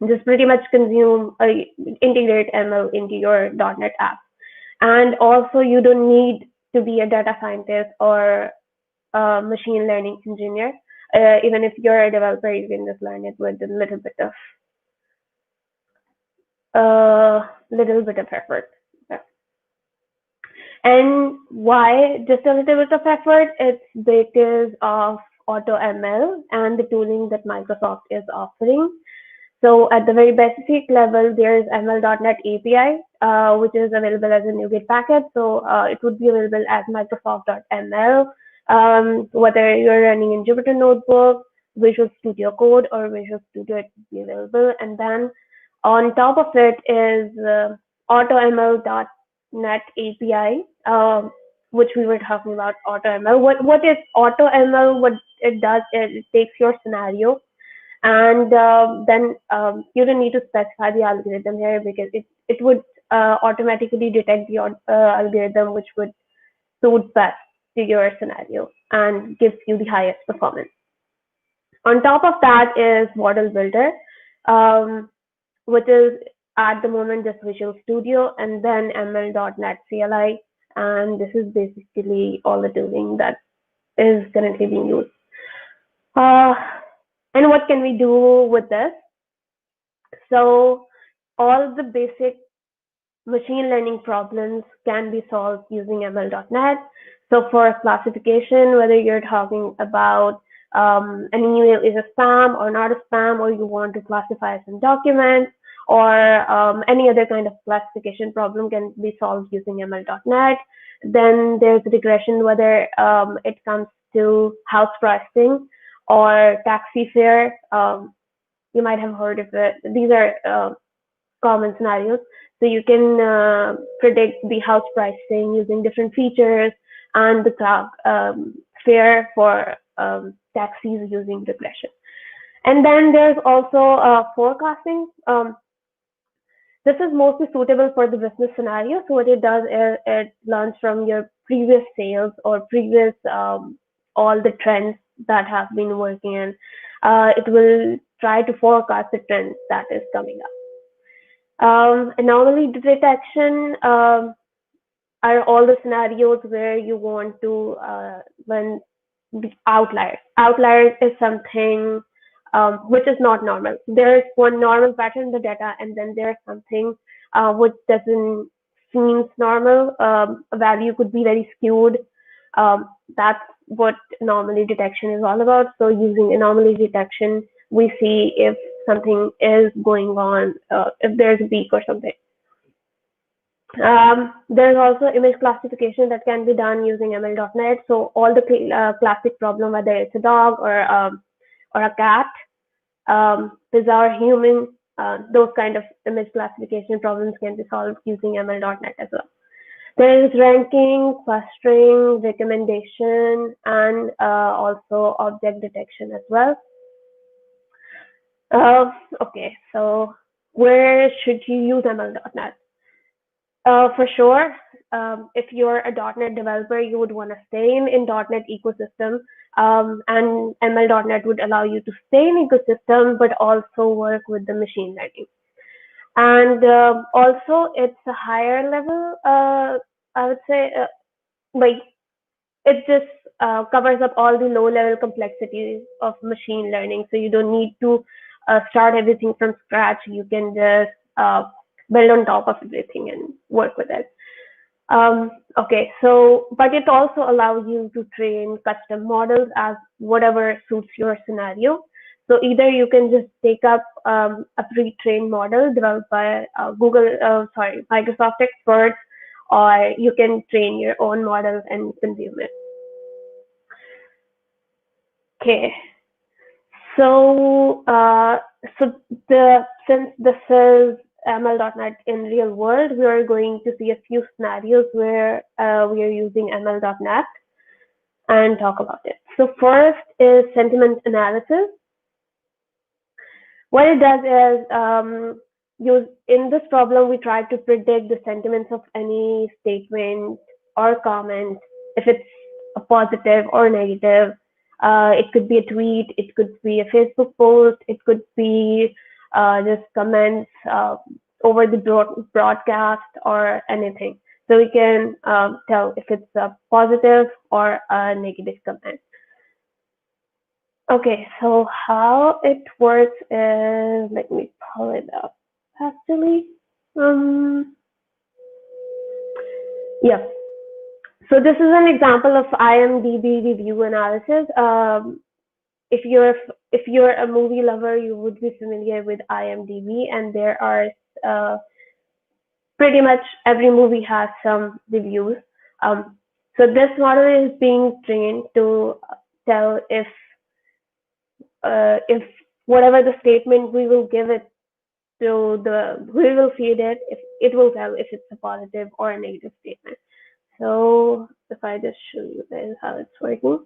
just pretty much integrate ML into your .NET app. And also, you don't need to be a data scientist or a machine learning engineer. Even if you're a developer, you can just learn it with a little bit of effort. Yeah. And why just a little bit of effort? It's because of AutoML and the tooling that Microsoft is offering. So at the very basic level, there's ML.NET API, which is available as a NuGet package. So it would be available as Microsoft.ml, whether you're running in Jupyter Notebook, Visual Studio Code, or Visual Studio, it would be available. And then on top of it is AutoML.NET API, which we were talking about AutoML. What is AutoML? What it does is it takes your scenario, and then you don't need to specify the algorithm here, because it would automatically detect the algorithm which would suit best to your scenario and gives you the highest performance. On top of that is Model Builder, which is at the moment just Visual Studio, and then ML.NET CLI, and this is basically all the tooling that is currently being used. And what can we do with this? So all the basic machine learning problems can be solved using ML.NET. So for classification, whether you're talking about an email is a spam or not a spam, or you want to classify some documents, or any other kind of classification problem can be solved using ML.NET. Then there's regression, whether it comes to house pricing or taxi fare. You might have heard of it. These are common scenarios. So you can predict the house pricing using different features and the fare for taxis using regression. And then there's also forecasting. This is mostly suitable for the business scenario. So what it does is it learns from your previous sales or previous all the trends that have been working in. It will try to forecast the trends that is coming up. Anomaly detection are all the scenarios where you want to run the outliers. Outliers is something which is not normal. There's one normal pattern in the data, and then there's something which doesn't seem normal. A value could be very skewed. That's what anomaly detection is all about. So using anomaly detection, we see if something is going on, if there's a peak or something. There's also image classification that can be done using ML.NET. So all the classic problem, whether it's a dog or a cat, bizarre human, those kind of image classification problems can be solved using ML.NET as well. There is ranking, clustering, recommendation, and also object detection as well. Okay, so where should you use ML.NET? For sure, if you're a .NET developer, you would want to stay in .NET ecosystem, and ML.NET would allow you to stay in ecosystem, but also work with the machine learning. And also, it's a higher level. I would say, like it just covers up all the low-level complexities of machine learning. So you don't need to start everything from scratch. You can just build on top of everything and work with it. Okay, so, but it also allows you to train custom models as whatever suits your scenario. So either you can just take up a pre-trained model developed by Microsoft experts, or you can train your own models and consume it. Okay, so since this is ML.NET in real world, we are going to see a few scenarios where we are using ML.NET and talk about it. So first is sentiment analysis. What it does is, in this problem, we try to predict the sentiments of any statement or comment, if it's a positive or negative. It could be a tweet, it could be a Facebook post, it could be just comments over the broadcast or anything. So we can tell if it's a positive or a negative comment. Okay, so how it works is, let me pull it up actually. Yeah. So this is an example of IMDb review analysis. If you're a movie lover, you would be familiar with IMDb, and there are pretty much every movie has some reviews. So this model is being trained to tell if whatever the statement we will give it to we will feed it, if it will tell if it's a positive or a negative statement. So if I just show you guys how it's working.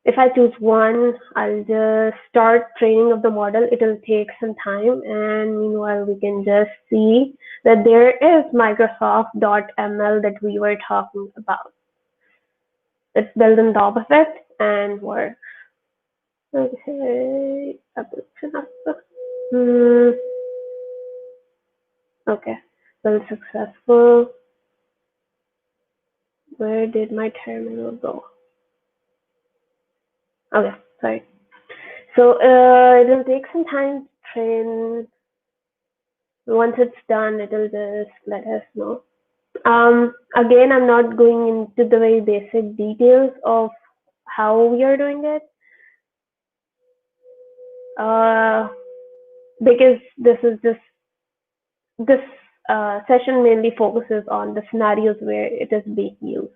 If I choose one, I'll just start training of the model. It'll take some time, and meanwhile we can just see that there is Microsoft.ml that we were talking about. It's built on top of it and works. Okay, okay, well, successful. Where did my terminal go? Okay, sorry. So it'll take some time to train. Once it's done, it'll just let us know. Again, I'm not going into the very basic details of how we are doing it, because this session mainly focuses on the scenarios where it is being used.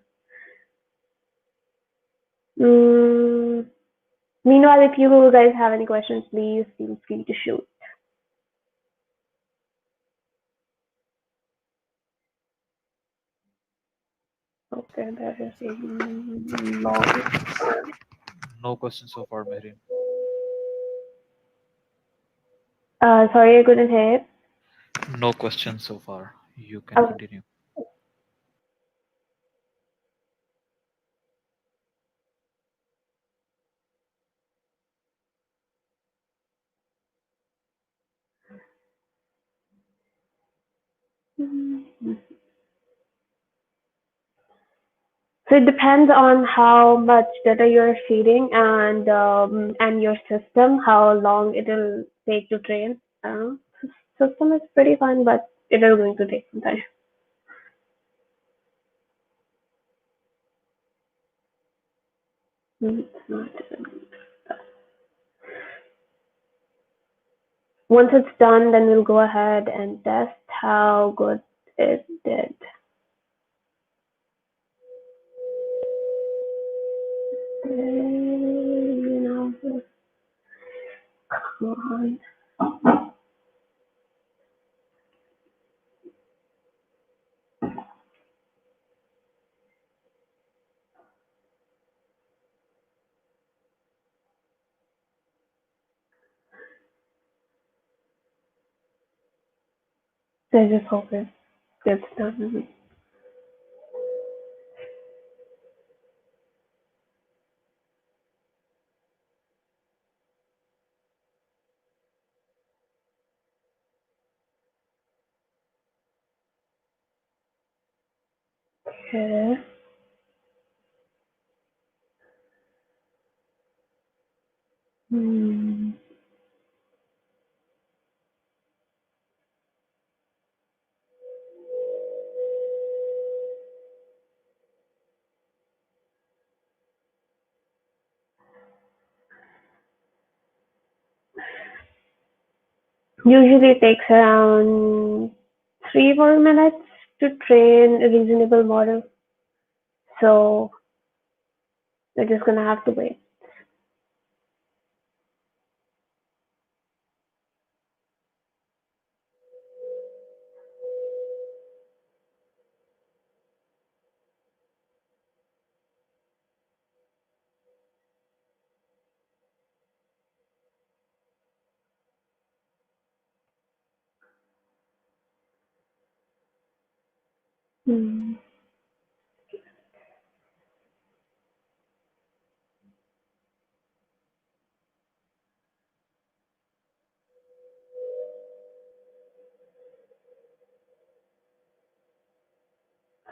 Meanwhile, if you guys have any questions, please feel free to shoot. Okay, there is a long.
No questions so far, Mehreen.
Sorry, I couldn't hear it.
No questions so far. You can continue.
So it depends on how much data you're feeding and your system, how long it'll take to train. System is pretty fun, but it is going to take some time. Once it's done, then we'll go ahead and test how good it did. Come on. I just hope it gets done. Okay. Usually it takes around 3-4 minutes to train a reasonable model. So we're just gonna have to wait.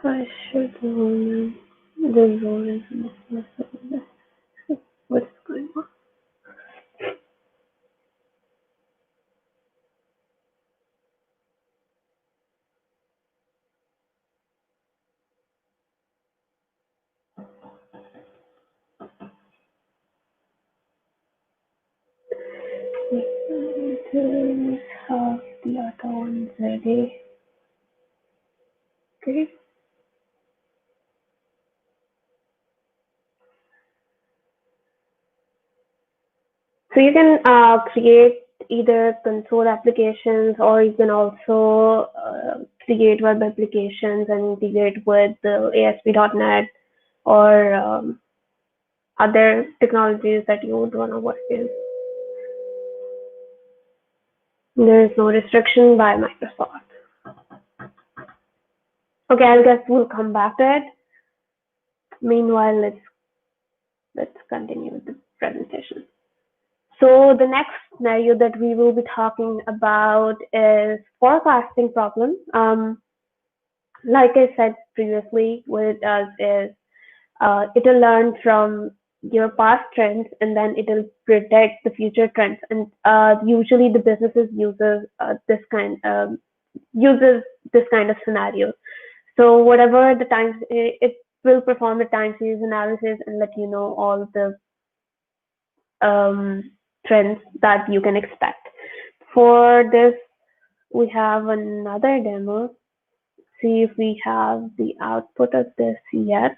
I should know the role is what's going on. Let's have the other ones ready. Okay. So you can create either console applications, or you can also create web applications and integrate with the ASP.NET or other technologies that you would want to work in. There is no restriction by Microsoft. Okay, I guess we'll come back to it. Meanwhile, let's continue with the presentation. So the next scenario that we will be talking about is forecasting problem. Like I said previously, what it does is it'll learn from your past trends, and then it'll predict the future trends. And usually the businesses uses this kind of scenario. So whatever the time, it will perform a time series analysis and let you know all the trends that you can expect. For this, we have another demo. See if we have the output of this yet.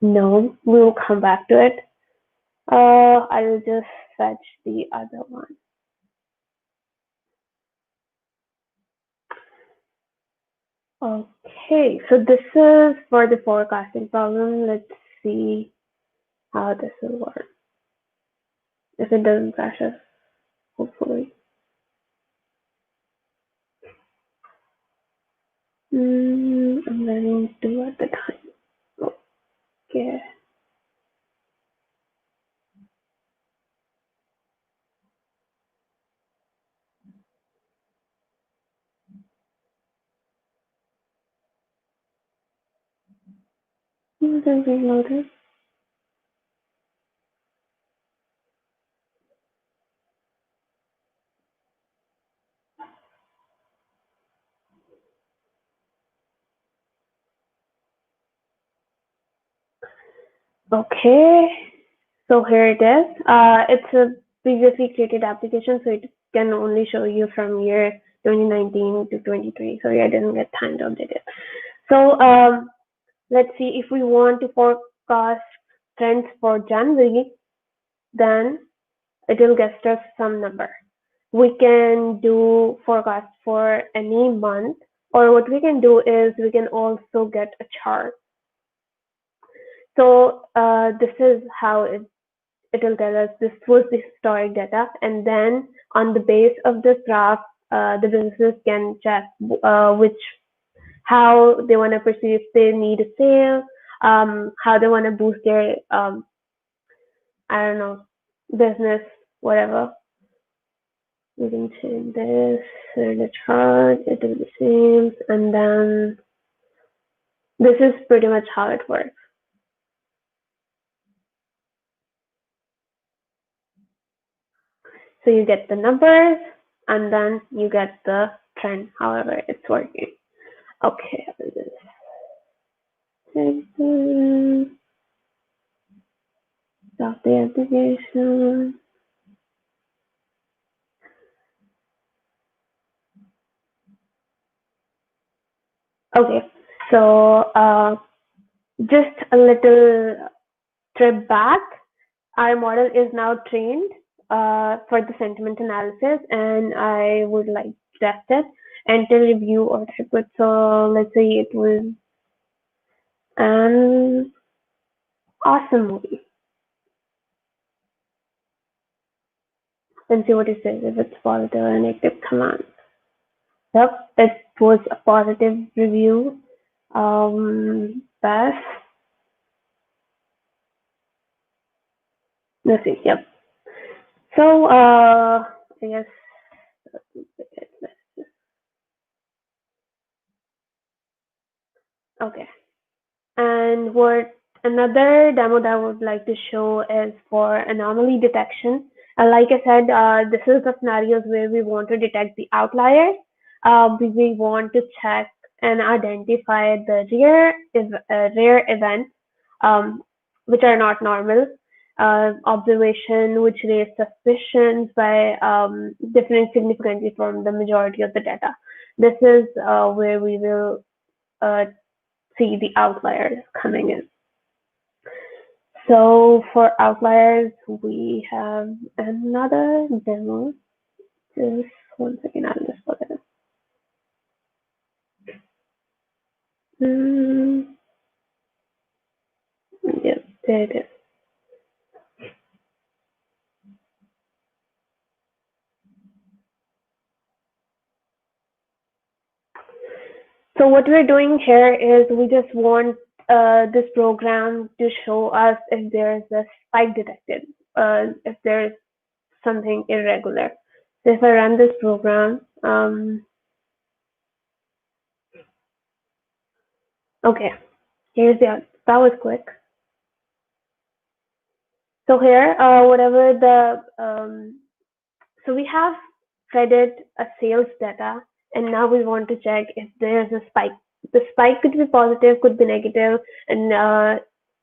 No, we will come back to it. I will just fetch the other one. Okay, so this is for the forecasting problem. Let's see how this will work. If it doesn't crash us, hopefully. I'm running 2 at the time. Okay. Reloaded. Okay, so here it is. It's a previously created application, so it can only show you from your 2019 to 2020. Sorry, I didn't get time to update it. So let's see, if we want to forecast trends for January, then it will get us some number. We can do forecast for any month, or what we can do is we can also get a chart. So this is how it will tell us this was the historic data, and then on the base of this graph, the businesses can check how they want to perceive if they need a sale, how they want to boost their I don't know, business, whatever. We can change this in the chart, it will be the same, and then this is pretty much how it works. So you get the numbers, and then you get the trend, however it's working. Okay, stop the application. Okay, so just a little trip back. Our model is now trained for the sentiment analysis, and I would like to test it until review or throughput. So let's say it was an awesome movie. And see what it says, if it's positive or negative command. Yep, it was a positive review. Best. Let's see, yep. So I guess okay. And what another demo that I would like to show is for anomaly detection. Like I said, this is the scenarios where we want to detect the outliers. We want to check and identify the rare events which are not normal. Observation which raise suspicions by differing significantly from the majority of the data. This is where we will see the outliers coming in. So for outliers, we have another demo. Just one second, I'll just put it in. Yep, there it is. So what we're doing here is we just want this program to show us if there's a spike detected, if there's something irregular. So if I run this program, okay, here's the, that was quick. So here, whatever the, so we have fed a sales data, and now we want to check if there's a spike. The spike could be positive, could be negative, and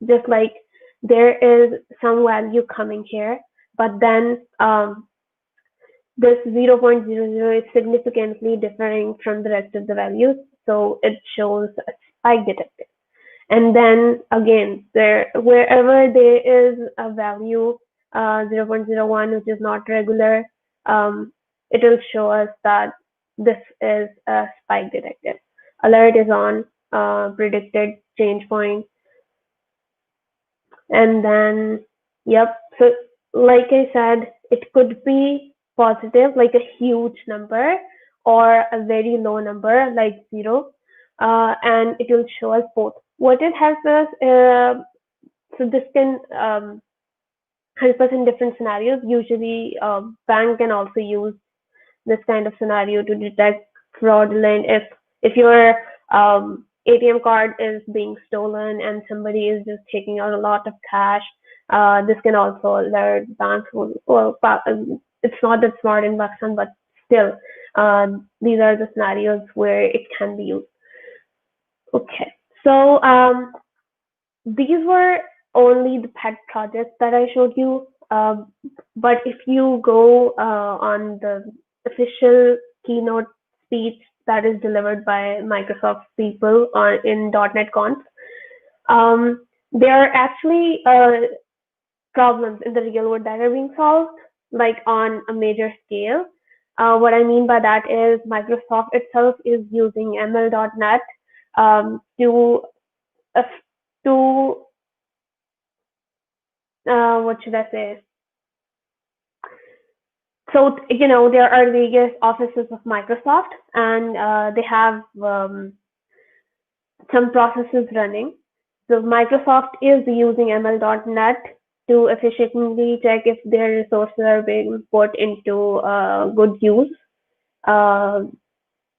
just like there is some value coming here, but then this 0.00 is significantly differing from the rest of the values, so it shows a spike detected. And then again, wherever there is a value 0.01 which is not regular, it will show us that this is a spike detected. Alert is on, predicted change point. And then, yep, so like I said, it could be positive, like a huge number, or a very low number, like 0, and it will show us both. What it helps us, so this can help us in different scenarios. Usually, bank can also use this kind of scenario to detect fraudulent. If your ATM card is being stolen and somebody is just taking out a lot of cash, this can also alert banks. Well, it's not that smart in Pakistan, but still, these are the scenarios where it can be used. Okay, so these were only the pet projects that I showed you. But if you go on the official keynote speech that is delivered by Microsoft people in .NET Conf. There are actually problems in the real world that are being solved, like on a major scale. What I mean by that is Microsoft itself is using ML.NET to what should I say? So there are various offices of Microsoft, and they have some processes running. So Microsoft is using ML.NET to efficiently check if their resources are being put into good use.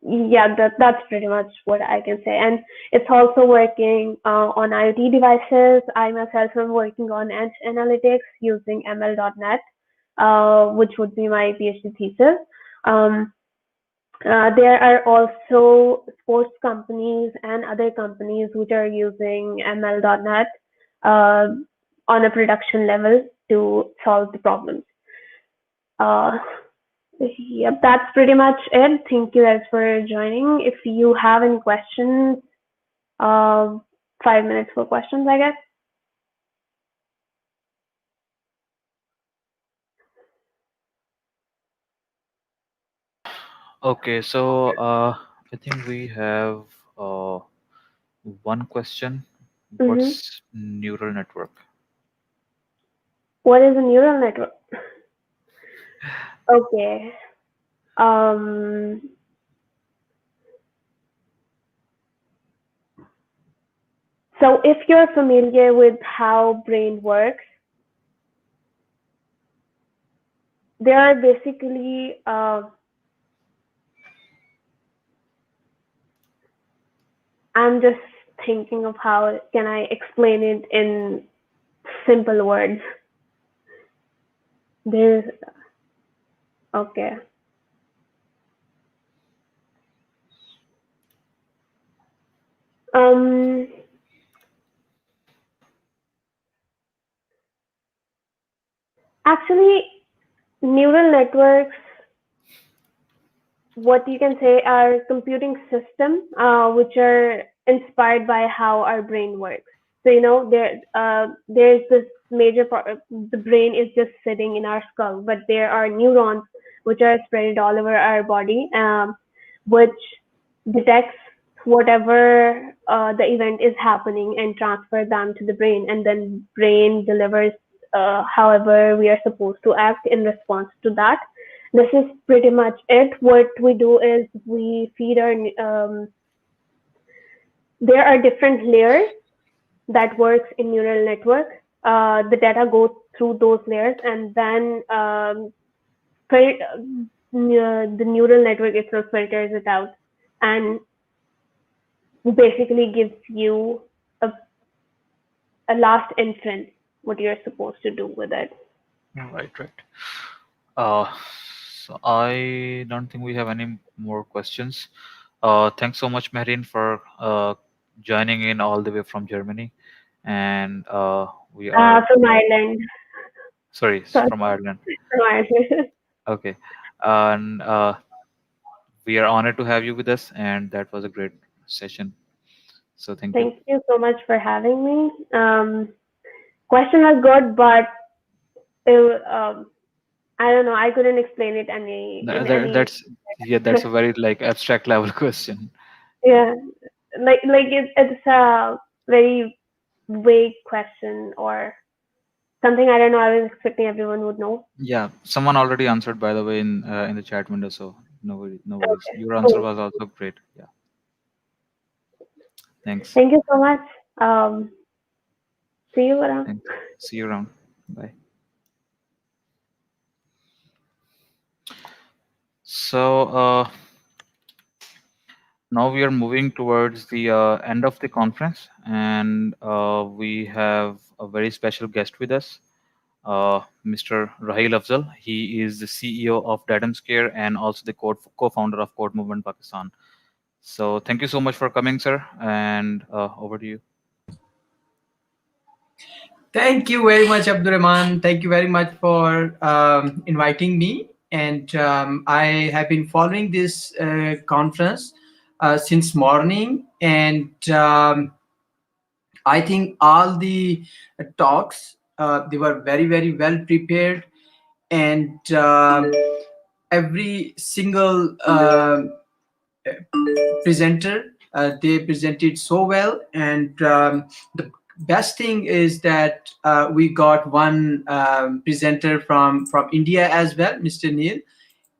Yeah, that's pretty much what I can say. And it's also working on IoT devices. I myself am working on edge analytics using ML.NET, which would be my PhD thesis. There are also sports companies and other companies which are using ML.NET on a production level to solve the problems. Yep, that's pretty much it. Thank you guys for joining. If you have any questions, 5 minutes for questions, I guess.
Okay, so I think we have one question. What's neural network?
What is a neural network? Okay. So if you're familiar with how brain works, there are basically I'm just thinking of how can I explain it in simple words. There's okay. Actually, neural networks, what you can say, are computing systems which are inspired by how our brain works. So there's this major part. The brain is just sitting in our skull, but there are neurons which are spread all over our body, which detects whatever the event is happening and transfer them to the brain, and then brain delivers however we are supposed to act in response to that. This is pretty much it. What we do is we feed our there are different layers that works in neural network. The data goes through those layers, and then the neural network itself filters it out and basically gives you a last inference, what you're supposed to do with it.
Right. So I don't think we have any more questions. Thanks so much, Mehreen, for joining in all the way from Germany, and we are
From Ireland.
sorry, from Ireland.
From Ireland.
Okay, and we are honored to have you with us, and that was a great session. So thank you.
Thank you so much for having me. Question was good, but I don't know. I couldn't explain it
That's a very like abstract level question.
Yeah, it's a very vague question or something. I don't know. I was expecting everyone would know.
Yeah, someone already answered, by the way, in the chat window, so no worries.
Okay,
Your answer
cool.
was also great. Yeah, thanks.
Thank you so much. See you around.
Thanks. See you around. Bye. So now we are moving towards the end of the conference, and we have a very special guest with us, Mr. Rahil Afzal. He is the CEO of Datamscare and also the co-founder of Code Movement Pakistan. So thank you so much for coming, sir, and over to you.
Thank you very much, Abdurrahman. Thank you very much for inviting me. and I have been following this conference since morning, and I think all the talks they were very very well prepared, and every single presenter they presented so well, and the best thing is that we got one presenter from India as well, Mr. Neil,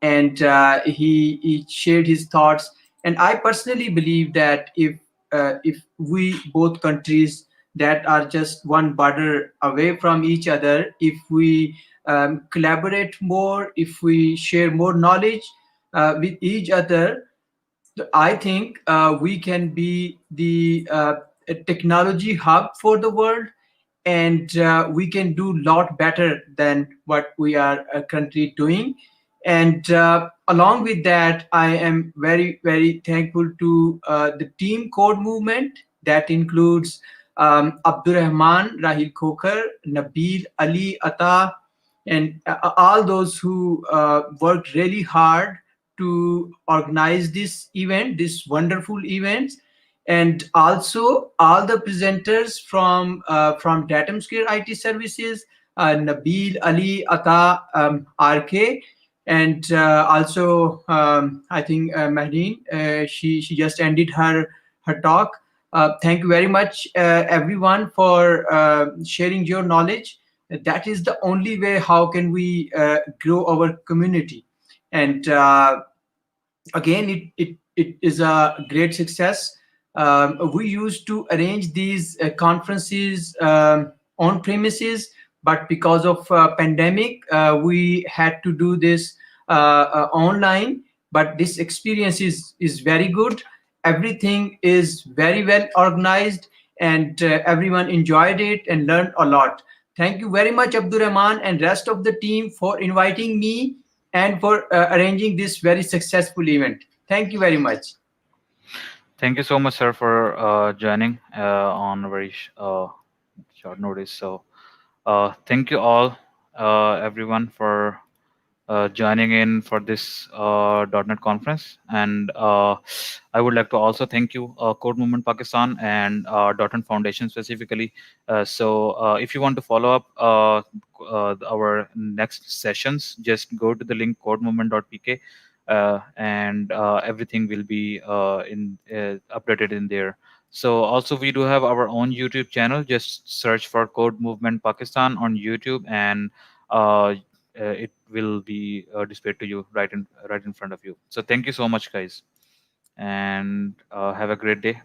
and he shared his thoughts. And I personally believe that if we both countries that are just one border away from each other, if we collaborate more, if we share more knowledge with each other, I think we can be the technology hub for the world, and we can do a lot better than what we are currently doing. And along with that, I am very, very thankful to the team code movement that includes Abdurrahman, Rahil Khokar, Nabil, Ali, Ata, and all those who worked really hard to organize this event, this wonderful event, and also all the presenters from Datum Square IT Services, Nabil, Ali, Ata, RK, and also I think Mehreen, she just ended her talk. Thank you very much, everyone, for sharing your knowledge. That is the only way how can we grow our community. And again, it is a great success. We used to arrange these conferences on premises, but because of pandemic, we had to do this online. But this experience is very good. Everything is very well organized, and everyone enjoyed it and learned a lot. Thank you very much, Abdurrahman and rest of the team, for inviting me and for arranging this very successful event. Thank you very much.
Thank you so much, sir, for joining on a very short notice. So, thank you all, everyone, for joining in for this .NET conference. And I would like to also thank you, Code Movement Pakistan and .NET Foundation specifically. If you want to follow up our next sessions, just go to the link codemovement.pk, and everything will be updated in there. So also we do have our own YouTube channel. Just search for Code Movement Pakistan on YouTube, and it will be displayed to you right in front of you. So thank you so much, guys, and have a great day.